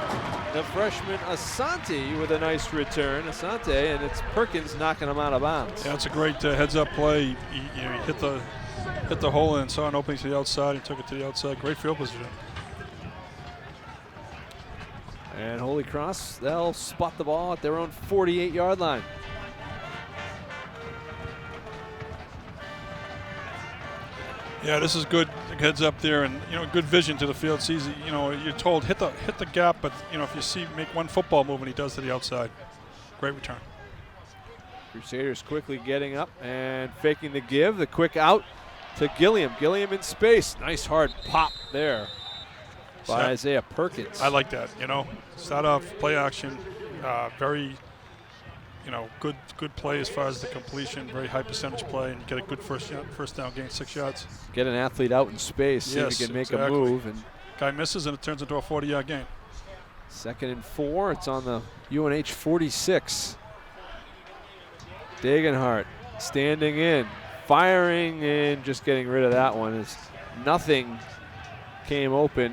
The freshman Asante with a nice return. Asante, and it's Perkins knocking him out of bounds. Yeah, it's a great heads-up play. He hit the hole and saw an opening to the outside. He took it to the outside. Great field position. And Holy Cross, they'll spot the ball at their own 48-yard line. Yeah, this is good heads up there, and good vision to the field. It's easy. You're told hit the gap, but if you make one football move and he does to the outside, great return. Crusaders quickly getting up and faking the give. The quick out to Gilliam. Gilliam in space. Nice hard pop there by Isaiah Perkins. I like that. Start off play action, very. Good play as far as the completion, very high percentage play, and get a good first down gain, 6 yards. Get an athlete out in space, see if he can make a move. And guy misses, and it turns into a 40-yard gain. 2nd and 4. It's on the UNH 46. Degenhart standing in, firing, and just getting rid of that one as nothing came open.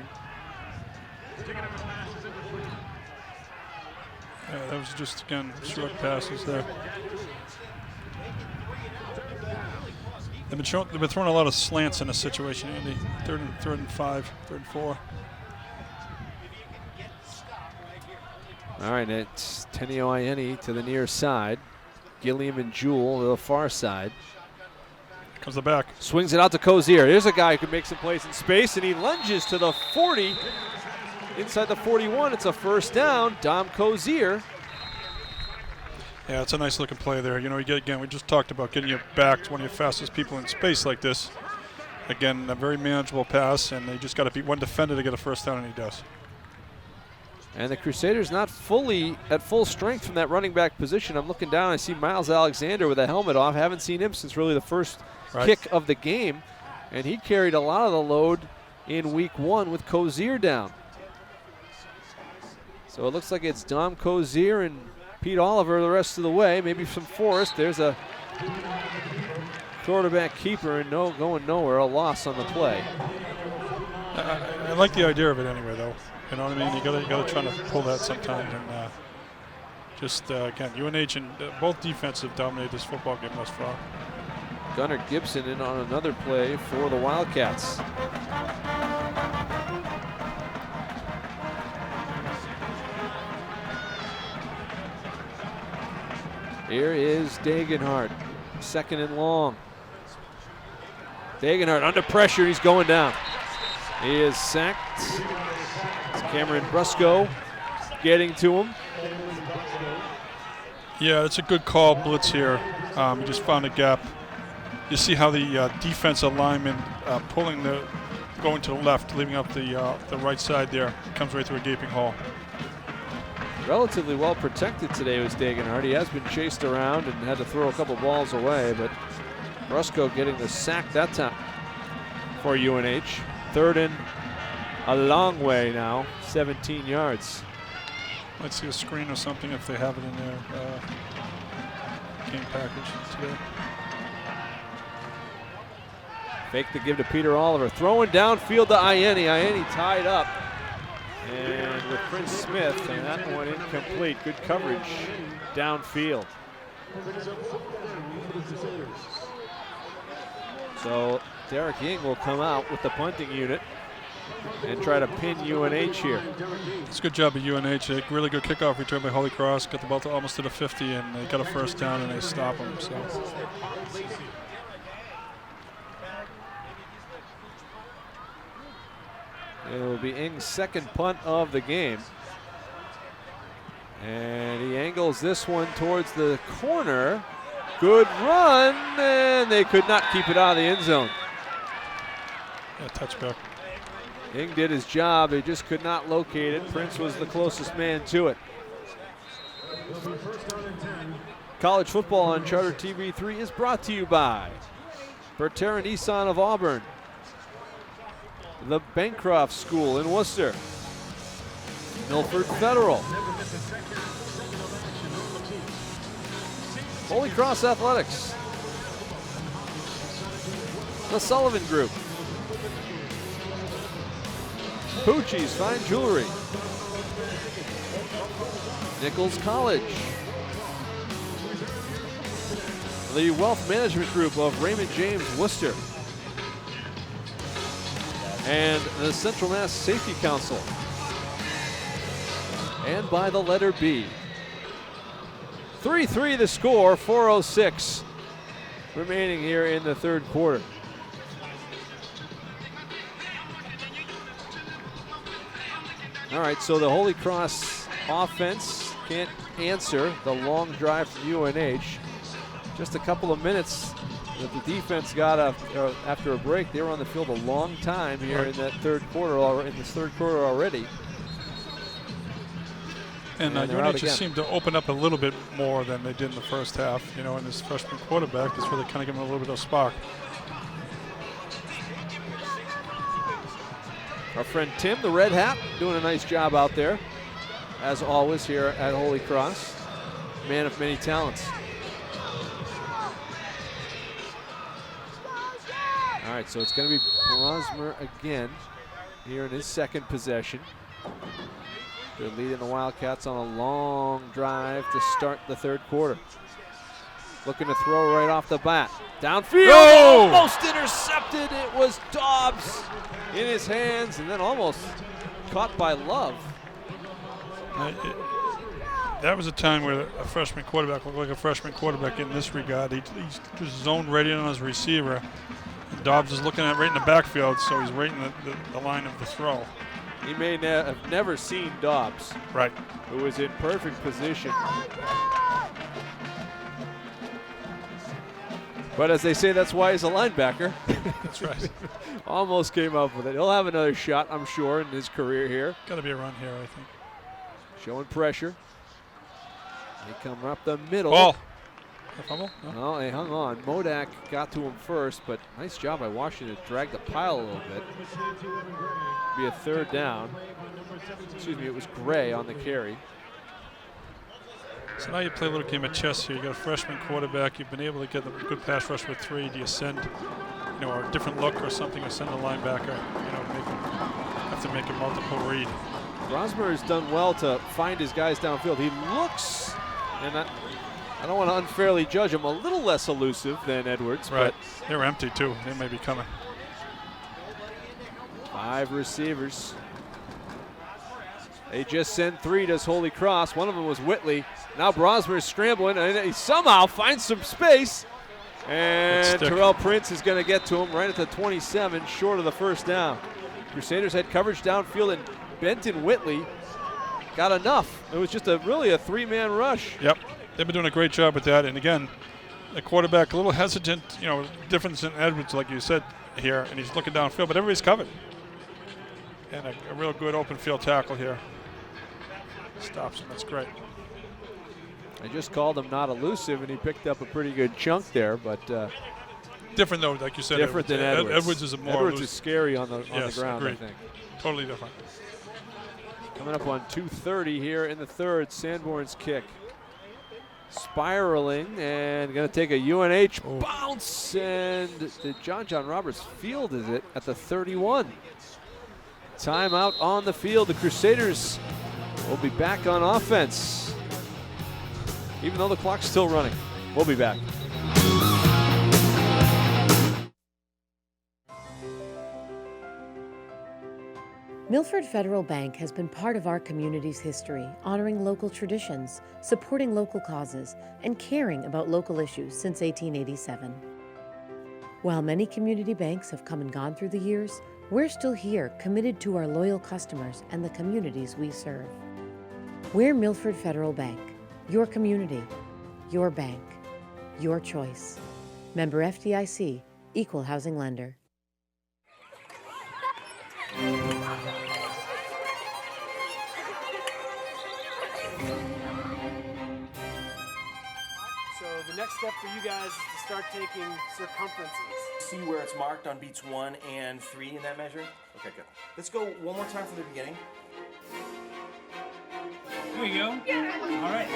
Yeah, that was just, again, short passes there. They've been throwing a lot of slants in this situation, Andy. Third and 5, 3rd and 4. All right, it's Tenio Ieni to the near side. Gilliam and Jewell to the far side. Here comes the back. Swings it out to Cozier. There's a guy who can make some plays in space, and he lunges to the 40. Inside the 41, it's a first down. Dom Cozier. Yeah, it's a nice looking play there. We just talked about getting your back to one of your fastest people in space like this. Again, a very manageable pass, and they just got to beat one defender to get a first down, and he does. And the Crusaders not fully at full strength from that running back position. I'm looking down, I see Miles Alexander with a helmet off. Haven't seen him since really the first kick of the game. And he carried a lot of the load in week 1 with Cozier down. So it looks like it's Dom Cozier and Pete Oliver the rest of the way. Maybe some Forrest. There's a quarterback keeper and going nowhere. A loss on the play. I like the idea of it anyway, though. You know what I mean? You gotta try to pull that sometimes. And again, UNH and both defenses have dominated this football game thus far. Gunnar Gibson in on another play for the Wildcats. Here is Dagenhart, 2nd and long. Dagenhart under pressure, he's going down. He is sacked. It's Cameron Brusco getting to him. Yeah, it's a good call, blitz here. He just found a gap. You see how the defensive lineman going to the left, leaving up the right side there. Comes right through a gaping hole. Relatively well protected today was Dagenhart. He has been chased around and had to throw a couple balls away, but Brusco getting the sack that time for UNH. 3rd and a long way now, 17 yards. Let's see a screen or something if they have it in their game package today. Fake the give to Peter Oliver. Throwing downfield to Ianni. Ianni tied up. And with Prince Smith, and that one incomplete. Good coverage downfield. So Derek Ying will come out with the punting unit and try to pin UNH here. It's a good job of UNH. A really good kickoff return by Holy Cross. Got the ball almost to the 50, and they got a first down, and they stop them. So. It will be Ing's 2nd punt of the game. And he angles this one towards the corner. Good run, and they could not keep it out of the end zone. Yeah, touchback. Ing did his job. They just could not locate it. Prince was the closest man to it. College football on Charter TV3 is brought to you by Berterra Nissan of Auburn, the Bancroft School in Worcester, Milford Federal, Holy Cross Athletics, the Sullivan Group, Pucci's Fine Jewelry, Nichols College, the Wealth Management Group of Raymond James Worcester, and the Central Mass Safety Council, and by the letter B. 3-3 the score, 4:06 remaining here in the 3rd quarter. All right, so the Holy Cross offense can't answer the long drive from UNH. Just a couple of minutes that the defense got after a break. They were on the field a long time here in that 3rd quarter, in this 3rd quarter already. And UNH just seemed to open up a little bit more than they did in the first half. You know, and this freshman quarterback is really kind of giving them a little bit of spark. Our friend Tim, the Red Hat, doing a nice job out there, as always here at Holy Cross. Man of many talents. All right, so it's going to be Brosmer again here in his 2nd possession. They're leading the Wildcats on a long drive to start the 3rd quarter. Looking to throw right off the bat. Downfield, almost intercepted. It was Dobbs in his hands and then almost caught by Love. That was a time where a freshman quarterback looked like a freshman quarterback in this regard. He just zoned right in on his receiver. And Dobbs is looking at right in the backfield, so he's right in the line of the throw. He may have never seen Dobbs. Right. Who was in perfect position. But as they say, that's why he's a linebacker. That's right. Almost came up with it. He'll have another shot, I'm sure, in his career here. Got to be a run here, I think. showing pressure. They come up the middle. Ball. A fumble? No. Well, they hung on. Modak got to him first, but nice job by Washington to drag the pile a little bit. Be a third down. Excuse me, it was Gray on the carry. So now you play a little game of chess here. You got a freshman quarterback. You've been able to get a good pass rush with 3. Do you send, a different look or something, or send a linebacker? Have to make a multiple read. Rosmer has done well to find his guys downfield. He looks, and I don't want to unfairly judge him, a little less elusive than Edwards. Right. But they're empty too. They may be coming. 5 receivers. They just sent 3, does Holy Cross. One of them was Whitley. Now Brosmer is scrambling, and he somehow finds some space. And Terrell Prince is going to get to him right at the 27, short of the first down. Crusaders had coverage downfield, and Benton Whitley got enough. It was just really a 3-man rush. Yep, they've been doing a great job with that. And again, the quarterback a little hesitant, difference in Edwards, like you said here, and he's looking downfield, but everybody's covered. And a real good open field tackle here. Stops him, that's great. I just called him not elusive, and he picked up a pretty good chunk there, but different though, like you said. Different than Edwards. Edwards is Edwards is scary on the ground, agreed. I think. Totally different. Coming up on 2:30 here in the third, Sanborn's kick. Spiraling and going to take a UNH bounce, and the John Roberts fielded it at the 31. Timeout on the field. The Crusaders will be back on offense, even though the clock's still running. We'll be back. Milford Federal Bank has been part of our community's history, honoring local traditions, supporting local causes, and caring about local issues since 1887. While many community banks have come and gone through the years, we're still here, committed to our loyal customers and the communities we serve. We're Milford Federal Bank, your community, your bank, your choice. Member FDIC, Equal Housing Lender. So the next step for you guys is to start taking circumferences. See where it's marked on beats 1 and 3 in that measure? Okay, good. Let's go one more time from the beginning. Here we go. Yeah. All right.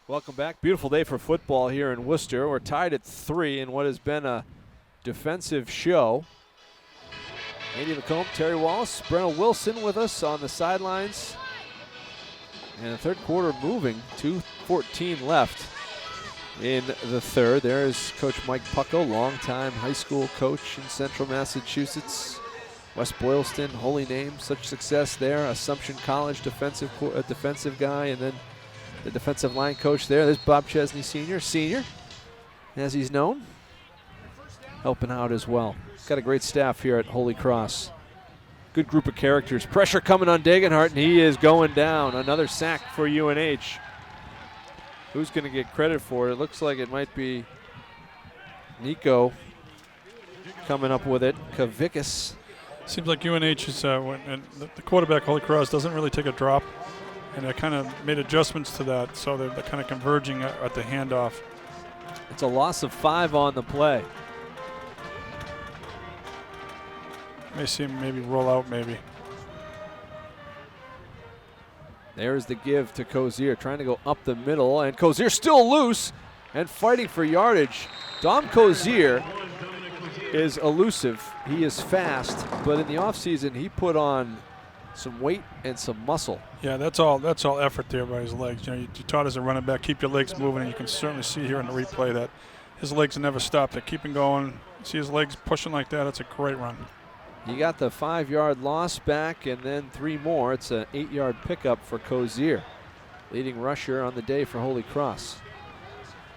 Welcome back. Beautiful day for football here in Worcester. We're tied at 3 in what has been a defensive show. Andy McComb, Terry Wallace, Brenna Wilson with us on the sidelines. And the third quarter moving, 2:14 left in the third. There's Coach Mike Pucko, longtime high school coach in Central Massachusetts. West Boylston, holy name, such success there. Assumption College defensive guy, and then the defensive line coach there. There's Bob Chesney Sr., as he's known, helping out as well. Got a great staff here at Holy Cross. Good group of characters. Pressure coming on Degenhart, and he is going down. Another sack for UNH. Who's going to get credit for it? It looks like it might be Nico coming up with it. Kavickas. Seems like UNH is, and the quarterback, Holy Cross, doesn't really take a drop. And they kind of made adjustments to that, so they're kind of converging at the handoff. It's a loss of 5 on the play. May see him maybe roll out, maybe. There's the give to Cozier, trying to go up the middle, and Cozier still loose and fighting for yardage. Dom Cozier is elusive. He is fast, but in the offseason he put on some weight and some muscle. Yeah, that's all effort there by his legs. You taught as a running back, keep your legs moving, and you can certainly see here in the replay that his legs never stop. They keep him going. See his legs pushing like that. It's a great run. He got the 5-yard loss back and then 3 more. It's an 8-yard pickup for Cozier, leading rusher on the day for Holy Cross.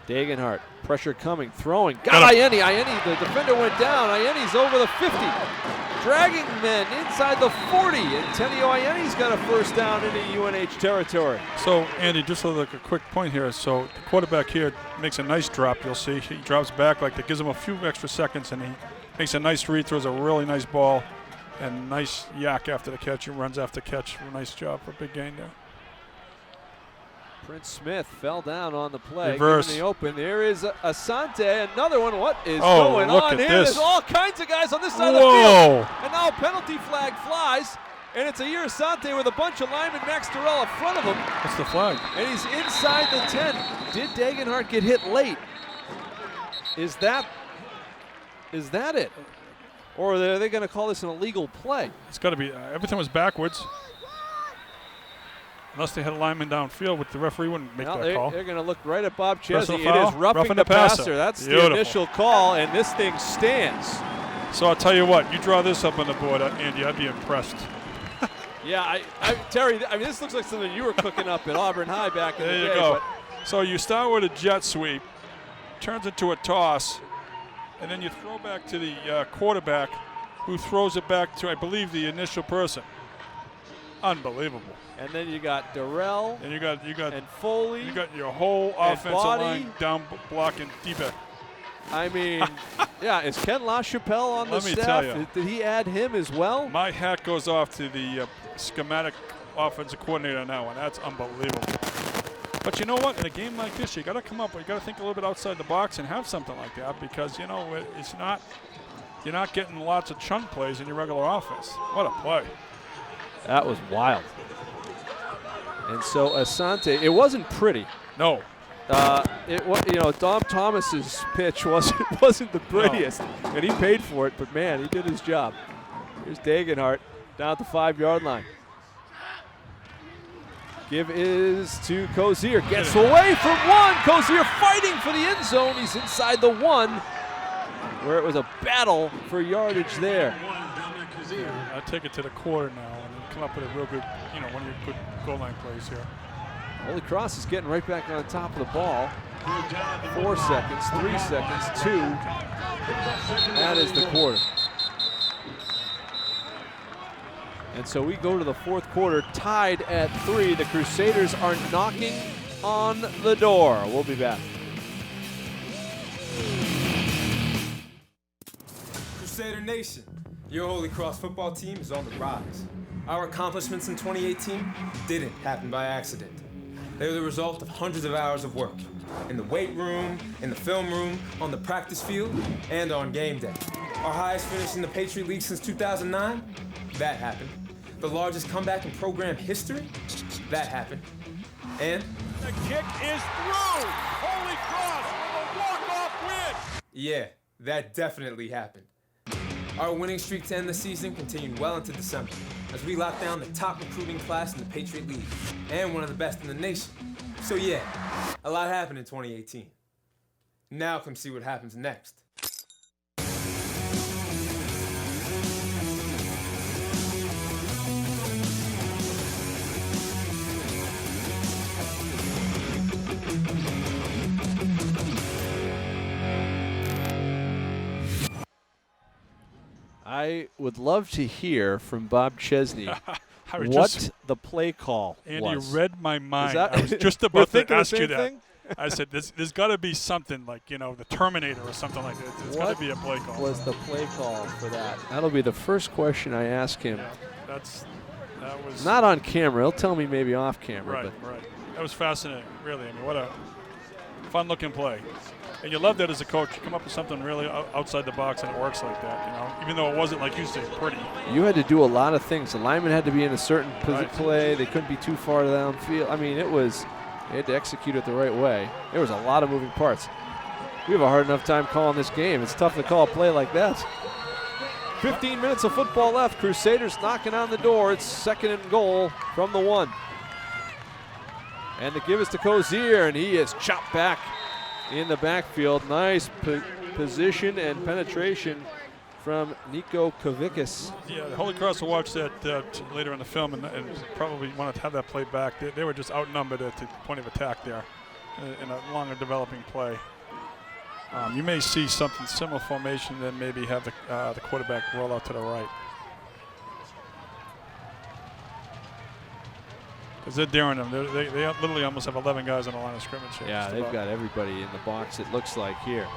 Dagenhart, pressure coming, throwing. Got Ianni. Ianni, the defender went down. Ianni's over the 50. Dragging men inside the 40. And Tenio Ianni's got a first down into UNH territory. So, Andy, just like a quick point here. So, the quarterback here makes a nice drop. You'll see he drops back like that, gives him a few extra seconds, and he makes a nice read, throws a really nice ball, and nice yak after the catch. He runs after catch. Nice job for a big gain there. Prince Smith fell down on the play. Reverse. In the open. There is Asante. Another one. What is Look going on at here? this. There's all kinds of guys on this side of the field. And now a penalty flag flies. And it's Ayir Asante with a bunch of linemen, Max Terrell in front of him. What's the flag? And he's inside the 10. Did Dagenhart get hit late? Is that it? Or are they going to call this an illegal play? It's got to be. Everything was backwards. Unless they had a lineman downfield, which the referee wouldn't make that call. They're going to look right at Bob Personal Chesney. It foul? is roughing the passer. That's Beautiful. the initial call, and this thing stands. So I'll tell you what, you draw this up on the board, Andy, I'd be impressed. Yeah, Terry, this looks like something you were cooking up at Auburn High back in the day. There you go. So you start with a jet sweep, turns into a toss, and then you throw back to the quarterback, who throws it back to, I believe, the initial person. Unbelievable. And then you got Darrell. And you got and Foley. You got your whole offensive line down blocking deep. I mean, yeah, is Ken LaChapelle on the staff? Let me tell you. Did he add him as well? My hat goes off to the schematic offensive coordinator on that one. That's unbelievable. But you know what? In a game like this, you got to come up. You got to think a little bit outside the box and have something like that, because it's not. You're not getting lots of chunk plays in your regular offense. What a play! That was wild. And so Asante, it wasn't pretty. No. Dom Thomas's pitch wasn't the prettiest, and he paid for it. But man, he did his job. Here's Dagenhart down at the 5-yard line. Give is to Cozier. Gets away from one. Cozier fighting for the end zone. He's inside the 1, where it was a battle for yardage there. I take it to the quarter now and come up with a real good, one of your good goal line plays here. Holy Cross is getting right back on top of the ball. 4 seconds, 3 seconds, 2. That is the quarter. And so we go to the fourth quarter, tied at 3. The Crusaders are knocking on the door. We'll be back. Crusader Nation, your Holy Cross football team is on the rise. Our accomplishments in 2018 didn't happen by accident. They were the result of hundreds of hours of work. In the weight room, in the film room, on the practice field, and on game day. Our highest finish in the Patriot League since 2009? That happened. The largest comeback in program history? That happened. And the kick is through! Holy Cross with a walk-off win! Yeah, that definitely happened. Our winning streak to end the season continued well into December, as we locked down the top recruiting class in the Patriot League, and one of the best in the nation. So yeah, a lot happened in 2018. Now come see what happens next. I would love to hear from Bob Chesney what the play call was. was. And you read my mind. I was just about to ask you that. Thing? I said, there's got to be something like, the Terminator or something like that. There's got to be a play call. What was the play call for that? That'll be the first question I ask him. Yeah, that was not on camera. He'll tell me maybe off camera. Right. That was fascinating, really. I mean, what a fun-looking play. And you love that as a coach. You come up with something really outside the box, and it works like that, even though it wasn't, like you say, pretty. You had to do a lot of things. The lineman had to be in a certain play. They couldn't be too far downfield. I mean, they had to execute it the right way. There was a lot of moving parts. We have a hard enough time calling this game. It's tough to call a play like that. 15 minutes of football left. Crusaders knocking on the door. It's 2nd and goal from the 1. And the give is to Cozier, and he is chopped back in the backfield. Nice position and penetration from Nico Kavickas. Yeah, the Holy Cross will watch that later in the film and probably want to have that play back. They were just outnumbered at the point of attack there. in a longer developing play. You may see something similar formation, then maybe have the quarterback roll out to the right. Because they're daring them. They literally almost have 11 guys on the line of scrimmage here. Yeah, they've got everybody in the box, it looks like here.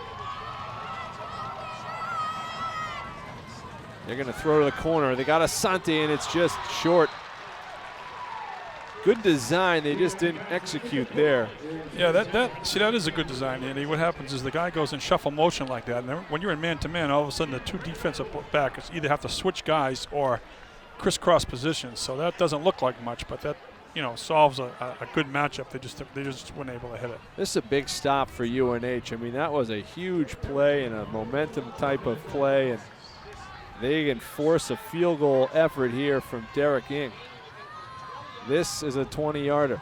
They're going to throw to the corner. They got Asante, and it's just short. Good design. They just didn't execute there. Yeah, that is a good design, Andy. What happens is the guy goes in shuffle motion like that, and then when you're in man-to-man, all of a sudden the two defensive backers either have to switch guys or crisscross positions. So that doesn't look like much, but that solves a good matchup. They just weren't able to hit it. This is a big stop for UNH. I mean, that was a huge play and a momentum type of play, and they can force a field goal effort here from Derek Ing. This is a 20-yarder.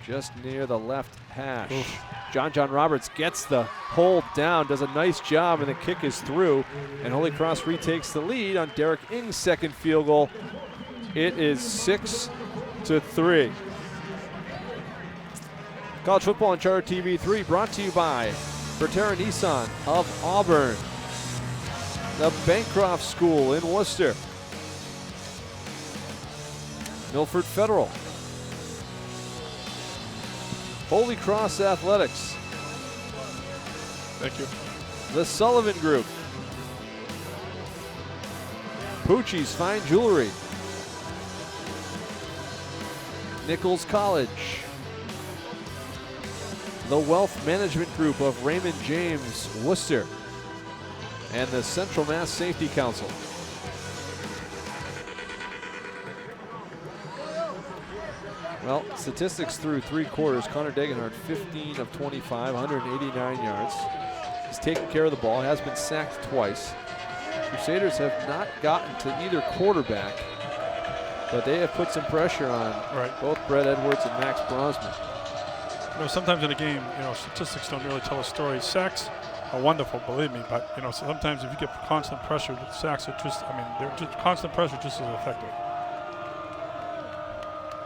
Just near the left hash. Oof. John Roberts gets the hold down, does a nice job, and the kick is through. And Holy Cross retakes the lead on Derek Ing's second field goal. It is 6-3. College football on Charter TV3 brought to you by Bertera Nissan of Auburn, the Bancroft School in Worcester, Milford Federal, Holy Cross Athletics. Thank you. The Sullivan Group, Pucci's Fine Jewelry, Nichols College, the Wealth Management Group of Raymond James Worcester, and the Central Mass Safety Council. Well, statistics through 3 quarters. Connor Degenhardt, 15 of 25, 189 yards. He's taken care of the ball, has been sacked twice. Crusaders have not gotten to either quarterback, but they have put some pressure on both Brett Edwards and Max Brosman. Sometimes in a game, statistics don't really tell a story. Sacks are wonderful, believe me, but sometimes if you get constant pressure, the sacks are constant pressure just as effective.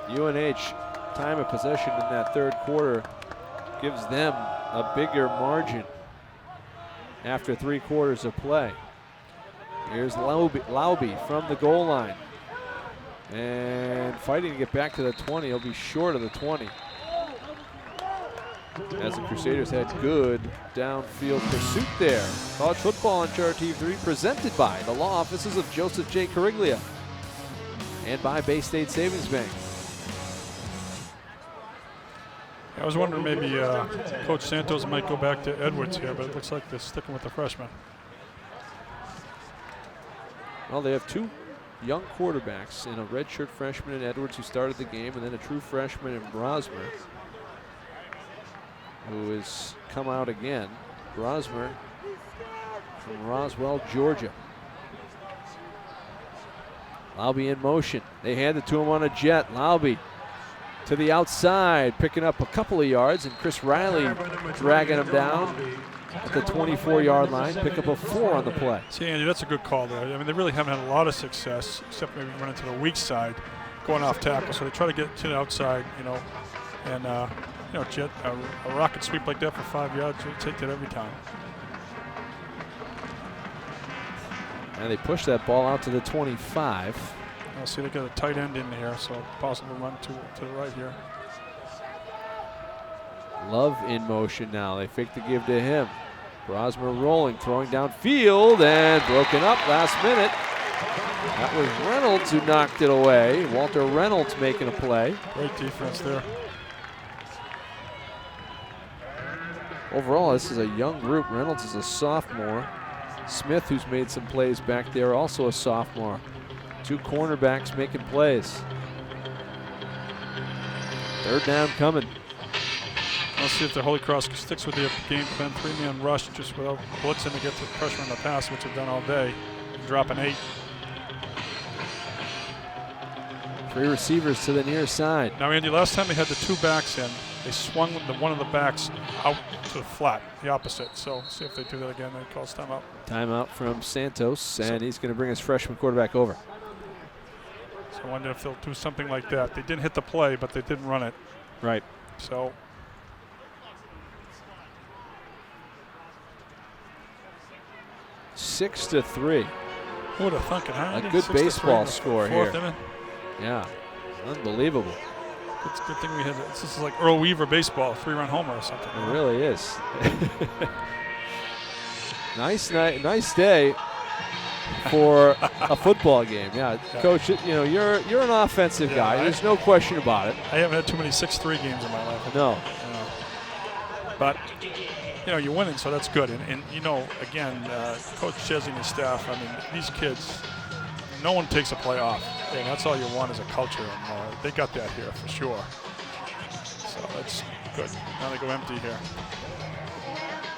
UNH time of possession in that third quarter gives them a bigger margin after 3 quarters of play. Here's Lauby from the goal line and fighting to get back to the 20. He'll be short of the 20 as the Crusaders had good downfield pursuit there. College football on Charter TV3 presented by the law offices of Joseph J. Cariglia and by Bay State Savings Bank. I was wondering maybe Coach Santos might go back to Edwards here, but it looks like they're sticking with the freshman. Well, they have 2 young quarterbacks in a redshirt freshman in Edwards who started the game, and then a true freshman in Brosmer who has come out again. Brosmer from Roswell, Georgia. Lauby in motion. They hand it to him on a jet. Lauby to the outside, picking up a couple of yards, and Chris Riley dragging him down at the 24-yard line. Pick up a 4 on the play. See, Andy, that's a good call there. I mean, they really haven't had a lot of success, except maybe running to the weak side, going off tackle. So they try to get to the outside, and jet a rocket sweep like that for 5 yards, you take that every time. And they push that ball out to the 25. See, they got a tight end in there, so possible run to the right here. Love in motion now. They fake the give to him. Brosmer rolling, throwing downfield, and broken up last minute. That was Reynolds who knocked it away. Walter Reynolds making a play. Great defense there. Overall, this is a young group. Reynolds is a sophomore. Smith, who's made some plays back there, also a sophomore. 2 cornerbacks making plays. Third down coming. Let's see if the Holy Cross sticks with the game plan. 3-man rush just without blitzing to get the pressure on the pass, which they've done all day. Dropping 8. 3 receivers to the near side. Now, Andy, last time they had the 2 backs in, they swung one of the backs out to the flat, the opposite. So see if they do that again. They call timeout. Timeout from Santos, and he's going to bring his freshman quarterback over. So I wonder if they'll do something like that. They didn't hit the play, but they didn't run it. Right. So 6-3. who would have thunk it, huh? A good baseball score here. Fourth inning. Yeah, unbelievable. It's a good thing we had this is like Earl Weaver baseball, 3-run homer or something. It really is. Nice night, nice day for a football game. Yeah, Coach, you know, you're an offensive guy. There's no question about it. I haven't had too many 6-3 games in my life. No. But, you know, you're winning, so that's good. And you know, again, Coach Chesney and his staff, I mean, these kids, no one takes a play off. And that's all you want is a culture. And they got that here for sure. So that's good. Now they go empty here.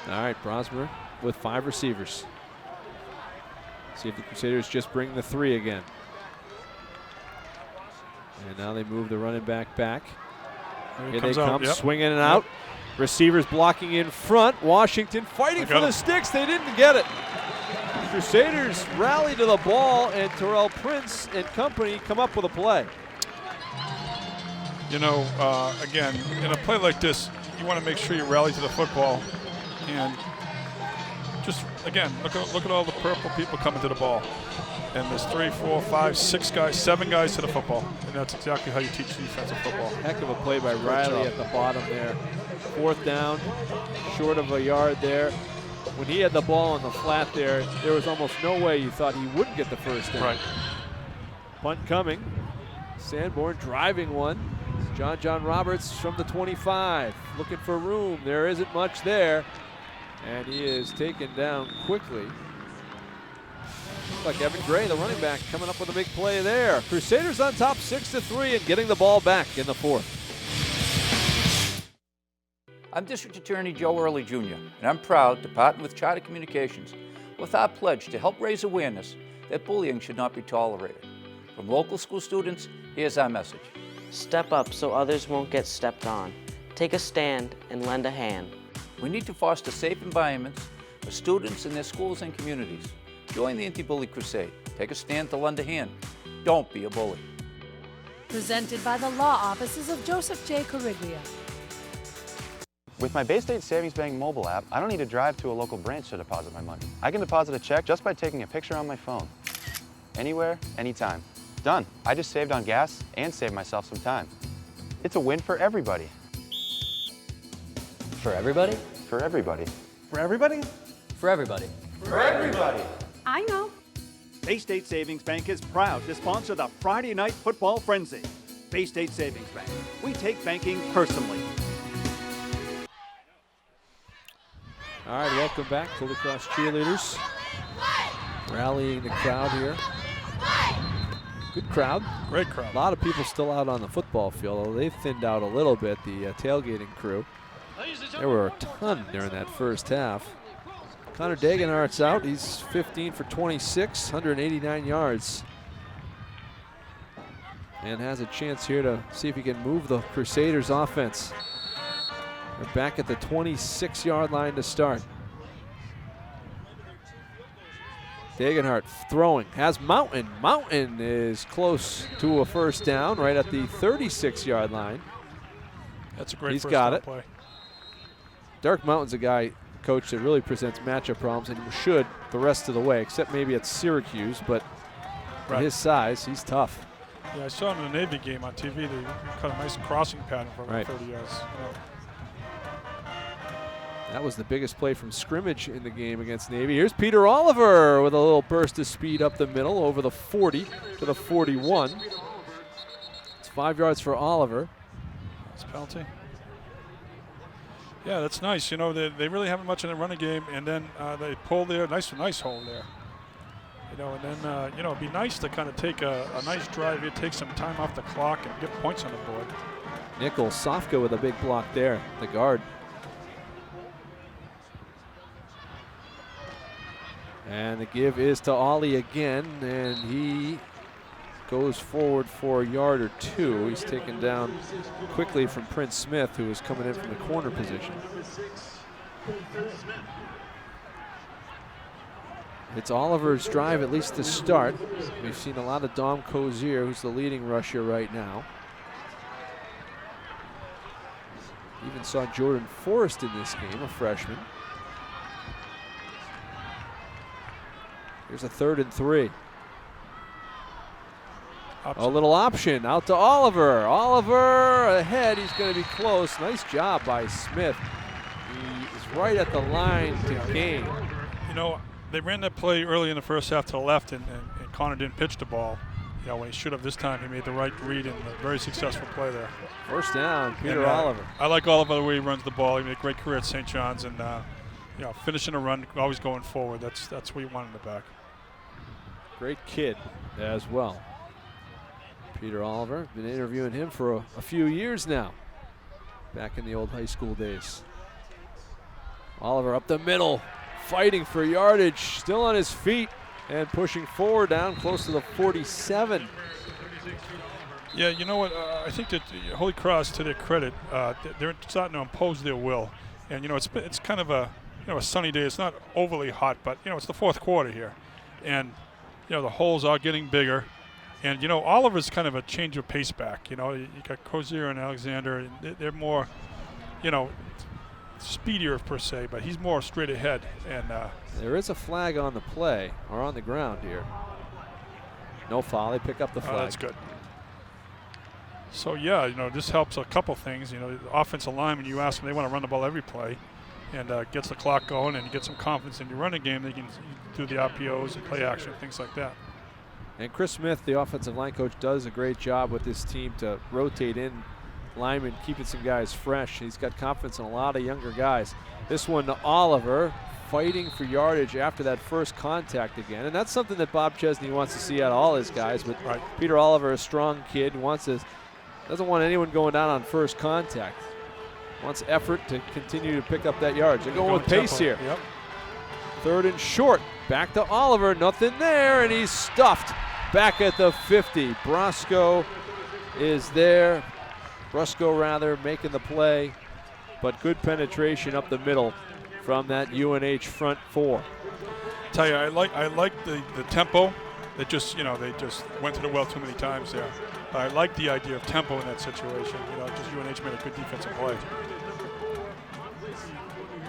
All right, Brosmer with 5 receivers. See if the Crusaders just bring the 3 again. And now they move the running back back. Here they come, swinging and out. Receivers blocking in front. Washington fighting for the sticks. They didn't get it. Crusaders rally to the ball, and Terrell Prince and company come up with a play. You know, again, in a play like this, you want to make sure you rally to the football. And just, again, look at all the purple people coming to the ball. And there's 3, 4, 5, 6 guys, 7 guys to the football. And that's exactly how you teach defensive football. Heck of a play by Riley at the bottom there. 4th down, short of a yard there. When he had the ball on the flat there was almost no way you thought he wouldn't get the first down. Right. Punt coming. Sanborn driving one. John Roberts from the 25, looking for room. There isn't much there. And he is taken down quickly. Looks like Evan Gray, the running back, coming up with a big play there. Crusaders on top 6-3 and getting the ball back in the 4th. I'm District Attorney Joe Early Jr., and I'm proud to partner with Charter Communications with our pledge to help raise awareness that bullying should not be tolerated. From local school students, here's our message. Step up so others won't get stepped on. Take a stand and lend a hand. We need to foster safe environments for students in their schools and communities. Join the Anti-Bully Crusade. Take a stand to lend a hand. Don't be a bully. Presented by the law offices of Joseph J. Corriglia. With my Bay State Savings Bank mobile app, I don't need to drive to a local branch to deposit my money. I can deposit a check just by taking a picture on my phone. Anywhere, anytime. Done. I just saved on gas and saved myself some time. It's a win for everybody. For everybody? For everybody. For everybody? For everybody. For everybody. I know. Bay State Savings Bank is proud to sponsor the Friday Night Football Frenzy. Bay State Savings Bank. We take banking personally. All right, welcome back, Holy Cross cheerleaders. Rallying the crowd here. Good crowd. Great crowd. A lot of people still out on the football field, although they've thinned out a little bit, the tailgating crew. There were a ton during that first half. Connor Dagenhart's out. He's 15 for 26, 189 yards. And has a chance here to see if he can move the Crusaders offense. They're back at the 26-yard line to start. Dagenhart throwing, has Mountain. Mountain is close to a first down, right at the 36-yard line. That's a great He's first got down it. play. Derek Mountain's a guy, coach, that really presents matchup problems, and should the rest of the way, except maybe at Syracuse, but for his size, he's tough. Yeah, I saw him in the Navy game on TV. They cut a nice crossing pattern for about 30 yards. That was the biggest play from scrimmage in the game against Navy. Here's Peter Oliver with a little burst of speed up the middle over the 40 to the 41. It's 5 yards for Oliver. That's a penalty. Yeah, that's nice. You know, they really haven't much in the running game, and then they pull there. Nice hold there. You know, and then, you know, it'd be nice to kind of take a nice drive here, take some time off the clock, and get points on the board. Nichols, Sofka with a big block there, the guard. And the give is to Ollie again, and he goes forward for a yard or two. He's taken down quickly from Prince Smith, who is coming in from the corner position. It's Oliver's drive, at least to start. We've seen a lot of Dom Cozier, who's the leading rusher right now. Even saw Jordan Forrest in this game, a freshman. Here's a 3rd and 3. A little option out to Oliver. Oliver ahead. He's going to be close. Nice job by Smith. He is right at the line to gain. You know, they ran that play early in the first half to the left, and Connor didn't pitch the ball. You know, when he should have this time, he made the right read and a very successful play there. First down, Peter Oliver. I like Oliver the way he runs the ball. He made a great career at St. John's, and you know, finishing a run, always going forward. That's what you want in the back. Great kid as well. Peter Oliver, been interviewing him for a few years now, back in the old high school days. Oliver up the middle, fighting for yardage, still on his feet and pushing forward down close to the 47. Yeah, you know what? I think that Holy Cross, to their credit, they're starting to impose their will. And you know, it's kind of a sunny day. It's not overly hot, but you know, it's the 4th quarter here, and you know, the holes are getting bigger. And, you know, Oliver's kind of a change of pace back. You know, you got Crozier and Alexander, and they're more, you know, speedier per se, but he's more straight ahead. And there is a flag on the play, or on the ground here. No foul, they pick up the flag. That's good. So, yeah, you know, this helps a couple things. You know, the offensive lineman, you ask them, they want to run the ball every play, and gets the clock going, and you get some confidence in your running game. They can do the RPOs and play action, things like that. And Chris Smith, the offensive line coach, does a great job with this team to rotate in linemen, keeping some guys fresh. He's got confidence in a lot of younger guys. This one to Oliver, fighting for yardage after that first contact again. And that's something that Bob Chesney wants to see out of all his guys. But Peter Oliver, a strong kid, doesn't want anyone going down on first contact. Wants effort to continue to pick up that yardage. They're going with pace here. Yep. 3rd and short. Back to Oliver. Nothing there, and he's stuffed. Back at the 50. Brusco is there. Making the play. But good penetration up the middle from that UNH front 4. Tell you, I like the tempo. They just went to the well too many times there. But I like the idea of tempo in that situation. You know, just UNH made a good defensive play.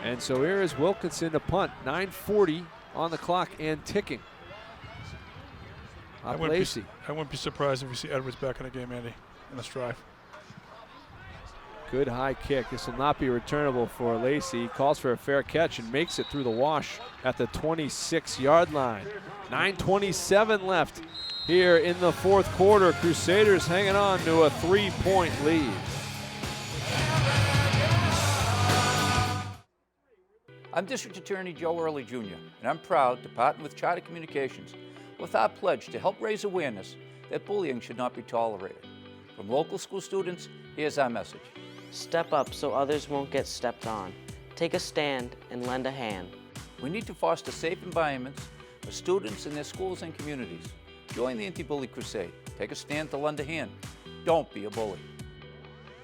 And so here is Wilkinson to punt. 9:40 on the clock and ticking. I wouldn't be surprised if we see Edwards back in the game, Andy, in the strive. Good high kick. This will not be returnable for Lacey. He calls for a fair catch and makes it through the wash at the 26-yard line. 9:27 left here in the 4th quarter. Crusaders hanging on to a 3-point lead. I'm District Attorney Joe Early Jr., and I'm proud to partner with Charter Communications with our pledge to help raise awareness that bullying should not be tolerated. From local school students, here's our message. Step up so others won't get stepped on. Take a stand and lend a hand. We need to foster safe environments for students in their schools and communities. Join the Anti-Bully Crusade. Take a stand to lend a hand. Don't be a bully.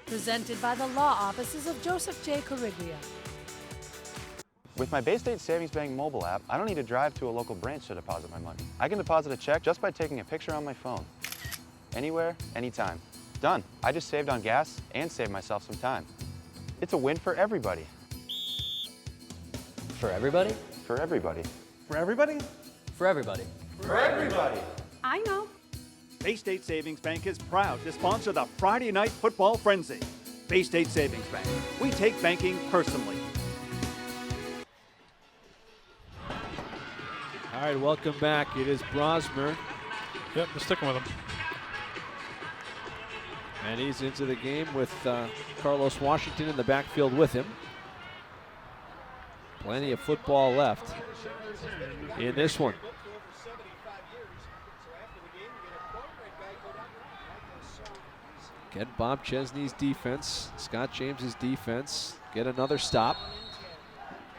Presented by the law offices of Joseph J. Corriglia. With my Bay State Savings Bank mobile app, I don't need to drive to a local branch to deposit my money. I can deposit a check just by taking a picture on my phone. Anywhere, anytime. Done. I just saved on gas and saved myself some time. It's a win for everybody. For everybody? For everybody. For everybody? For everybody. For everybody. I know. Bay State Savings Bank is proud to sponsor the Friday Night Football Frenzy. Bay State Savings Bank. We take banking personally. All right, welcome back. It is Brosmer. Yep, we're sticking with him. And he's into the game with Carlos Washington in the backfield with him. Plenty of football left in this one. Get Bob Chesney's defense, Scott James's defense, get another stop,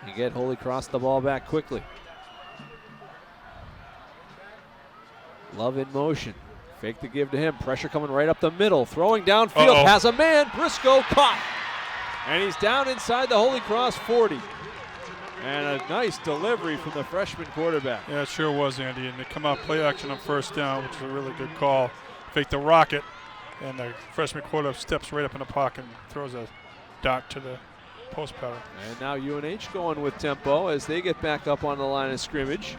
and get Holy Cross the ball back quickly. Love in motion. Fake the give to him. Pressure coming right up the middle. Throwing downfield. Has a man. Briscoe caught. And he's down inside the Holy Cross 40. And a nice delivery from the freshman quarterback. Yeah, it sure was, Andy. And they come out play action on first down, which is a really good call. Fake the rocket. And the freshman quarterback steps right up in the pocket and throws a dart to the post pattern. And now UNH going with tempo as they get back up on the line of scrimmage.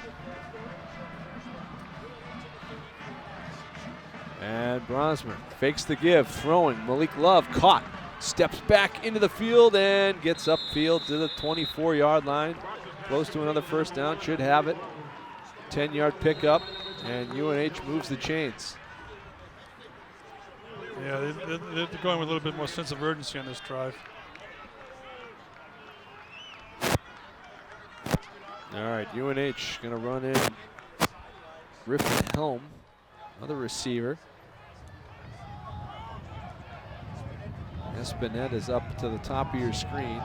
And Brosmer fakes the give, throwing. Malik Love caught, steps back into the field and gets upfield to the 24-yard line. Close to another first down, should have it. 10-yard pickup, and UNH moves the chains. Yeah, they're going with a little bit more sense of urgency on this drive. All right, UNH going to run in Griffin Helm, another receiver. Espinette is up to the top of your screen.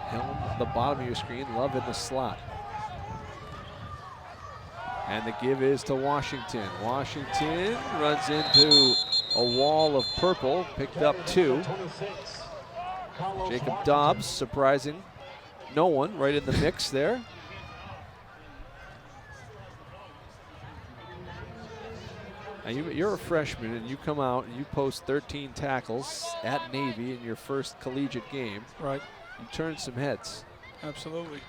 Helm the bottom of your screen. Love in the slot. And the give is to Washington. Washington runs into a wall of purple, picked up 2. Jacob Dobbs surprising no one, right in the mix there. Now you're a freshman and you come out and you post 13 tackles at Navy in your first collegiate game. Right. You turn some heads. Absolutely.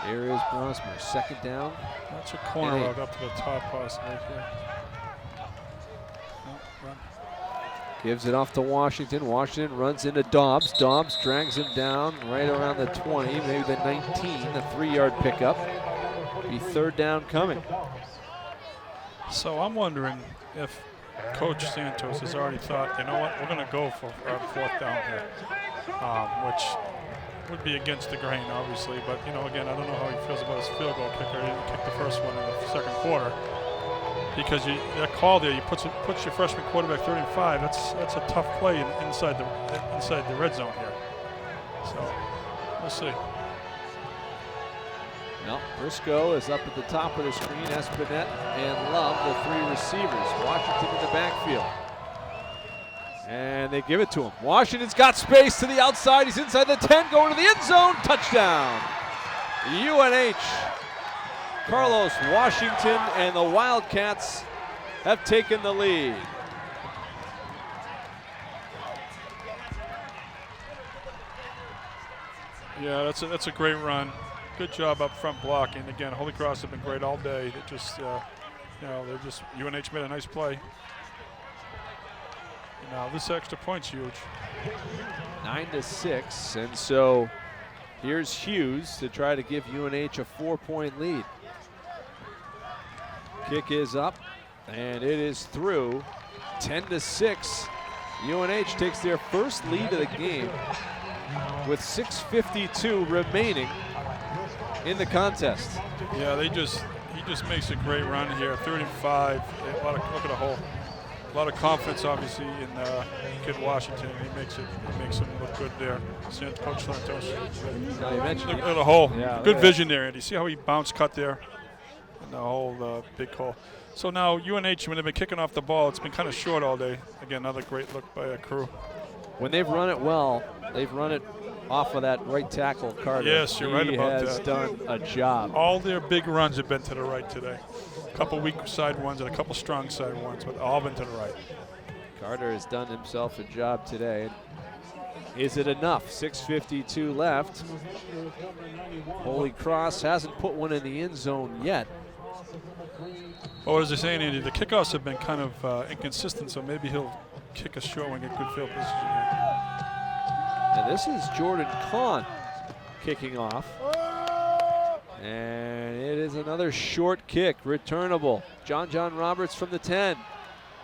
Here is Brosmer, second down. That's a corner route up to the top possibly here. No, run. Gives it off to Washington. Washington runs into Dobbs. Dobbs drags him down right around the 20, maybe the 19, a 3-yard pickup. Be third down coming. So I'm wondering if Coach Santos has already thought, you know what, we're going to go for our 4th down here, which would be against the grain, obviously. But, you know, again, I don't know how he feels about his field goal kicker. He didn't kick the first one in the second quarter. Because that call there, you puts your freshman quarterback 3rd and 5. That's a tough play inside the red zone here. So we'll see. Well, Briscoe is up at the top of the screen. Espinette and Love, the 3 receivers. Washington in the backfield. And they give it to him. Washington's got space to the outside. He's inside the 10, going to the end zone. Touchdown. UNH. Carlos Washington and the Wildcats have taken the lead. Yeah, that's a great run. Good job up front blocking. Again, Holy Cross have been great all day. They just, UNH made a nice play. Now this extra point's huge. 9-6, and so here's Hughes to try to give UNH a 4-point lead. Kick is up, and it is through. 10-6. UNH takes their first lead of the game with 6:52 remaining in the contest. Yeah, he just makes a great run here. 3rd and 5. Look at the hole. A lot of confidence, obviously, in kid Washington. He makes him look good there. Coach Santos. Look at the hole. Yeah, good vision there, Andy. See how he bounce cut there? And the whole big hole. So now UNH, when they've been kicking off the ball, it's been kind of short all day. Again, another great look by a crew. When they've run it well, they've run it off of that right tackle, Carter. Yes, you're right about that. He has done a job. All their big runs have been to the right today. A couple weak side ones and a couple strong side ones, but all been to the right. Carter has done himself a job today. Is it enough? 6:52 left. Holy Cross hasn't put one in the end zone yet. Well, as I say, Andy, the kickoffs have been kind of inconsistent, so maybe he'll kick us short and get good field position here. And this is Jordan Kahn kicking off. And it is another short kick, returnable. John Roberts from the 10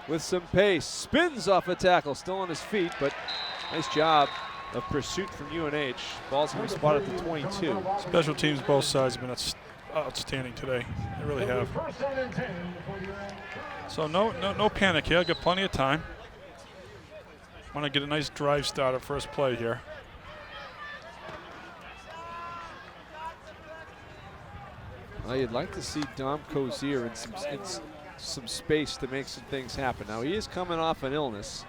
with some pace. Spins off a tackle, still on his feet, but nice job of pursuit from UNH. Ball's going to be spotted at the 22. Special teams, both sides have been outstanding today. They really have. So no panic here. Got plenty of time. Want to get a nice drive start at first play here. Well, you'd like to see Dom Cozier in some space to make some things happen. Now, he is coming off an illness.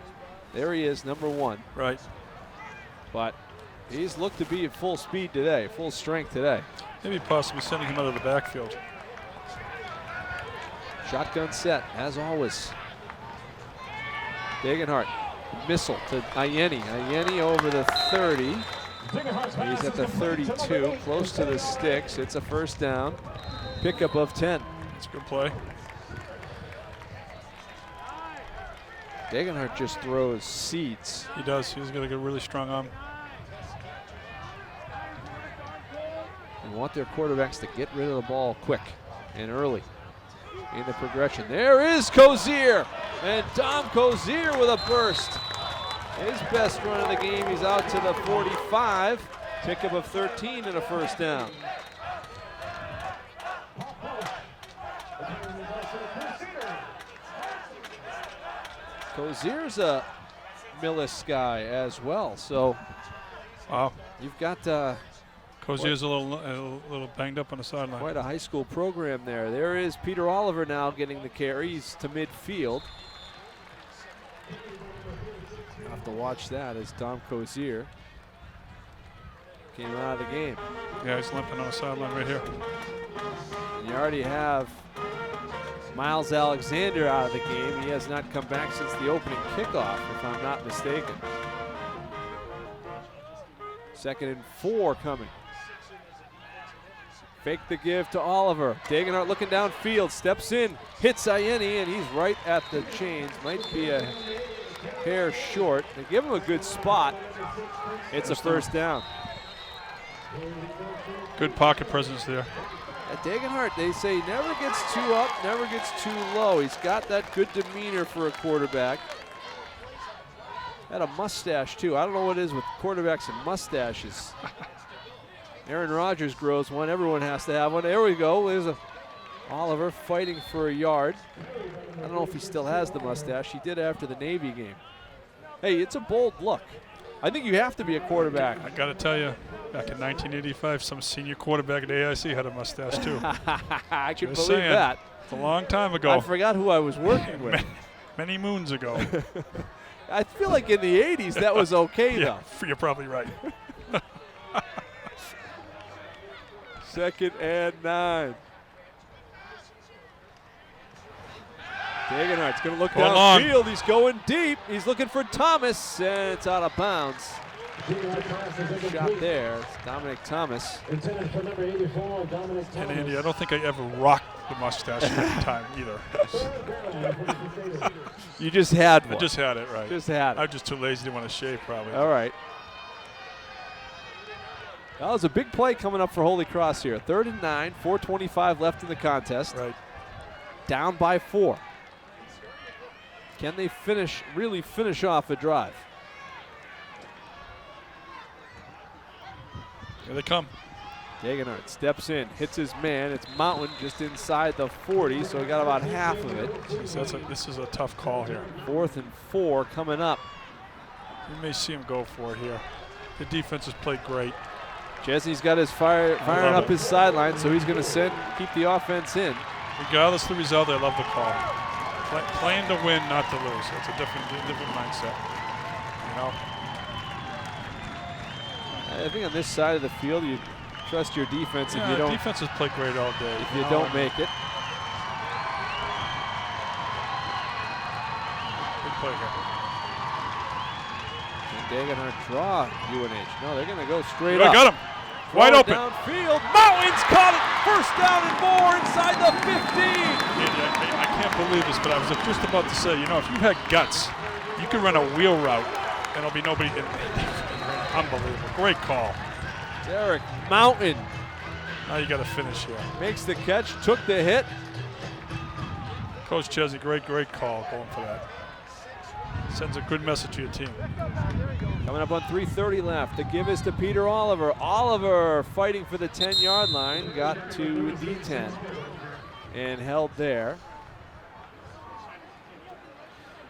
There he is, number 1. Right. But he's looked to be at full speed today, full strength today. Maybe possibly sending him out of the backfield. Shotgun set, as always. Degenhart, missile to Ayeni. Ayeni over the 30. He's at the 32, close to the sticks. It's a first down. Pickup of 10. That's a good play. Degenhart just throws seeds. He does. He's got a really strong arm. You want their quarterbacks to get rid of the ball quick and early in the progression. There is Cozier, and Dom Cozier with a burst. His best run of the game. He's out to the 45. Pickup of 13 and a first down. Cozier's a Millis guy as well, so wow, you've got Cozier's a little banged up on the sideline. Quite a high school program there. There is Peter Oliver now getting the carries to midfield. You'll have to watch that as Dom Cozier came out of the game. Yeah, he's limping on the sideline right here. And you already have Miles Alexander out of the game. He has not come back since the opening kickoff, if I'm not mistaken. 2nd and 4 coming. Fake the give to Oliver. Degenhart looking downfield, steps in, hits Ayeni, and he's right at the chains. Might be a hair short. They give him a good spot. It's a first down. Good pocket presence there. At Degenhart, they say never gets too up, never gets too low. He's got that good demeanor for a quarterback. Had a mustache too. I don't know what it is with quarterbacks and mustaches. Aaron Rodgers grows one. Everyone has to have one. There we go. There's a Oliver fighting for a yard. I don't know if he still has the mustache. He did after the Navy game. Hey, it's a bold look. I think you have to be a quarterback. I got to tell you, back in 1985, some senior quarterback at AIC had a mustache too. I can Just believe saying. that. It's a long time ago. I forgot who I was working with. Many moons ago. I feel like in the 80s that was okay yeah, though. You're probably right. 2nd and 9. Degenhart's going to look downfield. He's going deep. He's looking for Thomas, and it's out of bounds. Shot there. It's Dominic Thomas. And Andy, I don't think I ever rocked the mustache at any time either. You just had one. I just had it, right. Just had it. I'm just too lazy to want to shave, probably. All right. That was a big play coming up for Holy Cross here. 3rd and 9, 4:25 left in the contest. Right. Down by 4. Can they really finish off a drive? Here they come. Degenhart steps in, hits his man. It's Mountain just inside the 40, so he got about half of it. Jeez, this is a tough call here. 4th and 4 coming up. You may see him go for it here. The defense has played great. Jesse's got his firing up his sideline, so he's going to keep the offense in. Regardless of the result, I love the call. Playing to win, not to lose. That's a different mindset. You know. I think on this side of the field, you trust your defense. Yeah, if you don't, defense has played great all day. If you don't make it. Good play here. And Degenhart draw UNH. No, they're going to go straight up. Got him. Wide open. Downfield. Mountains caught it. First down and more inside the 15. Andy, I can't believe this, but I was just about to say, you know, if you had guts, you could run a wheel route and there'll be nobody in. Unbelievable. Great call. Derek Mountain. Now you got to finish here. Makes the catch, took the hit. Coach Chesney, great call going for that. Sends a good message to your team. Coming up on 3:30 left. The give is to Peter Oliver. Oliver fighting for the 10-yard line. Got to the 10 and held there.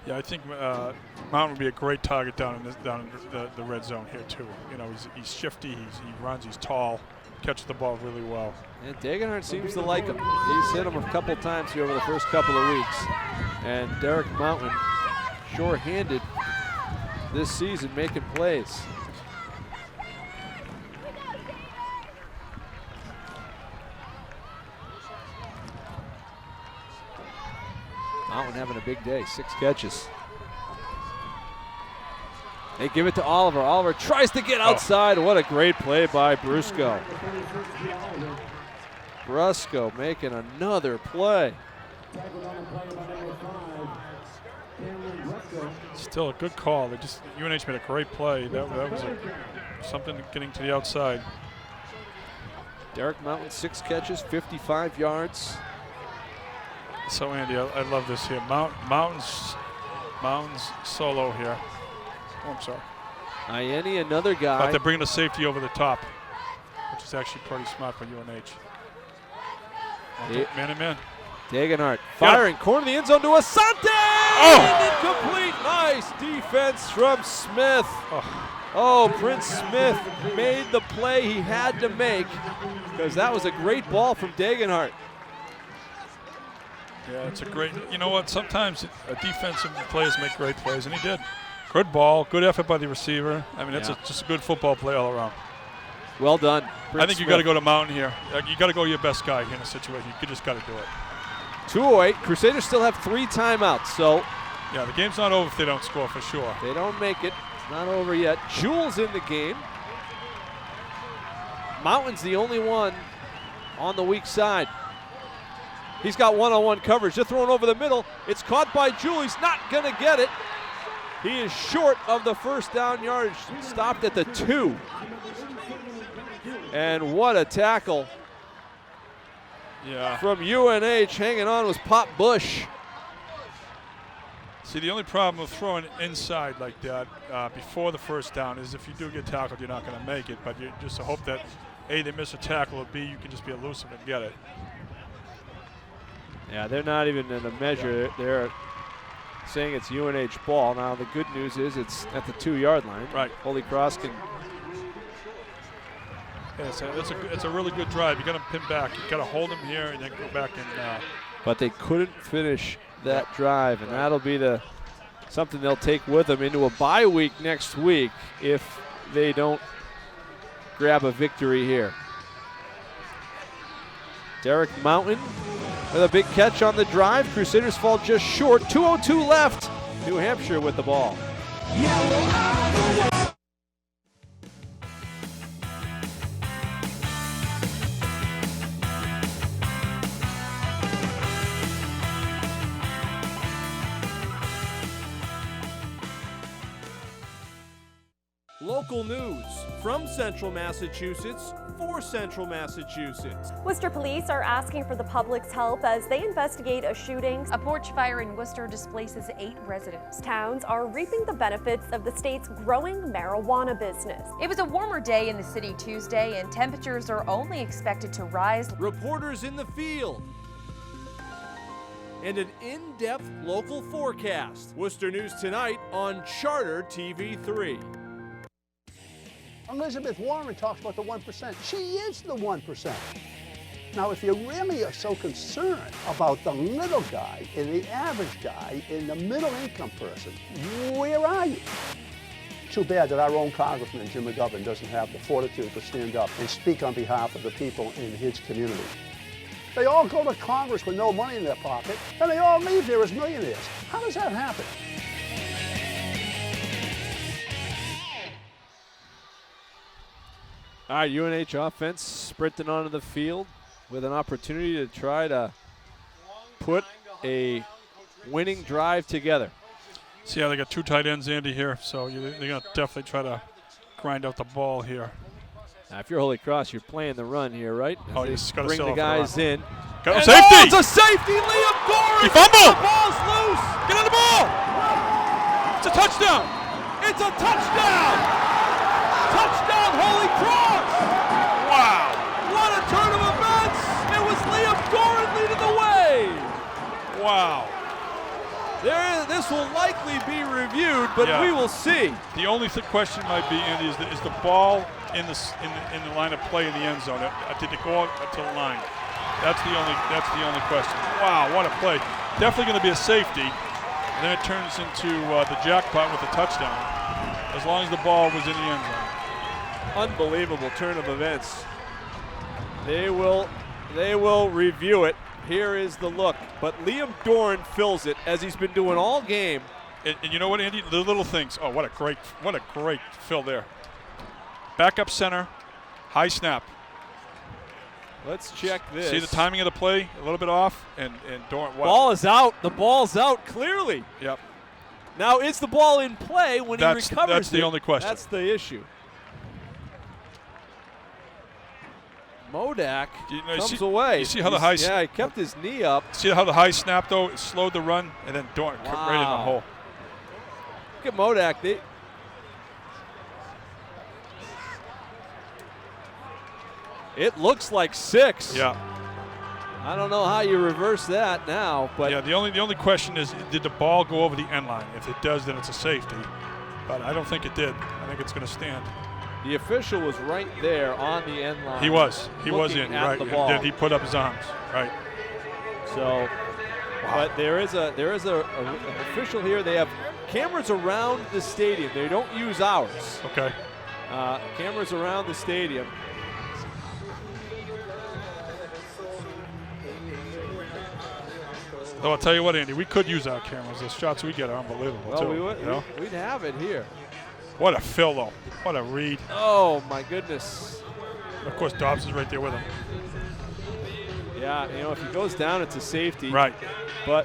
Yeah, I think Mountain would be a great target down in the red zone here too. You know, he's shifty, he runs, he's tall, catches the ball really well. And Degenhart seems to like him. He's hit him a couple times here over the first couple of weeks. And Derek Mountain, sure-handed this season, making plays. Mountain having a big day, 6 catches. They give it to Oliver. Oliver tries to get outside. What a great play by Brusco. Brusco making another play. Still a good call. UNH made a great play. That was something getting to the outside. Derek Mountain, 6 catches, 55 yards. So Andy, I love this here. Mountain's solo here. Oh, I'm sorry. Ieni, another guy. But they're bringing the safety over the top, which is actually pretty smart for UNH. Man and man. Degenhardt firing, corner of the end zone to Asante! Oh! Incomplete. Nice defense from Smith. Oh, Prince Smith made the play he had to make because that was a great ball from Degenhardt. Yeah, it's a great, you know what, sometimes defensive players make great plays, and he did. Good ball, good effort by the receiver. I mean, it's just a good football play all around. Well done. I think you got to go to Mountain here. You got to go your best guy here in a situation. You just got to do it. 2:08. Crusaders still have 3 timeouts, so. Yeah, the game's not over if they don't score for sure. They don't make it. It's not over yet. Jules in the game. Mountain's the only one on the weak side. He's got one-on-one coverage. They're thrown over the middle. It's caught by Jewell. He's not going to get it. He is short of the first down yardage. Stopped at the 2. And what a tackle. Yeah. From UNH. Hanging on was Pop Bush. See, the only problem with throwing inside like that before the first down is if you do get tackled, you're not going to make it. But you just hope that, A, they miss a tackle, or B, you can just be elusive and get it. Yeah, they're not even in the measure. They're saying it's UNH ball. Now, the good news is it's at the 2-yard line. Right. Holy Cross can. Yeah, it's a really good drive. You got to pin back. You got to hold him here and then go back and. But they couldn't finish that drive, and that'll be something they'll take with them into a bye week next week if they don't grab a victory here. Derek Mountain with a big catch on the drive. Crusaders fall just short. 2:02 left. New Hampshire with the ball. Local news from Central Massachusetts for Central Massachusetts. Worcester police are asking for the public's help as they investigate a shooting. A porch fire in Worcester displaces 8 residents. Towns are reaping the benefits of the state's growing marijuana business. It was a warmer day in the city Tuesday, and temperatures are only expected to rise. Reporters in the field. And an in-depth local forecast. Worcester News tonight on Charter TV3. Elizabeth Warren talks about the 1%. She is the 1%. Now, if you really are so concerned about the little guy and the average guy and the middle income person, where are you? Too bad that our own Congressman, Jim McGovern, doesn't have the fortitude to stand up and speak on behalf of the people in his community. They all go to Congress with no money in their pocket, and they all leave there as millionaires. How does that happen? All right, UNH offense sprinting onto the field with an opportunity to try to put a winning drive together. See how they got 2 tight ends, Andy, here, so they're going to definitely try to grind out the ball here. Now, if you're Holy Cross, you're playing the run here, right? Oh, you just got to bring the guys in. Got a safety! Oh, it's a safety! Liam Goring! He fumbled! The ball's loose! Get on the ball! It's a touchdown! It's a touchdown! Touchdown, Holy Cross! Wow! What a turn of events! It was Liam Gorin leading the way! Wow. This will likely be reviewed, but we will see. The only question might be, Andy, is the ball in the line of play in the end zone? Did it go out to the line? That's the only question. Wow, what a play! Definitely going to be a safety, and then it turns into the jackpot with a touchdown, as long as the ball was in the end zone. Unbelievable turn of events. They will review it. Here is the look, but Liam Doran fills it as he's been doing all game. And you know what, Andy? The little things. Oh, what a great fill there. Backup center, high snap. Let's check this. See the timing of the play, a little bit off, and Doran. Ball is out. The ball's out clearly. Yep. Now, is the ball in play when he recovers it? That's the only question. That's the issue. Modak comes away. You see how the high? Yeah, he kept his knee up. See how the high snap though? It slowed the run, and then Doran cut right in the hole. Look at Modak. It looks like 6. Yeah. I don't know how you reverse that now, but yeah. The only question is, did the ball go over the end line? If it does, then it's a safety. But I don't think it did. I think it's going to stand. The official was right there on the end line. He was in at right. The ball. He put up his arms right. So, but there is a an official here. They have cameras around the stadium. They don't use ours. Okay. Cameras around the stadium. Though I'll tell you what, Andy, we could use our cameras. The shots we get are unbelievable. Well, too, we'd have it here. What a fill, though. What a read. Oh, my goodness. Of course, Dobbs is right there with him. Yeah, if he goes down, it's a safety. Right. But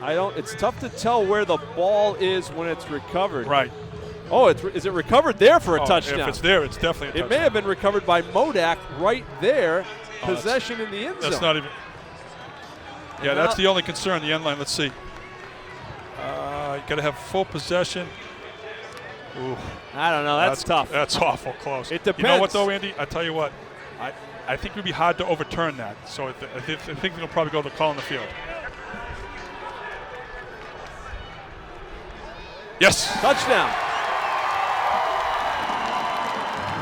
it's tough to tell where the ball is when it's recovered. Right. Oh, is it recovered there for a touchdown? If it's there, it's definitely a touchdown. It may have been recovered by Modak right there. Possession in the end zone. That's not even. Yeah, that's the only concern, the end line. Let's see. You got to have full possession. Ooh. I don't know. That's tough. That's awful close. It depends. You know what, though, Andy? I tell you what. I think it would be hard to overturn that. So I think they'll probably go to the call on the field. Yes. Touchdown.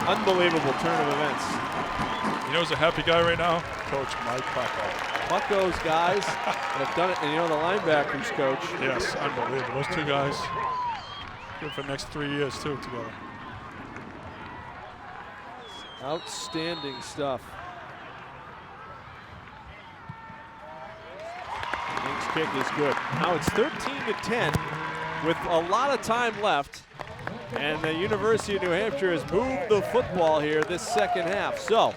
Unbelievable turn of events. You know who's a happy guy right now? Coach Mike Pucko. Pucko's guys have done it, and the linebackers coach. Yes, unbelievable. Those two guys, good for the next 3 years, too, together. Outstanding stuff. King's kick is good. Now it's 13-10 with a lot of time left, and the University of New Hampshire has moved the football here this second half. So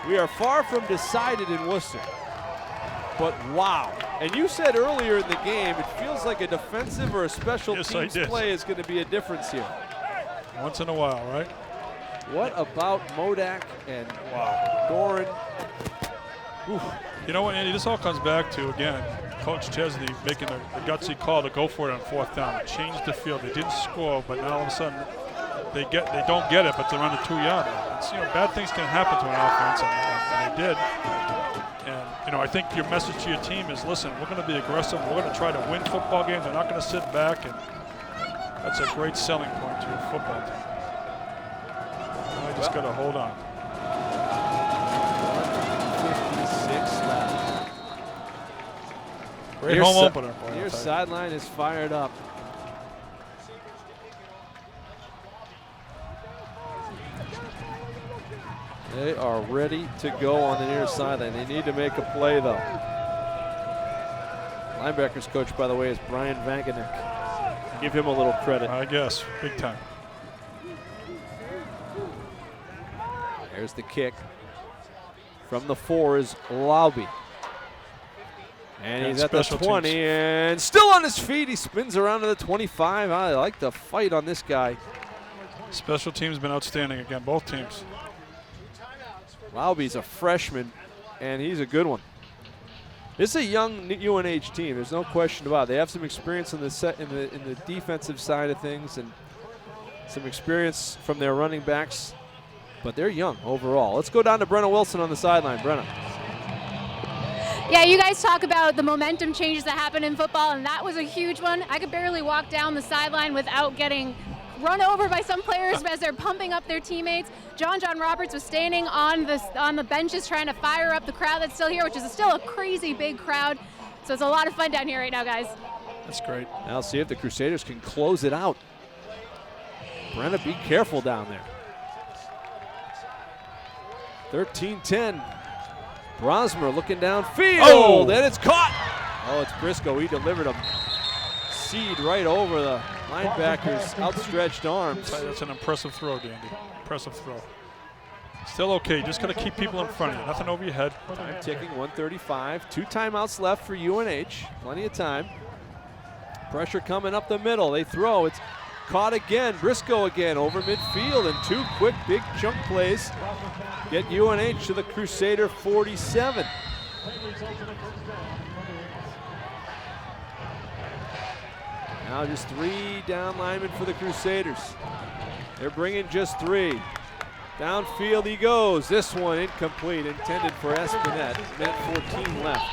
we are far from decided in Worcester. But wow. And you said earlier in the game, it feels like a defensive or a special teams play is going to be a difference here. Once in a while, right? What about Modak and Doran? Oof. You know what, Andy? This all comes back to, again, Coach Chesney making the gutsy call to go for it on 4th down. It changed the field. They didn't score, but now all of a sudden they don't get it, but they're on the 2-yard line. Bad things can happen to an offense, and they did. And, I think your message to your team is, listen, we're going to be aggressive. We're going to try to win football games. We're not going to sit back, and that's a great selling point to your football team. I just got to hold on. 56 left. Great home opener. Your sideline is fired up. They are ready to go on the near sideline. They need to make a play, though. Linebackers coach, by the way, is Brian Vangenek. Give him a little credit. I guess, big time. There's the kick. From the 4 is Lauby. And he's at the 20 and still on his feet. He spins around to the 25. I like the fight on this guy. Special teams been outstanding again, both teams. Lauby's a freshman, and he's a good one. This is a young UNH team. There's no question about it. They have some experience in the defensive side of things, and some experience from their running backs, but they're young overall. Let's go down to Brenna Wilson on the sideline. Brenna. Yeah, you guys talk about the momentum changes that happen in football, and that was a huge one. I could barely walk down the sideline without getting run over by some players as they're pumping up their teammates. John Roberts was standing on the benches trying to fire up the crowd that's still here, which is still a crazy big crowd. So it's a lot of fun down here right now, guys. That's great. Now see if the Crusaders can close it out. Brenna, be careful down there. 13-10. Brosmer looking downfield, Oh! and it's caught. Oh, it's Briscoe. He delivered a seed right over the linebacker's outstretched arms. That's an impressive throw, Dandy. Impressive throw. Still okay. Just got to keep people in front of you. Nothing over your head. Time ticking, 1:35. 2 timeouts left for UNH. Plenty of time. Pressure coming up the middle. They throw. It's caught again. Briscoe again over midfield, and 2 quick big chunk plays get UNH to the Crusader 47. Now just 3 down linemen for the Crusaders. They're bringing just 3. Downfield he goes. This one incomplete, intended for Espinette. Minute 14 left.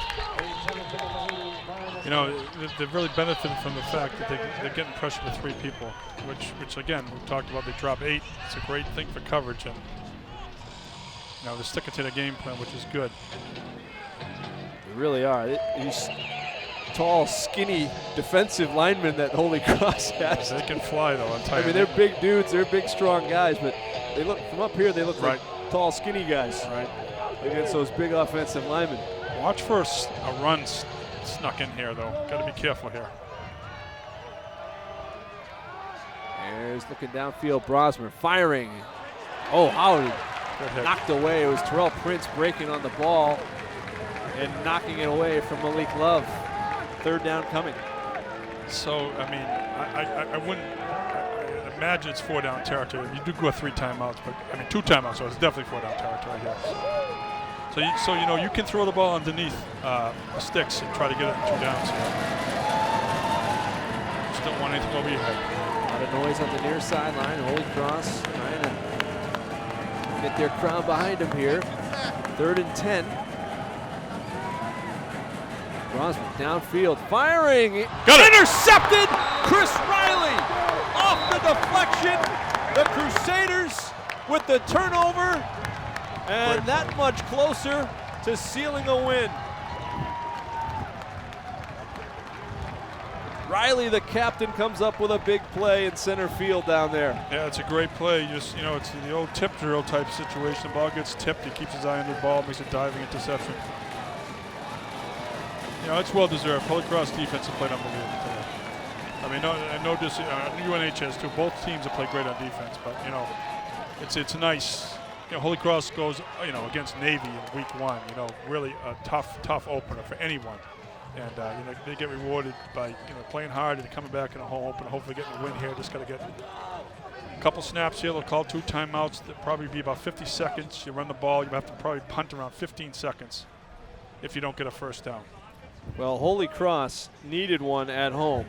You know, they've really benefited from the fact that they're getting pressure with 3 people, which again, we talked about. They drop 8. It's a great thing for coverage, and you know, they're sticking to the game plan, which is good. They really are. These tall, skinny defensive linemen that Holy Cross has. They can fly, though. I mean, they're big dudes. They're big, strong guys, but they look from up here. They look like tall, skinny guys. Right. Against those big offensive linemen. Watch for a run snuck in here, though. Got to be careful here. There's looking downfield. Brosmer firing. Oh, Howard knocked away. It was Terrell Prince breaking on the ball and knocking it away from Malik Love. 3rd down coming. So, I mean, I wouldn't imagine it's 4 down territory. You do go 3 timeouts, but I mean 2 timeouts, so it's definitely 4 down territory, yes. So you know, you can throw the ball underneath the sticks and try to get it in 2 downs here. Just don't want anything over your head. A lot of noise on the near sideline. Holy Cross trying to get their crowd behind them here. 3rd and 10. Brosman downfield, firing, got it. Intercepted! Chris Riley off the deflection. The Crusaders with the turnover, and that much closer to sealing a win. Riley, the captain, comes up with a big play in center field down there. Yeah, it's a great play. Just, you know, it's the old tip drill type situation. The ball gets tipped, he keeps his eye on the ball, makes a diving interception. You know, it's well deserved. Holy Cross defense has played unbelievable today. I mean, UNH has too. Both teams have played great on defense, but you know, it's nice. You know, Holy Cross goes, you know, against Navy in week 1. You know, really a tough opener for anyone, and you know, they get rewarded by, you know, playing hard and coming back in a home opener. Hopefully, getting a win here. Just got to get a couple snaps here. They'll call 2 timeouts. That'll probably be about 50 seconds. You run the ball. You have to probably punt around 15 seconds if you don't get a 1st down. Well, Holy Cross needed one at home.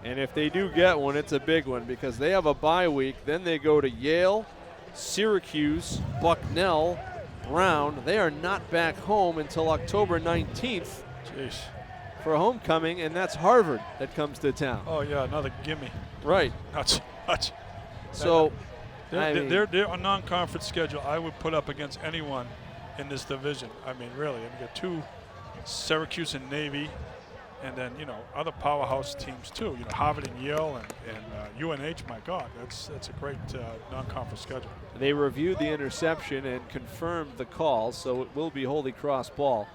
And if they do get one, it's a big one because they have a bye week. Then they go to Yale, Syracuse, Bucknell, Brown. They are not back home until October 19th for homecoming, and that's Harvard that comes to town. Oh, yeah, another gimme. Right. Nuts. So, they're a non-conference schedule I would put up against anyone in this division. I mean, really. I mean, you got 2 Syracuse and Navy, and then, you know, other powerhouse teams too. You know, Harvard and Yale and UNH. My God, that's a great non-conference schedule. They reviewed the interception and confirmed the call, so it will be Holy Cross ball.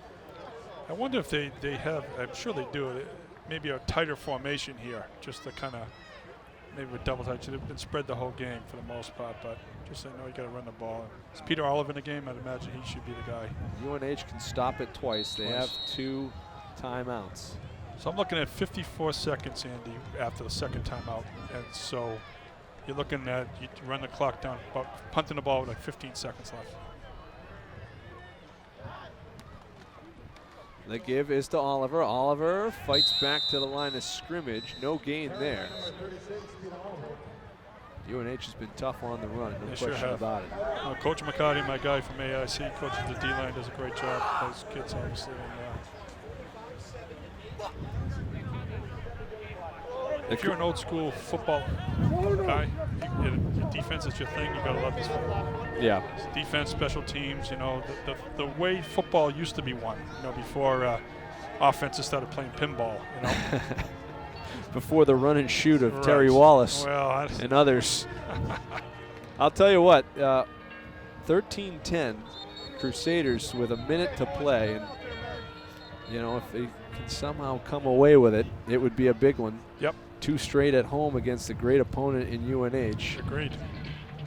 I wonder if they have. I'm sure they do. Maybe a tighter formation here, just to kind of maybe with double tight. They've been spread the whole game for the most part, but just I know you got to run the ball. Is Peter Olive in the game? I'd imagine he should be the guy. UNH can stop it twice. They have 2 timeouts. So I'm looking at 54 seconds, Andy, after the 2nd timeout. And so you're looking at, you run the clock down, about punting the ball with like 15 seconds left. The give is to Oliver. Oliver fights back to the line of scrimmage. No gain there. UNH has been tough on the run, no question about it. Coach McCarty, my guy from AIC, coaches the D-line, does a great job. Those kids, obviously. If you're an old school football guy, your defense is your thing. You gotta love this football. Yeah. It's defense, special teams. You know, the way football used to be won. You know, before offenses started playing pinball. You know. Before the run and shoot of Terry Wallace and others. I'll tell you what, 13-10, Crusaders with a minute to play. And, you know, if they can somehow come away with it, it would be a big one. Yep. 2 straight at home against a great opponent in UNH. Agreed.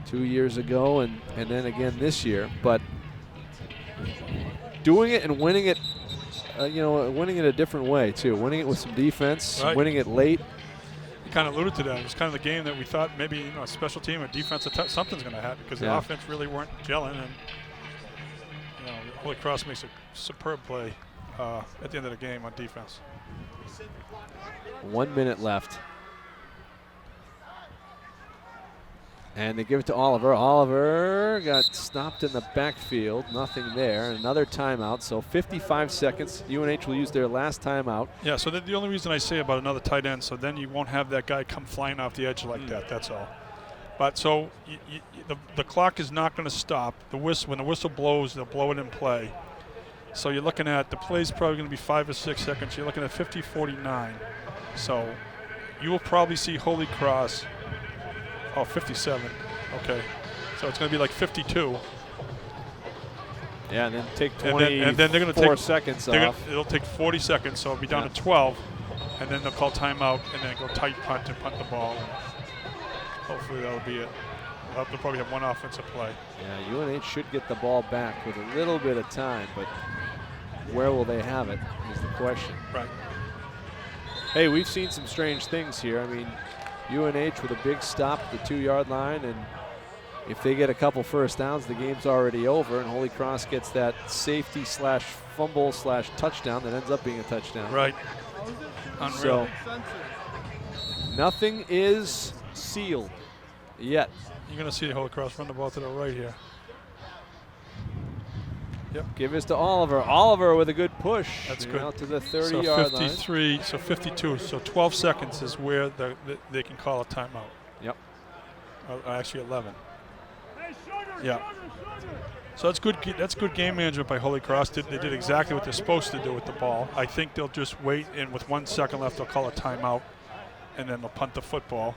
2 years ago and then again this year. But doing it and winning it, winning it a different way, too. Winning it with some defense, right. winning it late. You kind of alluded to that. It was kind of the game that we thought maybe, a special team or defense, something's going to happen because the offense really weren't gelling. And, Holy Cross makes a superb play at the end of the game on defense. 1 minute left. And they give it to Oliver. Oliver got stopped in the backfield. Nothing there. Another timeout. So 55 seconds. UNH will use their last timeout. Yeah, so the only reason I say about another tight end, so then you won't have that guy come flying off the edge like that. That's all. But so the clock is not going to stop. When the whistle blows, they'll blow it in play. So you're looking at the play's probably going to be 5 or 6 seconds. You're looking at 50-49. So you will probably see Holy Cross. 57. Okay. So it's going to be like 52. Yeah, and then take 20 and then they're going to take seconds off. It'll take 40 seconds, so it'll be down to 12. And then they'll call timeout and then go tight punt and punt the ball. And hopefully that'll be it. They'll probably have one offensive play. Yeah, UNH should get the ball back with a little bit of time, but where will they have it is the question. Right. Hey, we've seen some strange things here. I mean, UNH with a big stop at the 2-yard line, and if they get a couple first downs, the game's already over, and Holy Cross gets that safety / fumble / touchdown that ends up being a touchdown. Right. Unreal. So nothing is sealed yet. You're going to see the Holy Cross run the ball to the right here. Yep. Give this to Oliver. Oliver with a good push. That's good. Out to the 30-yard line. 53, so 52. So 12 seconds is where they can call a timeout. Yep. Actually 11. Yeah. So that's good. That's good game management by Holy Cross. They did exactly what they're supposed to do with the ball. I think they'll just wait, and with 1 second left, they'll call a timeout, and then they'll punt the football.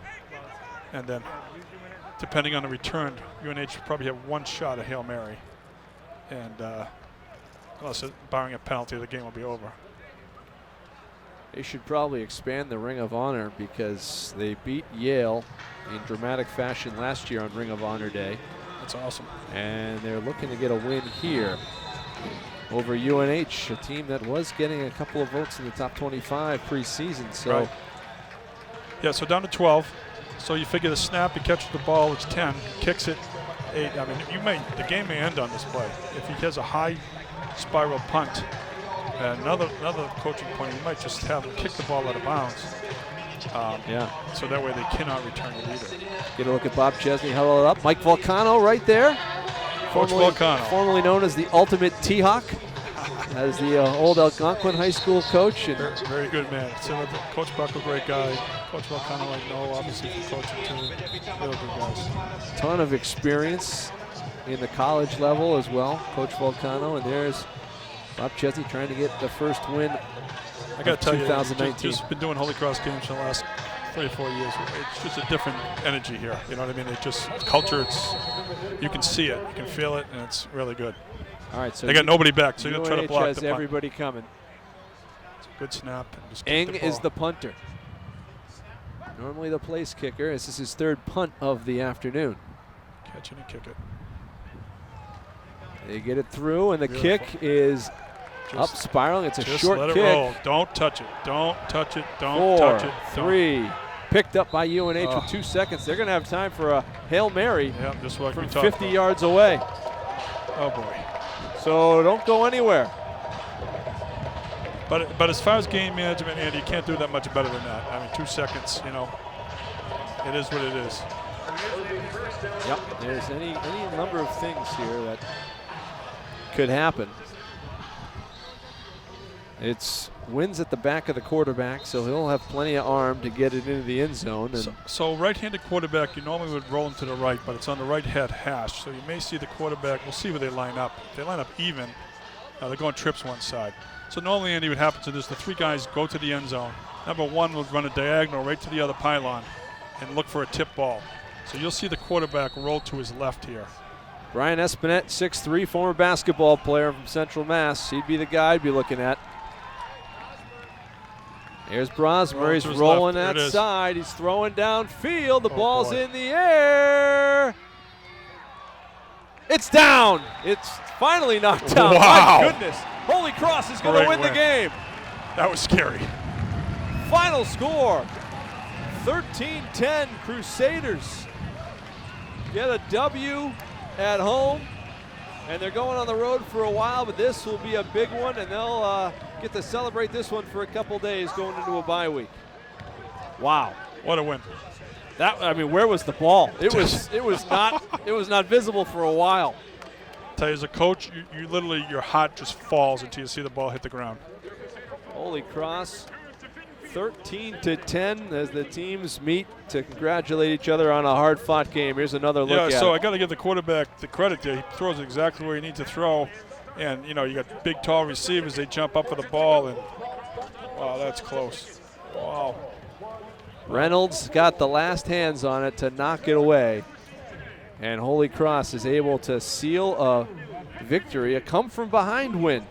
And then, depending on the return, UNH probably have one shot at Hail Mary. And unless barring a penalty, the game will be over. They should probably expand the Ring of Honor because they beat Yale in dramatic fashion last year on Ring of Honor Day. That's awesome. And they're looking to get a win here over UNH, a team that was getting a couple of votes in the top 25 preseason. So, right. Yeah, so down to 12. So you figure the snap, he catches the ball, it's 10, kicks it. 8. I mean, the game may end on this play. If he has a high spiral punt, another coaching point, he might just have him kick the ball out of bounds. So that way they cannot return it either. Get a look at Bob Chesney huddled up. Mike Volcano right there. Coach Volcano. Formerly known as the Ultimate T-Hawk, as the old Algonquin High School coach. And very good man. So Coach Buck, a great guy. Coach Volcano, I know, obviously from coaching too. Really good guys. Ton of experience in the college level as well, Coach Volcano. And there's Bob Chesney trying to get the first win. I got to tell 2019. you, just been doing Holy Cross games for the last 3 or 4 years. It's just a different energy here. You know what I mean? It's culture. You can see it, you can feel it, and it's really good. All right, so they got nobody back, so you're gonna try to block has the punt. everybody coming. It's a good snap. And just Eng is the punter. Normally the place kicker. This is his 3rd punt of the afternoon. Catch it and kick it. They get it through, and the kick is up spiraling. It's a short let it kick. Roll. Don't touch it. Don't touch it. Don't 4, touch it. 3. Picked up by UNH with 2 seconds. They're going to have time for a Hail Mary just like from we talked 50 about. yards away. Oh, boy. So don't go anywhere. But as far as game management, Andy, you can't do that much better than that. I mean, 2 seconds, it is what it is. Yep, there's any number of things here that could happen. It's wins at the back of the quarterback, so he'll have plenty of arm to get it into the end zone. And so right-handed quarterback, you normally would roll him to the right, but it's on the right head hash. So you may see the quarterback. We'll see where they line up. If they line up even, they're going trips one side. So normally, Andy, what happens is the 3 guys go to the end zone. Number 1 will run a diagonal right to the other pylon and look for a tip ball. So you'll see the quarterback roll to his left here. Brian Espinette, 6'3", former basketball player from Central Mass. He'd be the guy I'd be looking at. Here's Brosmer. He's rolling that side. He's throwing downfield. The ball's in the air. It's down. It's finally knocked down. Wow. My goodness. Holy Cross is going to win the game. That was scary. Final score, 13-10 Crusaders get a W at home, and they're going on the road for a while, but this will be a big one, and they'll get to celebrate this one for a couple days going into a bye week. Wow. What a win. Where was the ball? It was not visible for a while. Tell you, as a coach, you literally, your heart just falls until you see the ball hit the ground. Holy Cross, 13-10 as the teams meet to congratulate each other on a hard-fought game. Here's another look at it. So I got to give the quarterback the credit there. He throws it exactly where you need to throw. And, you got big, tall receivers. They jump up for the ball, and, wow, that's close. Wow. Reynolds got the last hands on it to knock it away. And Holy Cross is able to seal a victory, a come-from-behind win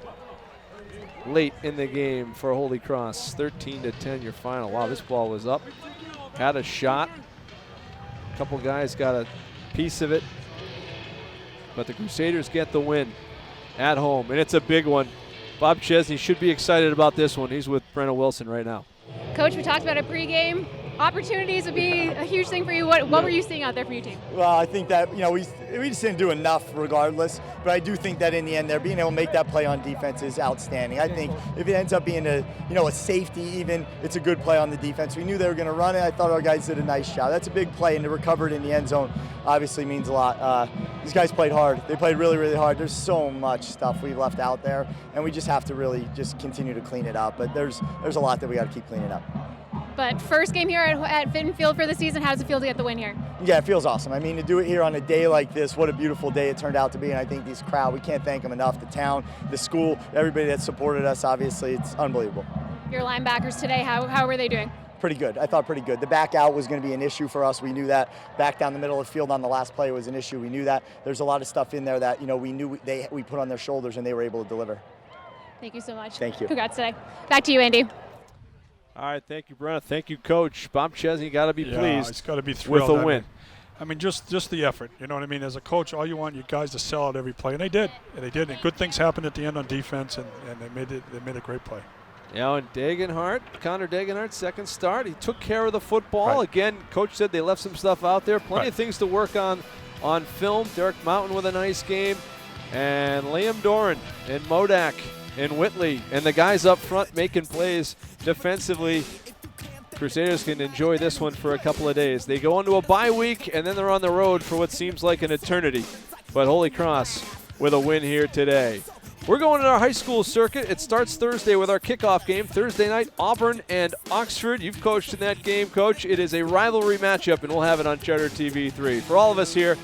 late in the game for Holy Cross. 13-10 your final. Wow, this ball was up. Had a shot. A couple guys got a piece of it. But the Crusaders get the win at home, and it's a big one. Bob Chesney should be excited about this one. He's with Brenna Wilson right now. Coach, we talked about it pregame. Opportunities would be a huge thing for you. What were you seeing out there for your team? Well, I think that, we just didn't do enough regardless, but I do think that in the end there, being able to make that play on defense is outstanding. I think if it ends up being a safety even, it's a good play on the defense. We knew they were going to run it. I thought our guys did a nice job. That's a big play, and to recover it in the end zone obviously means a lot. These guys played hard. They played really, really hard. There's so much stuff we've left out there, and we just have to really just continue to clean it up. But there's a lot that we got to keep cleaning up. But first game here at Fitton Field for the season, how does it feel to get the win here? Yeah, it feels awesome. I mean, to do it here on a day like this, what a beautiful day it turned out to be. And I think these crowd, we can't thank them enough. The town, the school, everybody that supported us, obviously, it's unbelievable. Your linebackers today, how were they doing? Pretty good. I thought pretty good. The back out was going to be an issue for us. We knew that. Back down the middle of the field on the last play was an issue. We knew that. There's a lot of stuff in there that, we knew we put on their shoulders, and they were able to deliver. Thank you so much. Thank you. Congrats today. Back to you, Andy. All right, thank you, Brenna. Thank you, Coach. Bob Chesney got to be pleased. He's got to be thrilled with a win. I mean, just the effort. You know what I mean? As a coach, all you want your guys to sell out every play, and they did. And good things happened at the end on defense, and they made a great play. And Connor Degenhardt, second start. He took care of the football. Right. Again, Coach said they left some stuff out there. Plenty of things to work on film. Derek Mountain with a nice game. And Liam Doran and Modak and Whitley and the guys up front making plays defensively. Crusaders can enjoy this one for a couple of days. They go into a bye week, and then they're on the road for what seems like an eternity. But Holy Cross with a win here today. We're going to our high school circuit. It starts Thursday with our kickoff game. Thursday night, Auburn and Oxford. You've coached in that game, Coach. It is a rivalry matchup, and we'll have it on Charter TV3. For all of us here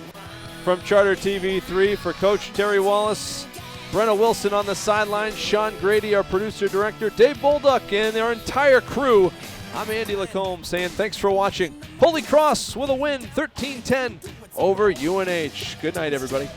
from Charter TV3, for Coach Terry Wallace, Brenna Wilson on the sideline, Sean Grady, our producer-director, Dave Bolduck, and our entire crew, I'm Andy Lacombe saying thanks for watching. Holy Cross with a win, 13-10 over UNH. Good night, everybody.